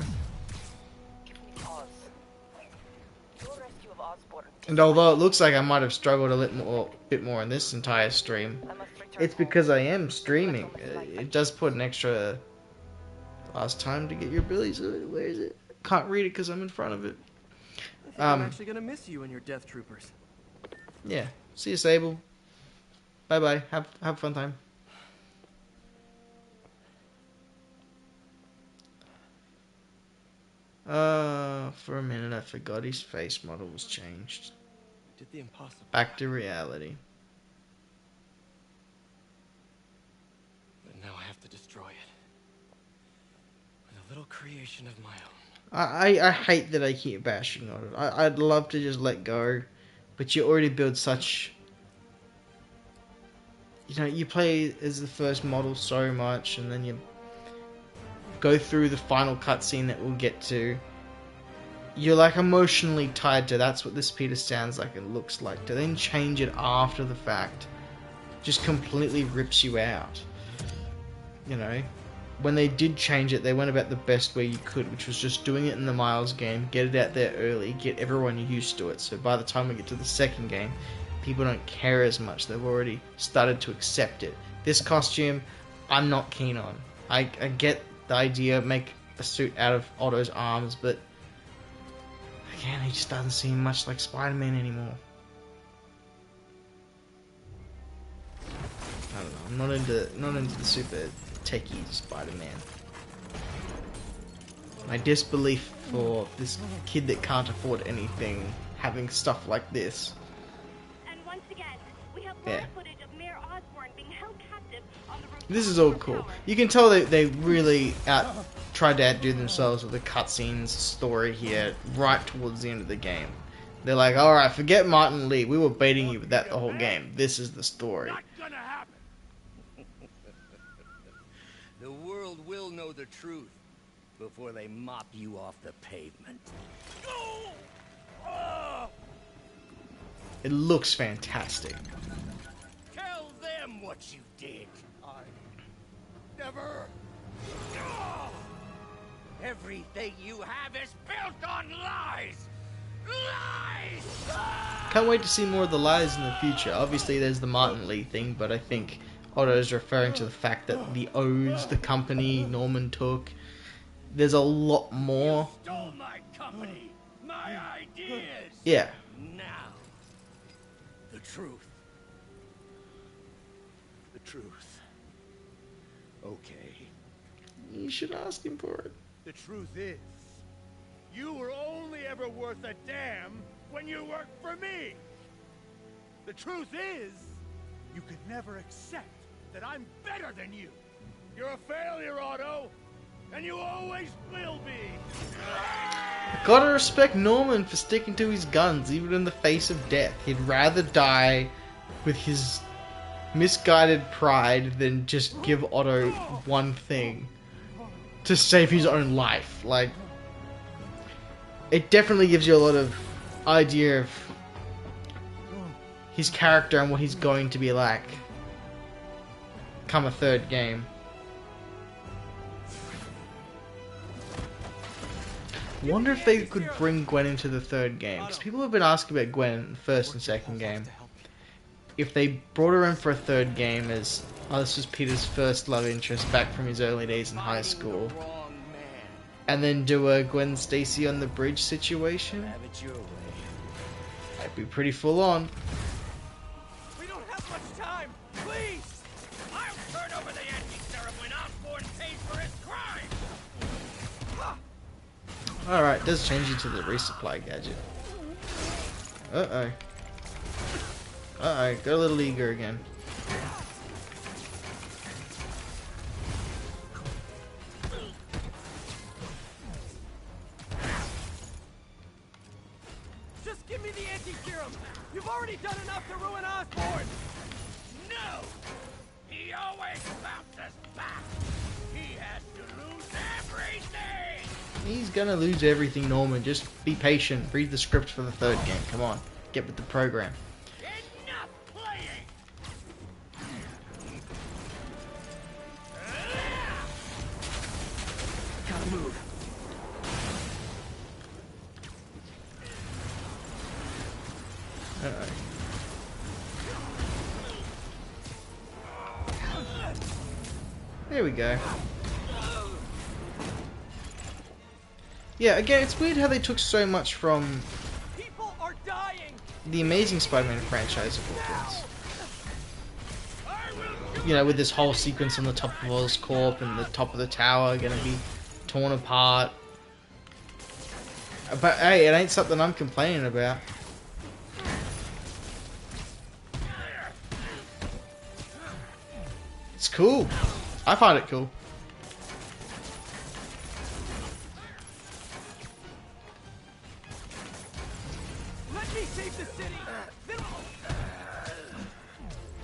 Speaker 1: And although it looks like I might have struggled a bit more in this entire stream, it's because I am streaming. It does put an extra last time to get your abilities. Where is it? Can't read it because I'm in front of it.
Speaker 3: I'm actually gonna miss you and your death troopers.
Speaker 1: Yeah. See you, Sable. Bye bye. Have a fun time. For a minute I forgot his face model was changed.
Speaker 3: Did the impossible.
Speaker 1: Back to reality.
Speaker 3: But now I have to destroy it. With a little creation of my own.
Speaker 1: I hate that I keep bashing on it. I'd love to just let go, but you already build such... You know, you play as the first model so much, and then you go through the final cutscene that we'll get to. You're like emotionally tied to that's what this Peter sounds like and looks like. To then change it after the fact just completely rips you out. You know, when they did change it, they went about the best way you could, which was just doing it in the Miles game, get it out there early, get everyone used to it. So by the time we get to the second game, people don't care as much. They've already started to accept it. This costume, I'm not keen on. I get the idea, make a suit out of Otto's arms, but again, he just doesn't seem much like Spider-Man anymore. I don't know. I'm not into the super techie Spider-Man. My disbelief for this kid that can't afford anything having stuff like this.
Speaker 11: And once again, we have
Speaker 1: Yeah.
Speaker 11: footage of Mayor Osborn being held captive on the roof.
Speaker 1: This is all cool. You can tell they really tried to outdo themselves with the cutscenes story here right towards the end of the game. They're like, alright, forget Martin Lee. We were baiting you with that the whole game. This is the story.
Speaker 2: Not gonna happen.
Speaker 5: The world will know the truth before they mop you off the pavement.
Speaker 1: It looks fantastic.
Speaker 5: Tell them what you did.
Speaker 2: I never.
Speaker 5: Everything you have is built on lies. Lies!
Speaker 1: Can't wait to see more of the lies in the future. Obviously there's the Martin Lee thing, but I think Otto's referring to the fact that the O's, the company Norman took, there's a lot more.
Speaker 5: You stole my company, my ideas.
Speaker 1: Yeah.
Speaker 5: Now, the truth.
Speaker 2: The truth. Okay.
Speaker 1: You should ask him for it.
Speaker 2: The truth is, you were only ever worth a damn when you worked for me. The truth is, you could never accept that I'm better than you. You're a failure, Otto, and you always will be.
Speaker 1: Gotta respect Norman for sticking to his guns, even in the face of death. He'd rather die with his misguided pride than just give Otto one thing to save his own life. Like, it definitely gives you a lot of idea of his character and what he's going to be like come a third game. Wonder if they could bring Gwen into the third game, because people have been asking about Gwen in the first and second game. If they brought her in for a third game as, oh, this was Peter's first love interest back from his early days in high school, and then do a Gwen Stacy on the bridge situation, that'd be pretty full on.
Speaker 5: We don't have much time. Please, I'll turn over the anti-serum when Osborn pays for his crime.
Speaker 1: Alright, does change you to the resupply gadget. Uh-oh. Uh-oh, got a little eager again.
Speaker 5: Just give me the anti-serum. You've already done enough to ruin Osborn. No! He always bounces back. He has to lose everything.
Speaker 1: He's gonna lose everything, Norman. Just be patient. Read the script for the third game. Come on. Get with the program.
Speaker 5: Enough playing. Gotta move.
Speaker 1: Uh-oh. There we go. Yeah, again, it's weird how they took so much from
Speaker 5: People are dying.
Speaker 1: the Amazing Spider-Man franchise of all things. You know, with this whole sequence on the top of Oscorp and the top of the tower gonna be torn apart. But hey, it ain't something I'm complaining about. It's cool. I find it cool.
Speaker 5: Let me save the city.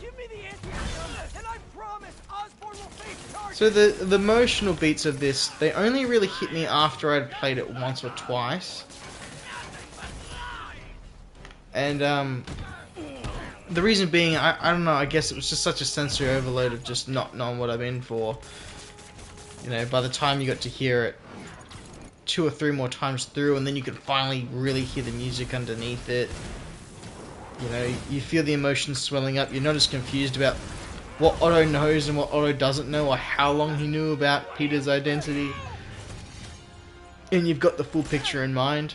Speaker 5: Give me the anti-serum, and I promise Osborn will face charges.
Speaker 1: So the emotional beats of this, they only really hit me after I'd played it once or twice. And the reason being, I don't know, I guess it was just such a sensory overload of just not knowing what I'm in for. You know, by the time you got to hear it 2 or 3 more times through, and then you could finally really hear the music underneath it. You know, you feel the emotions swelling up. You're not as confused about what Otto knows and what Otto doesn't know, or how long he knew about Peter's identity. And you've got the full picture in mind.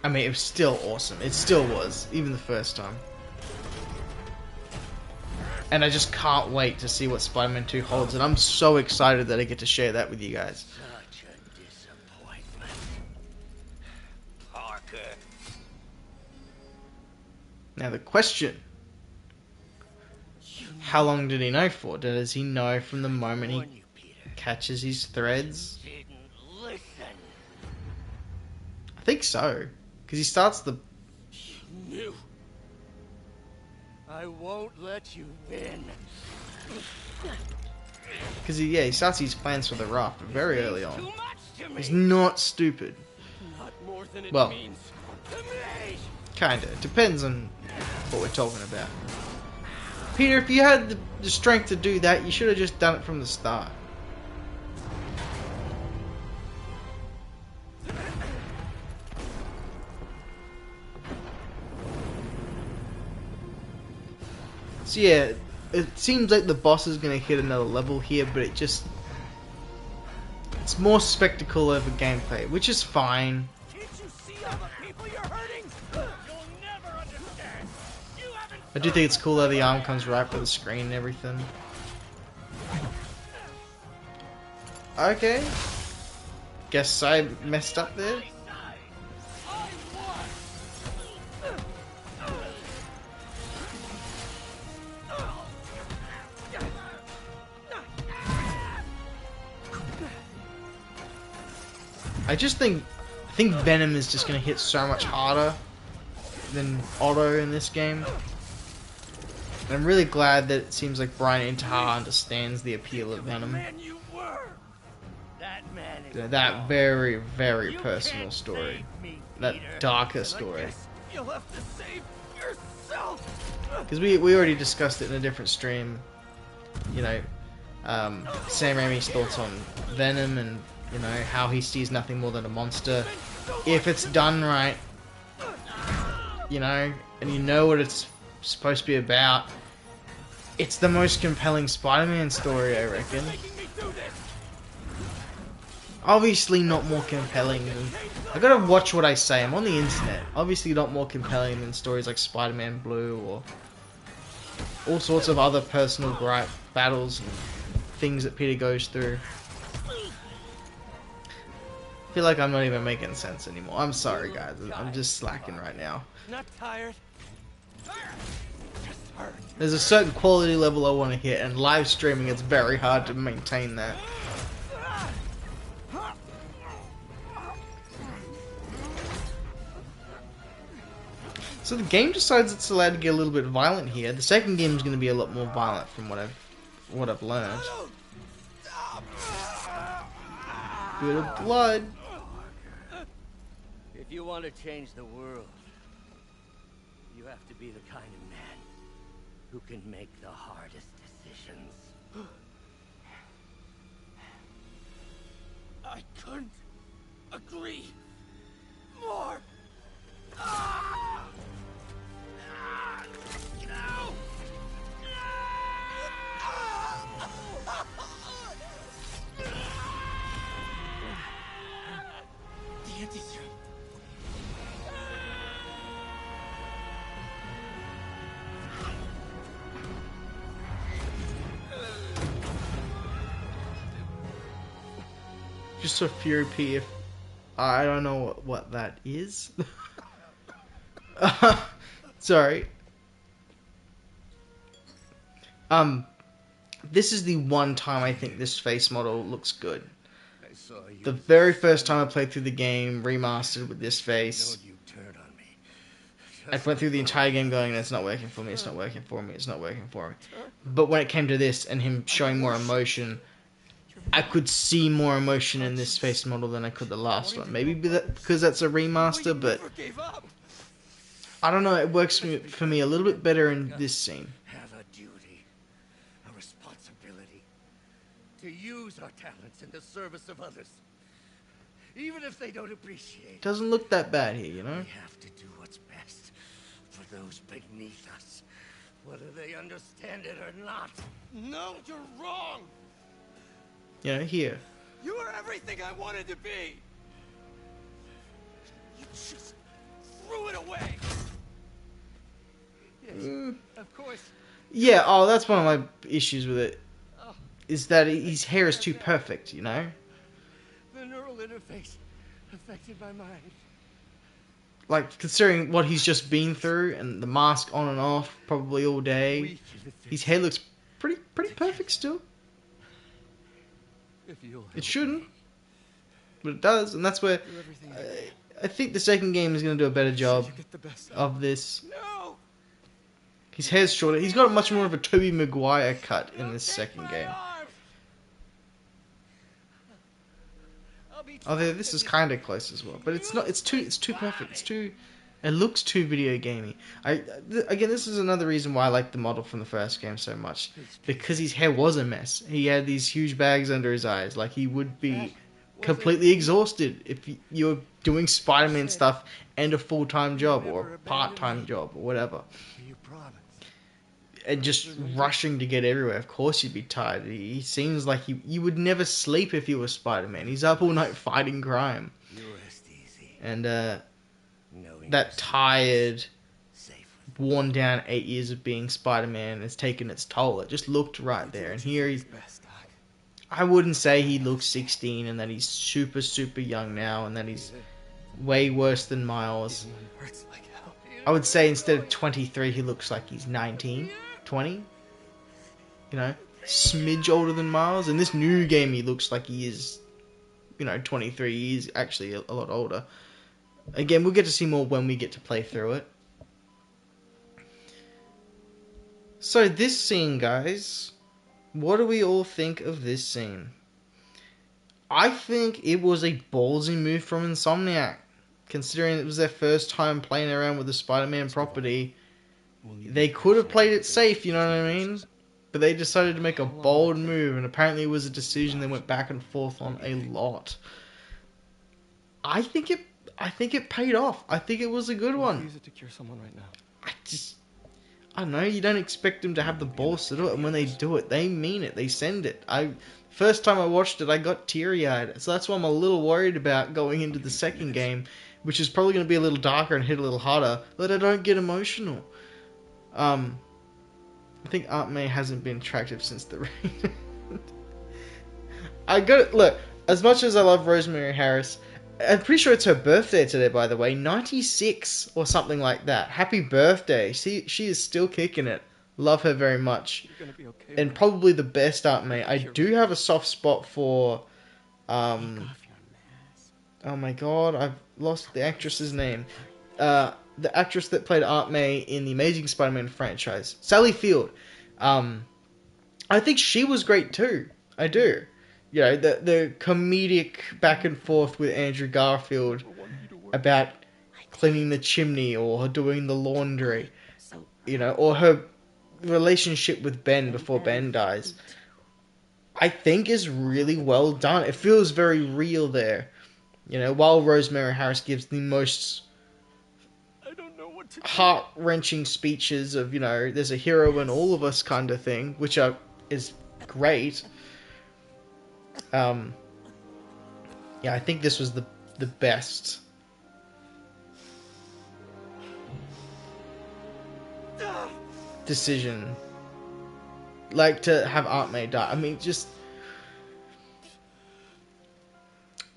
Speaker 1: I mean, it was still awesome. It still was, even the first time. And I just can't wait to see what Spider-Man 2 holds, and I'm so excited that I get to share that with you guys.
Speaker 5: Such a disappointment. Parker.
Speaker 1: Now the question. How long did he know for? Does he know from the moment he catches his threads? I think so. Because he starts the...
Speaker 5: You. I won't let you win.
Speaker 1: Because he starts his plans for the raft very early on. He's not stupid.
Speaker 5: Not more than it
Speaker 1: Well,
Speaker 5: means to me.
Speaker 1: kinda. Depends on what we're talking about. Peter, if you had the strength to do that, you should have just done it from the start. So yeah, it seems like the boss is going to hit another level here, but it's more spectacle over gameplay, which is fine.
Speaker 5: Can't you see all the people you're hurting? You'll never understand. You haven't.
Speaker 1: I do think it's cool how the arm comes right for the screen and everything. Okay. Guess I messed up there. I think Venom is just going to hit so much harder than Otto in this game. And I'm really glad that it seems like Brian Intihar understands the appeal of Venom. That very, very personal story. That darker story.
Speaker 5: You'll have to save yourself.
Speaker 1: Because we already discussed it in a different stream. You know, Sam Raimi's thoughts on Venom and, you know, how he sees nothing more than a monster. If it's done right, you know, and you know what it's supposed to be about, it's the most compelling Spider-Man story, I reckon. Obviously not more compelling than... I gotta watch what I say, I'm on the internet. Obviously not more compelling than stories like Spider-Man Blue or all sorts of other personal gripe battles and things that Peter goes through. I feel like I'm not even making sense anymore. I'm sorry, guys. I'm just slacking right now.
Speaker 5: Not tired.
Speaker 1: There's a certain quality level I want to hit, and live streaming, it's very hard to maintain that. So the game decides it's allowed to get a little bit violent here. The second game is going to be a lot more violent from what I've learned. Bit of blood.
Speaker 5: If you want to change the world, you have to be the kind of man who can make the hardest decisions. I couldn't agree more. No! The anti-serum.
Speaker 1: just saw Fury P. If I don't know what that is. Sorry. This is the one time I think this face model looks good. The very first time I played through the game, remastered with this face, I went through the entire game going, it's not working for me, it's not working for me, it's not working for me. But when it came to this and him showing more emotion, I could see more emotion in this face model than I could the last one. Maybe because that's a remaster, but I don't know, it works for me a little bit better in this scene.
Speaker 5: Have a duty, a responsibility, to use our talents in the service of others, even if they don't appreciate it.
Speaker 1: Doesn't look that bad here, you know?
Speaker 5: We have to do what's best for those beneath us, whether they understand it or not. No, you're wrong.
Speaker 1: You know, here.
Speaker 5: You are everything I wanted to be. You just threw it away. Yes, of course.
Speaker 1: Yeah, oh, that's one of my issues with it. Is that his hair is too perfect, you know?
Speaker 5: The neural interface affected my mind.
Speaker 1: Like, considering what he's just been through and the mask on and off probably all day, his hair looks pretty perfect still. It shouldn't, but it does, and that's where I think the second game is going to do a better job of this. His hair's shorter. He's got much more of a Tobey Maguire cut in this second game. Although this is kind of close as well, but it's not. It's too perfect. It looks too video gamey. Again, this is another reason why I like the model from the first game so much, because his hair was a mess. He had these huge bags under his eyes, like he would be completely exhausted if you were doing Spider-Man stuff and a full-time job or a part-time job or whatever. And just rushing to get everywhere. Of course you'd be tired. He seems like you would never sleep if you were Spider-Man. He's up all night fighting crime. And that tired, worn down 8 years of being Spider-Man has taken its toll. It just looked right there. And here I wouldn't say he looks 16 and that he's super young now and that he's way worse than Miles. I would say instead of 23 he looks like he's 19, 20. You know, smidge older than Miles. In this new game he looks like he is, 23. He's actually a lot older. Again, we'll get to see more when we get to play through it. So this scene, guys, what do we all think of this scene? I think it was a ballsy move from Insomniac, considering it was their first time playing around with the Spider-Man property. They could have played it safe, you know what I mean? But they decided to make a bold move, and apparently it was a decision they went back and forth on a lot. I think it paid off. I think it was a good one.
Speaker 3: Use it to cure someone right now.
Speaker 1: I don't know, you don't expect them to have the balls to do it, and when they do it, they mean it, they send it. First time I watched it, I got teary-eyed, so that's why I'm a little worried about going into the second game, which is probably going to be a little darker and hit a little harder, that I don't get emotional. I think Aunt May hasn't been attractive since the rain. Look, as much as I love Rosemary Harris, I'm pretty sure it's her birthday today, by the way. 96 or something like that. Happy birthday. She is still kicking it. Love her very much. And probably the best Aunt May. I do have a soft spot for... oh my god, I've lost the actress's name. The actress that played Aunt May in the Amazing Spider-Man franchise. Sally Field. I think she was great too. I do. The comedic back and forth with Andrew Garfield about cleaning the chimney or doing the laundry, or her relationship with Ben before Ben dies, I think is really well done. It feels very real there. While Rosemary Harris gives the most heart-wrenching speeches of, there's a hero in all of us kind of thing, which is great. I think this was the best. Decision. Like, to have Aunt May die. I mean, just...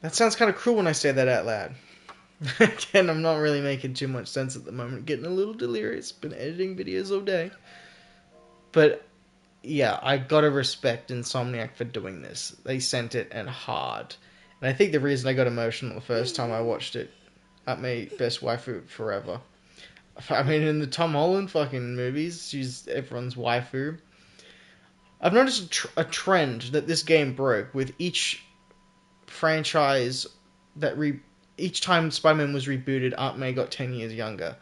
Speaker 1: That sounds kind of cruel when I say that out loud. Again, I'm not really making too much sense at the moment. Getting a little delirious. Been editing videos all day. But, yeah, I gotta respect Insomniac for doing this. They sent it and hard. And I think the reason I got emotional the first time I watched it, at my best waifu forever. I mean, in the Tom Holland fucking movies, she's everyone's waifu. I've noticed a trend that this game broke with each franchise that each time Spider-Man was rebooted, Aunt May got 10 years younger.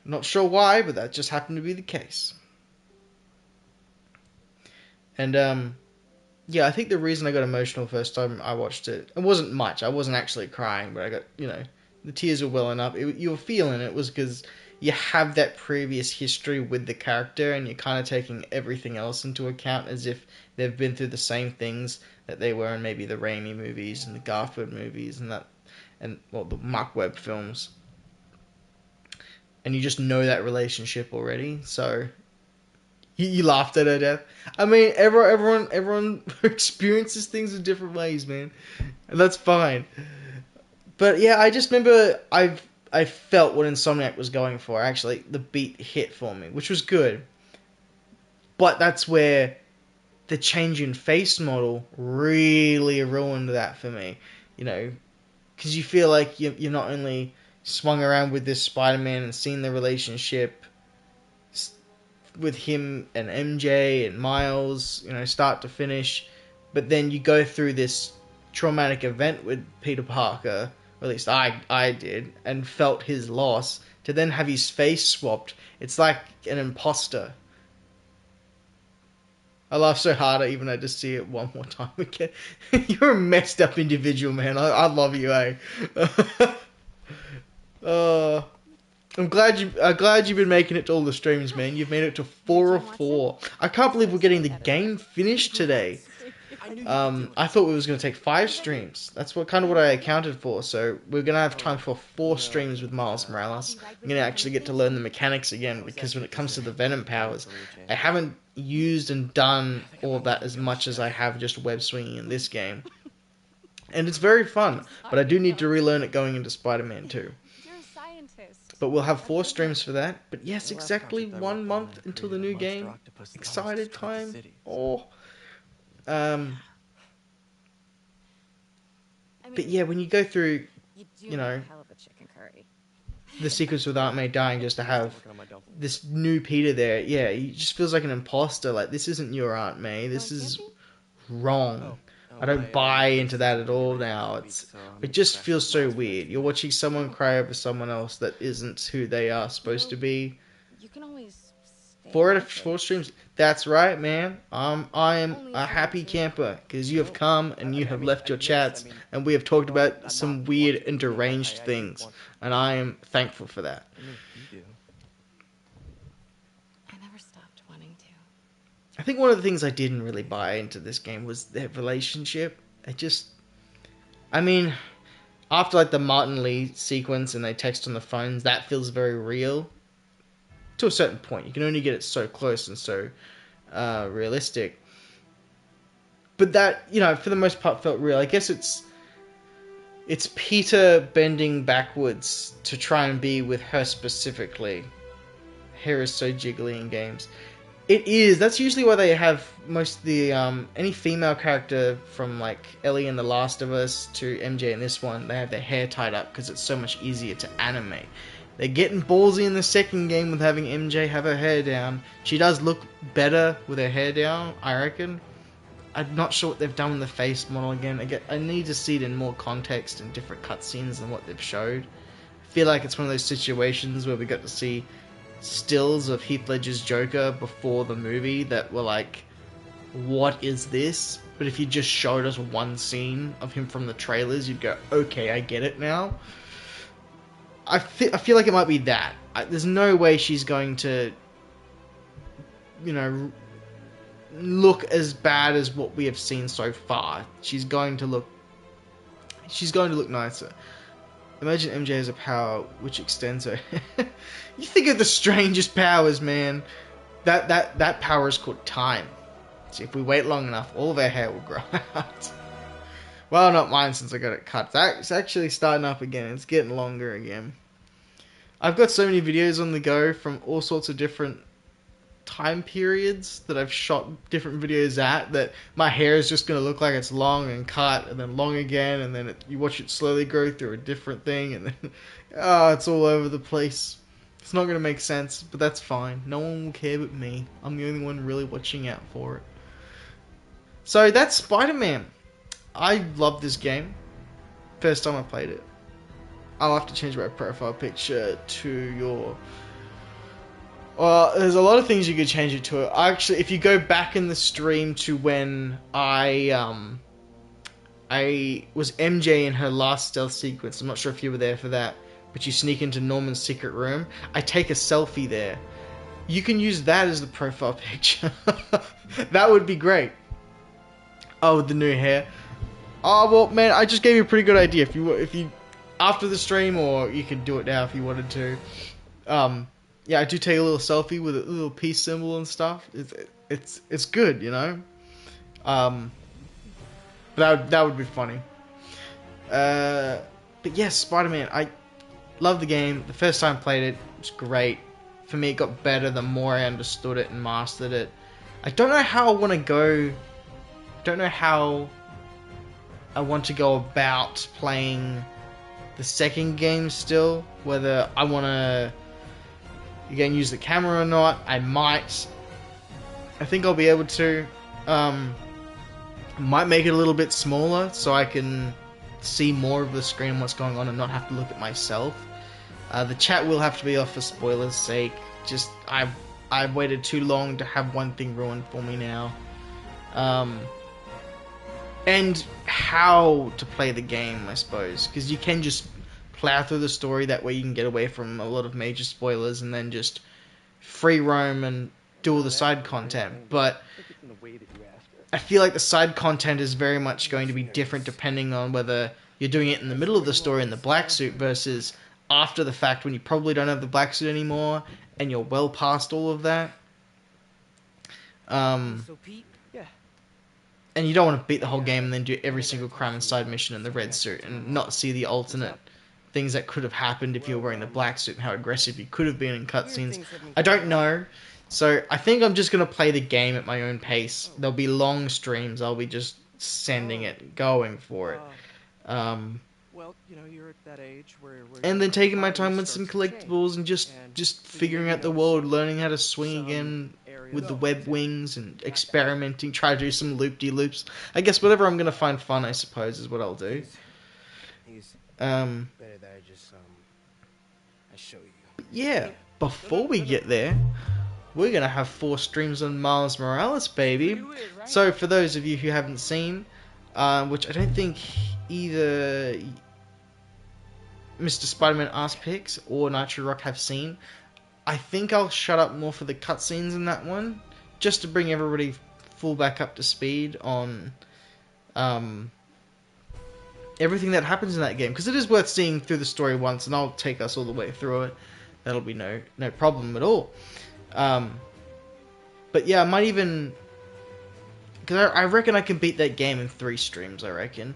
Speaker 1: Not sure why, but that just happened to be the case. And, yeah, I think the reason I got emotional the first time I watched it, it wasn't much. I wasn't actually crying, but I got, the tears were welling up. You were feeling it was because you have that previous history with the character and you're kind of taking everything else into account as if they've been through the same things that they were in maybe the Raimi movies and the Garfield movies and the Mark Webb films. And you just know that relationship already, so you laughed at her death. I mean, everyone experiences things in different ways, man, and that's fine. But yeah, I just remember I felt what Insomniac was going for. Actually, the beat hit for me, which was good. But that's where the change in face model really ruined that for me. Because you feel like you're not only swung around with this Spider-Man and seeing the relationship with him and MJ and Miles, start to finish, but then you go through this traumatic event with Peter Parker, or at least I did, and felt his loss, to then have his face swapped. It's like an imposter. I laugh so hard I even had to see it one more time again. You're a messed up individual, man. I love you, eh? I'm glad you've been making it to all the streams, man. You've made it to 404. I can't believe we're getting the game finished today. I thought we was going to take 5 streams. That's what I accounted for. So we're going to have time for 4 streams with Miles Morales. I'm going to actually get to learn the mechanics again, because when it comes to the Venom powers, I haven't used and done all of that as much as I have just web swinging in this game. And it's very fun, but I do need to relearn it going into Spider-Man 2. But we'll have 4 streams for that. But yes, exactly 1 month until the new game. Excited time. Oh. But yeah, when you go through, the sequence with Aunt May dying just to have this new Peter there, yeah, he just feels like an imposter. Like, this isn't your Aunt May. This is wrong. I don't buy into that at all now. It just feels so weird. You're watching someone cry over someone else that isn't who they are supposed to be.
Speaker 8: You can always
Speaker 1: 4 out of 4 streams. That's right, man. I am a happy camper because you have come and you have left your chats and we have talked about some weird and deranged things, and I am thankful for that.
Speaker 8: I never stopped wanting to.
Speaker 1: I think one of the things I didn't really buy into this game was their relationship. After like the Martin Lee sequence and they text on the phones, that feels very real. To a certain point. You can only get it so close and so realistic. But that, for the most part felt real. I guess it's Peter bending backwards to try and be with her specifically. Hair is so jiggly in games. It is. That's usually why they have most of the any female character from like Ellie in The Last of Us to MJ in this one, they have their hair tied up because it's so much easier to animate. They're getting ballsy in the second game with having MJ have her hair down. She does look better with her hair down, I reckon. I'm not sure what they've done with the face model again. I need to see it in more context and different cutscenes than what they've showed. I feel like it's one of those situations where we got to see stills of Heath Ledger's Joker before the movie that were like, what is this? But if you just showed us one scene of him from the trailers, you'd go, okay, I get it now. I feel like it might be that. There's no way she's going to, look as bad as what we have seen so far. She's going to look nicer. Imagine MJ has a power which extends her. You think of the strangest powers, man. That power is called time. So if we wait long enough, all of our hair will grow out. Well, not mine since I got it cut. It's actually starting up again. It's getting longer again. I've got so many videos on the go from all sorts of different time periods that I've shot different videos at, that my hair is just going to look like it's long and cut and then long again, and then you watch it slowly grow through a different thing, and then it's all over the place. It's not going to make sense, but that's fine. No one will care but me. I'm the only one really watching out for it. So that's Spider-Man. I love this game. First time I played it. I'll have to change my profile picture to your... Well, there's a lot of things you could change it to. Actually, if you go back in the stream to when I was MJ in her last stealth sequence, I'm not sure if you were there for that, but you sneak into Norman's secret room, I take a selfie there. You can use that as the profile picture. That would be great. Oh, with the new hair. Oh, well, man, I just gave you a pretty good idea. If you after the stream, or you could do it now if you wanted to. Yeah, I do take a little selfie with a little peace symbol and stuff. It's good, you know. But that would be funny. But yes, Spider-Man. I love the game. The first time I played it, it was great. For me, it got better the more I understood it and mastered it. I don't know how I want to go. Don't know how I want to go about playing the second game still. Whether I want to again use the camera or not. I might. I think I'll be able to. Might make it a little bit smaller so I can see more of the screen and what's going on and not have to look at myself. The chat will have to be off for spoilers' sake. Just I've waited too long to have one thing ruined for me now. And how to play the game, I suppose, because you can just plow through the story. That way you can get away from a lot of major spoilers and then just free roam and do all the side content. But I feel like the side content is very much going to be different depending on whether you're doing it in the middle of the story in the black suit versus after the fact when you probably don't have the black suit anymore and you're well past all of that. And you don't want to beat the whole game and then do every single crime and side mission in the red suit and not see the alternate things that could have happened if you were wearing the black suit and how aggressive you could have been in cutscenes. I don't know. So I think I'm just going to play the game at my own pace. There'll be long streams. I'll be just sending it, going for it.
Speaker 3: Well, you know, you're at that age where
Speaker 1: and then taking my time with some collectibles and just figuring out the world, learning how to swing again with the web wings and experimenting, try to do some loop-de-loops. I guess whatever I'm going to find fun, I suppose, is what I'll do.
Speaker 3: Better that I show you.
Speaker 1: Yeah, before we get there, we're going to have 4 streams on Miles Morales, baby. So for those of you who haven't seen, which I don't think either Mr. Spider-Man Ass Picks or Nitro Rock have seen, I think I'll shut up more for the cutscenes in that one, just to bring everybody full back up to speed on everything that happens in that game, because it is worth seeing through the story once, and I'll take us all the way through it. That'll be no problem at all. But yeah, I might even, because I reckon I can beat that game in 3 streams. I reckon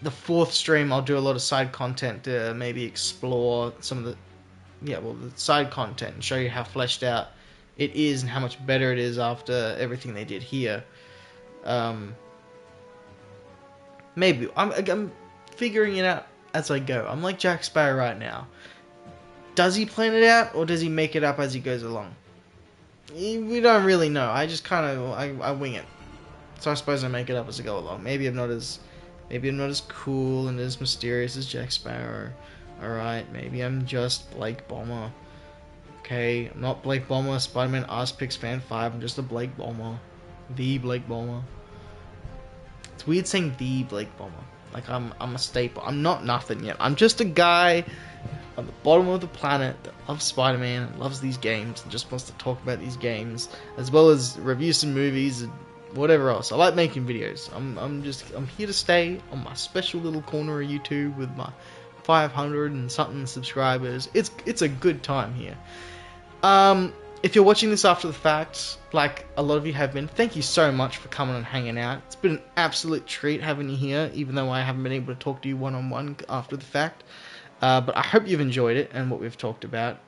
Speaker 1: the 4th stream I'll do a lot of side content to maybe explore some of the the side content and show you how fleshed out it is and how much better it is after everything they did here. Maybe I'm figuring it out as I go. I'm like Jack Sparrow right now. Does he plan it out or does he make it up as he goes along? We don't really know. I just kind of I wing it. So I suppose I make it up as I go along. Maybe I'm not as cool and as mysterious as Jack Sparrow. Alright, maybe I'm just Blake Bomber. Okay, I'm not Blake Bomber, Spider-Man Ass Picks Fan 5, I'm just a Blake Bomber. The Blake Bomber. It's weird saying the Blake Bomber. Like I'm a staple. I'm not nothing yet. I'm just a guy on the bottom of the planet that loves Spider-Man and loves these games and just wants to talk about these games, as well as review some movies and whatever else. I like making videos. I'm here to stay on my special little corner of YouTube with my 500 and something subscribers. It's a good time here. if you're watching this after the fact, like a lot of you have been, thank you so much for coming and hanging out. It's been an absolute treat having you here, even though I haven't been able to talk to you one-on-one after the fact. But I hope you've enjoyed it and what we've talked about.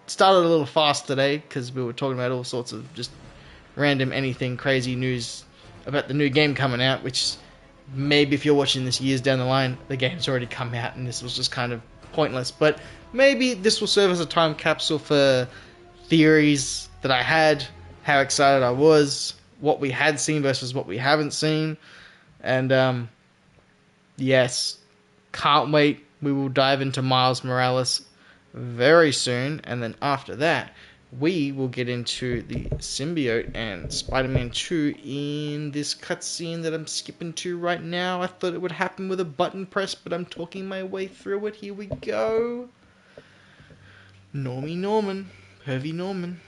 Speaker 1: Started a little fast today because we were talking about all sorts of just random anything crazy news about the new game coming out, which maybe if you're watching this years down the line, the game's already come out and this was just kind of pointless. But maybe this will serve as a time capsule for theories that I had, how excited I was, what we had seen versus what we haven't seen. And yes, can't wait. We will dive into Miles Morales very soon, and then after that we will get into the symbiote and Spider-Man 2 in this cutscene that I'm skipping to right now. I thought it would happen with a button press, but I'm talking my way through it. Here we go. Normie Norman. Hervey Norman.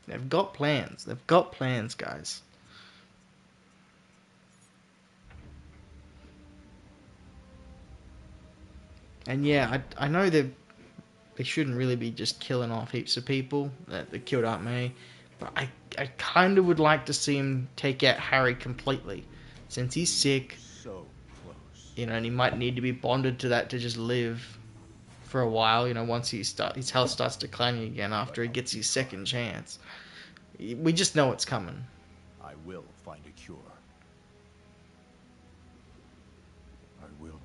Speaker 1: They've got plans. They've got plans, guys. And yeah, I know they shouldn't really be just killing off heaps of people that killed Aunt May, but I kind of would like to see him take out Harry completely, since he's sick.
Speaker 2: So close.
Speaker 1: You know, and he might need to be bonded to that to just live for a while. You know, once his health starts declining again after he gets his second chance. We just know it's coming.
Speaker 2: I will find a cure. I will.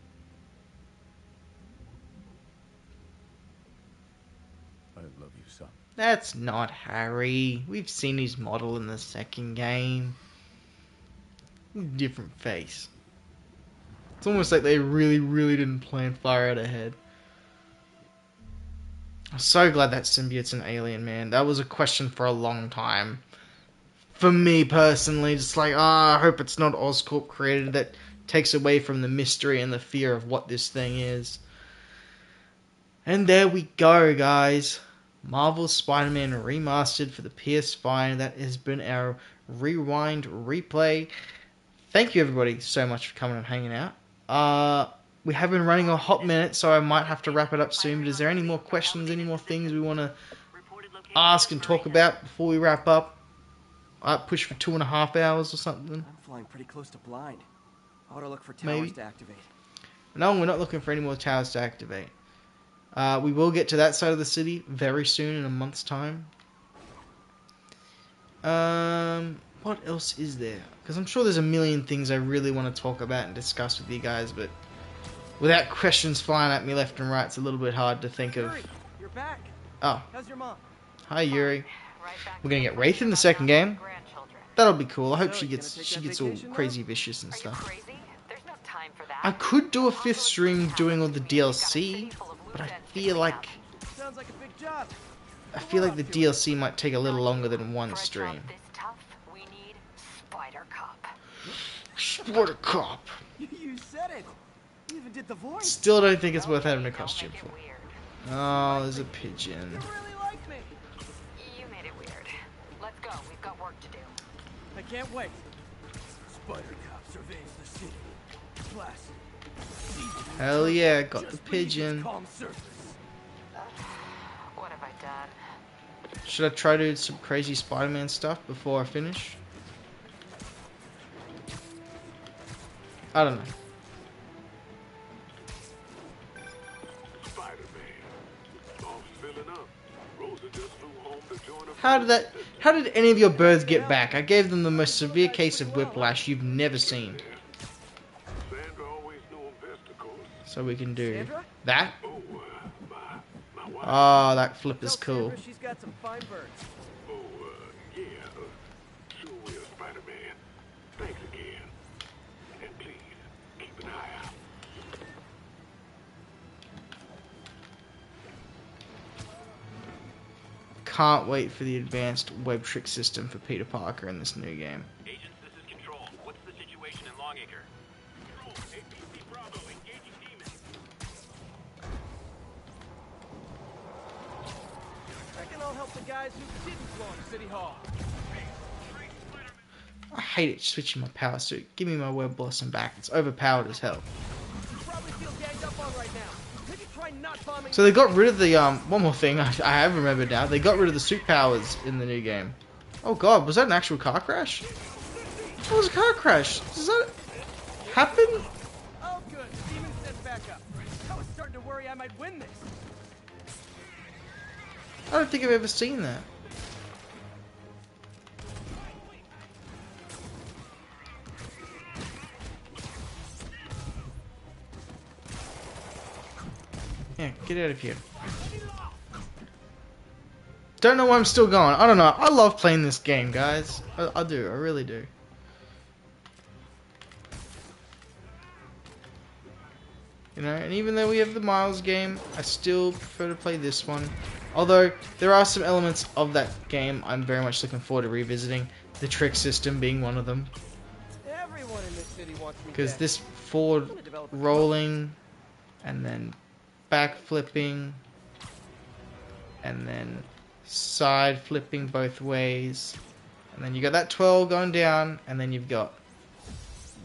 Speaker 2: I love you, son.
Speaker 1: That's not Harry. We've seen his model in the second game. Different face. It's almost like they really, really didn't plan far out ahead. I'm so glad that symbiote's an alien, man. That was a question for a long time. For me personally, just like, I hope it's not Oscorp created. That takes away from the mystery and the fear of what this thing is. And there we go, guys. Marvel's Spider-Man Remastered for the PS5. That has been our Rewind Replay. Thank you, everybody, so much for coming and hanging out. We have been running a hot minute, so I might have to wrap it up soon. But is there any more questions, any more things we want to ask and talk about before we wrap up? Push for 2.5 hours or something.
Speaker 3: I'm flying pretty close to blind. I ought to look for towers to activate.
Speaker 1: No, we're not looking for any more towers to activate. We will get to that side of the city very soon, in a month's time. What else is there? Because I'm sure there's a million things I really want to talk about and discuss with you guys, but without questions flying at me left and right, it's a little bit hard to think of.
Speaker 3: Yuri, you're back.
Speaker 1: Oh.
Speaker 3: How's your mom?
Speaker 1: Hi, Yuri. We're gonna get Wraith in the second game. That'll be cool. I hope she gets all crazy vicious and stuff. I could do a 5th stream doing all the DLC, but I feel like the DLC might take a little longer than one stream. Spider Cop.
Speaker 3: You said it. You even did the voice.
Speaker 1: Still don't think it's worth having a costume for. Oh, there's a pigeon.
Speaker 3: You really like me.
Speaker 6: You made it weird. Let's go. We've got work to do.
Speaker 3: I can't wait. Spider Cop surveys the city. Classic.
Speaker 1: Hell yeah, got the pigeon.
Speaker 6: What have I done?
Speaker 1: Should I try to do some crazy Spider-Man stuff before I finish? I don't know. How did any of your birds get back? I gave them the most severe case of whiplash you've never seen. So we can do that. Oh, that flip is cool.
Speaker 3: She's got some fine birds.
Speaker 2: Yeah. Sure will, Spider-Man. Thanks again. And please, keep an eye out.
Speaker 1: Can't wait for the advanced web trick system for Peter Parker in this new game.
Speaker 5: Agents, this is Control. What's the situation in Longacre? Control, APC Bravo, engaging demons.
Speaker 3: Reckon I'll help the guys who didn't belong to City Hall.
Speaker 1: I hate it switching my power suit. Give me my web blossom back. It's overpowered as hell. So they got rid of the one more thing I have remembered now. They got rid of the suit powers in the new game. Oh god, was that an actual car crash? That was a car crash. Does that happen?
Speaker 5: Oh, good. Demon set back up. I was starting to worry I might win this.
Speaker 1: I don't think I've ever seen that. Yeah, get out of here. Don't know why I'm still going. I don't know. I love playing this game, guys. I do. I really do. You know, and even though we have the Miles game, I still prefer to play this one. Although, there are some elements of that game I'm very much looking forward to revisiting. The trick system being one of them.
Speaker 5: Everyone in this city wants me
Speaker 1: Because
Speaker 5: dead.
Speaker 1: this forward rolling, and then back flipping, and then side flipping both ways, and then you got that twirl going down, and then you've got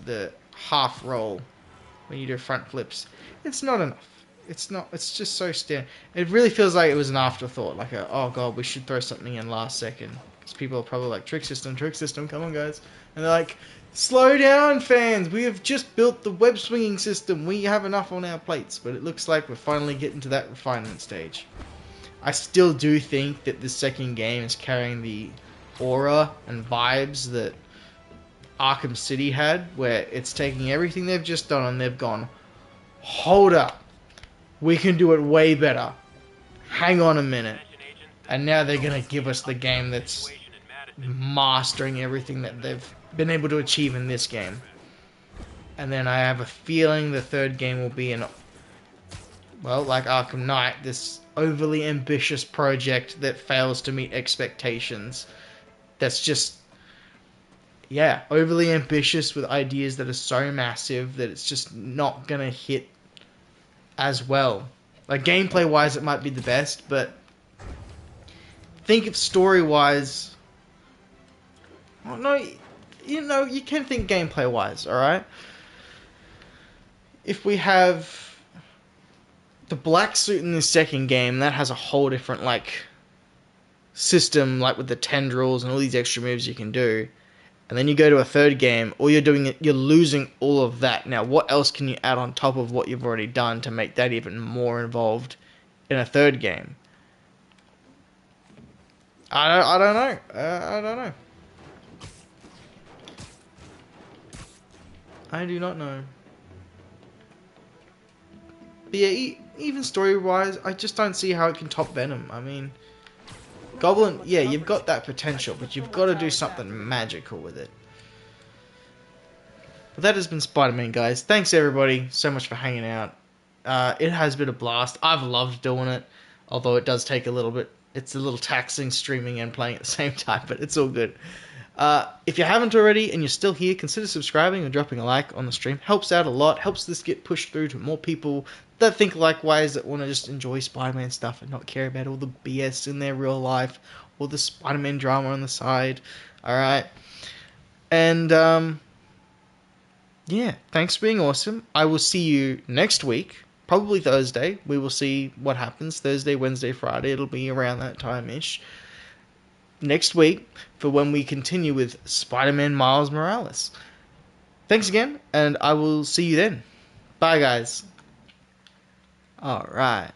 Speaker 1: the half roll when you do front flips. It's not enough. It's not. It's just so standard. It really feels like it was an afterthought, like a, oh god, we should throw something in last second, because people are probably like, trick system, come on guys, and they're like, slow down fans, we have just built the web swinging system, we have enough on our plates. But it looks like we're finally getting to that refinement stage. I still do think that the second game is carrying the aura and vibes that Arkham City had, where it's taking everything they've just done and they've gone, hold up, we can do it way better, hang on a minute, and now they're going to give us the game that's mastering everything that they've been able to achieve in this game. And then I have a feeling the third game will be an, well, like Arkham Knight, this overly ambitious project that fails to meet expectations. That's just, yeah, overly ambitious with ideas that are so massive that it's just not gonna hit as well. Like, gameplay wise it might be the best, but think of story wise, well, no, you know, you can think gameplay wise, alright? If we have the black suit in the second game, that has a whole different, like, system, like with the tendrils and all these extra moves you can do. And then you go to a third game, all you're doing it, you're losing all of that. Now, what else can you add on top of what you've already done to make that even more involved in a third game? I don't know. I don't know. I do not know. But yeah, even story-wise, I just don't see how it can top Venom. I mean, Goblin, yeah, you've got that potential, but you've got to do something magical with it. But that has been Spider-Man, guys. Thanks, everybody, so much for hanging out. It has been a blast. I've loved doing it, although it does take a little bit. It's a little taxing streaming and playing at the same time, but it's all good. If you haven't already and you're still here, consider subscribing or dropping a like on the stream. Helps out a lot. Helps this get pushed through to more people that think likewise, that want to just enjoy Spider-Man stuff and not care about all the BS in their real life or the Spider-Man drama on the side. Alright. And, yeah, thanks for being awesome. I will see you next week. Probably Thursday. We will see what happens. Thursday, Wednesday, Friday. It'll be around that time-ish. Next week for when we continue with Spider-Man Miles Morales. Thanks again, and I will see you then. Bye, guys. Alright.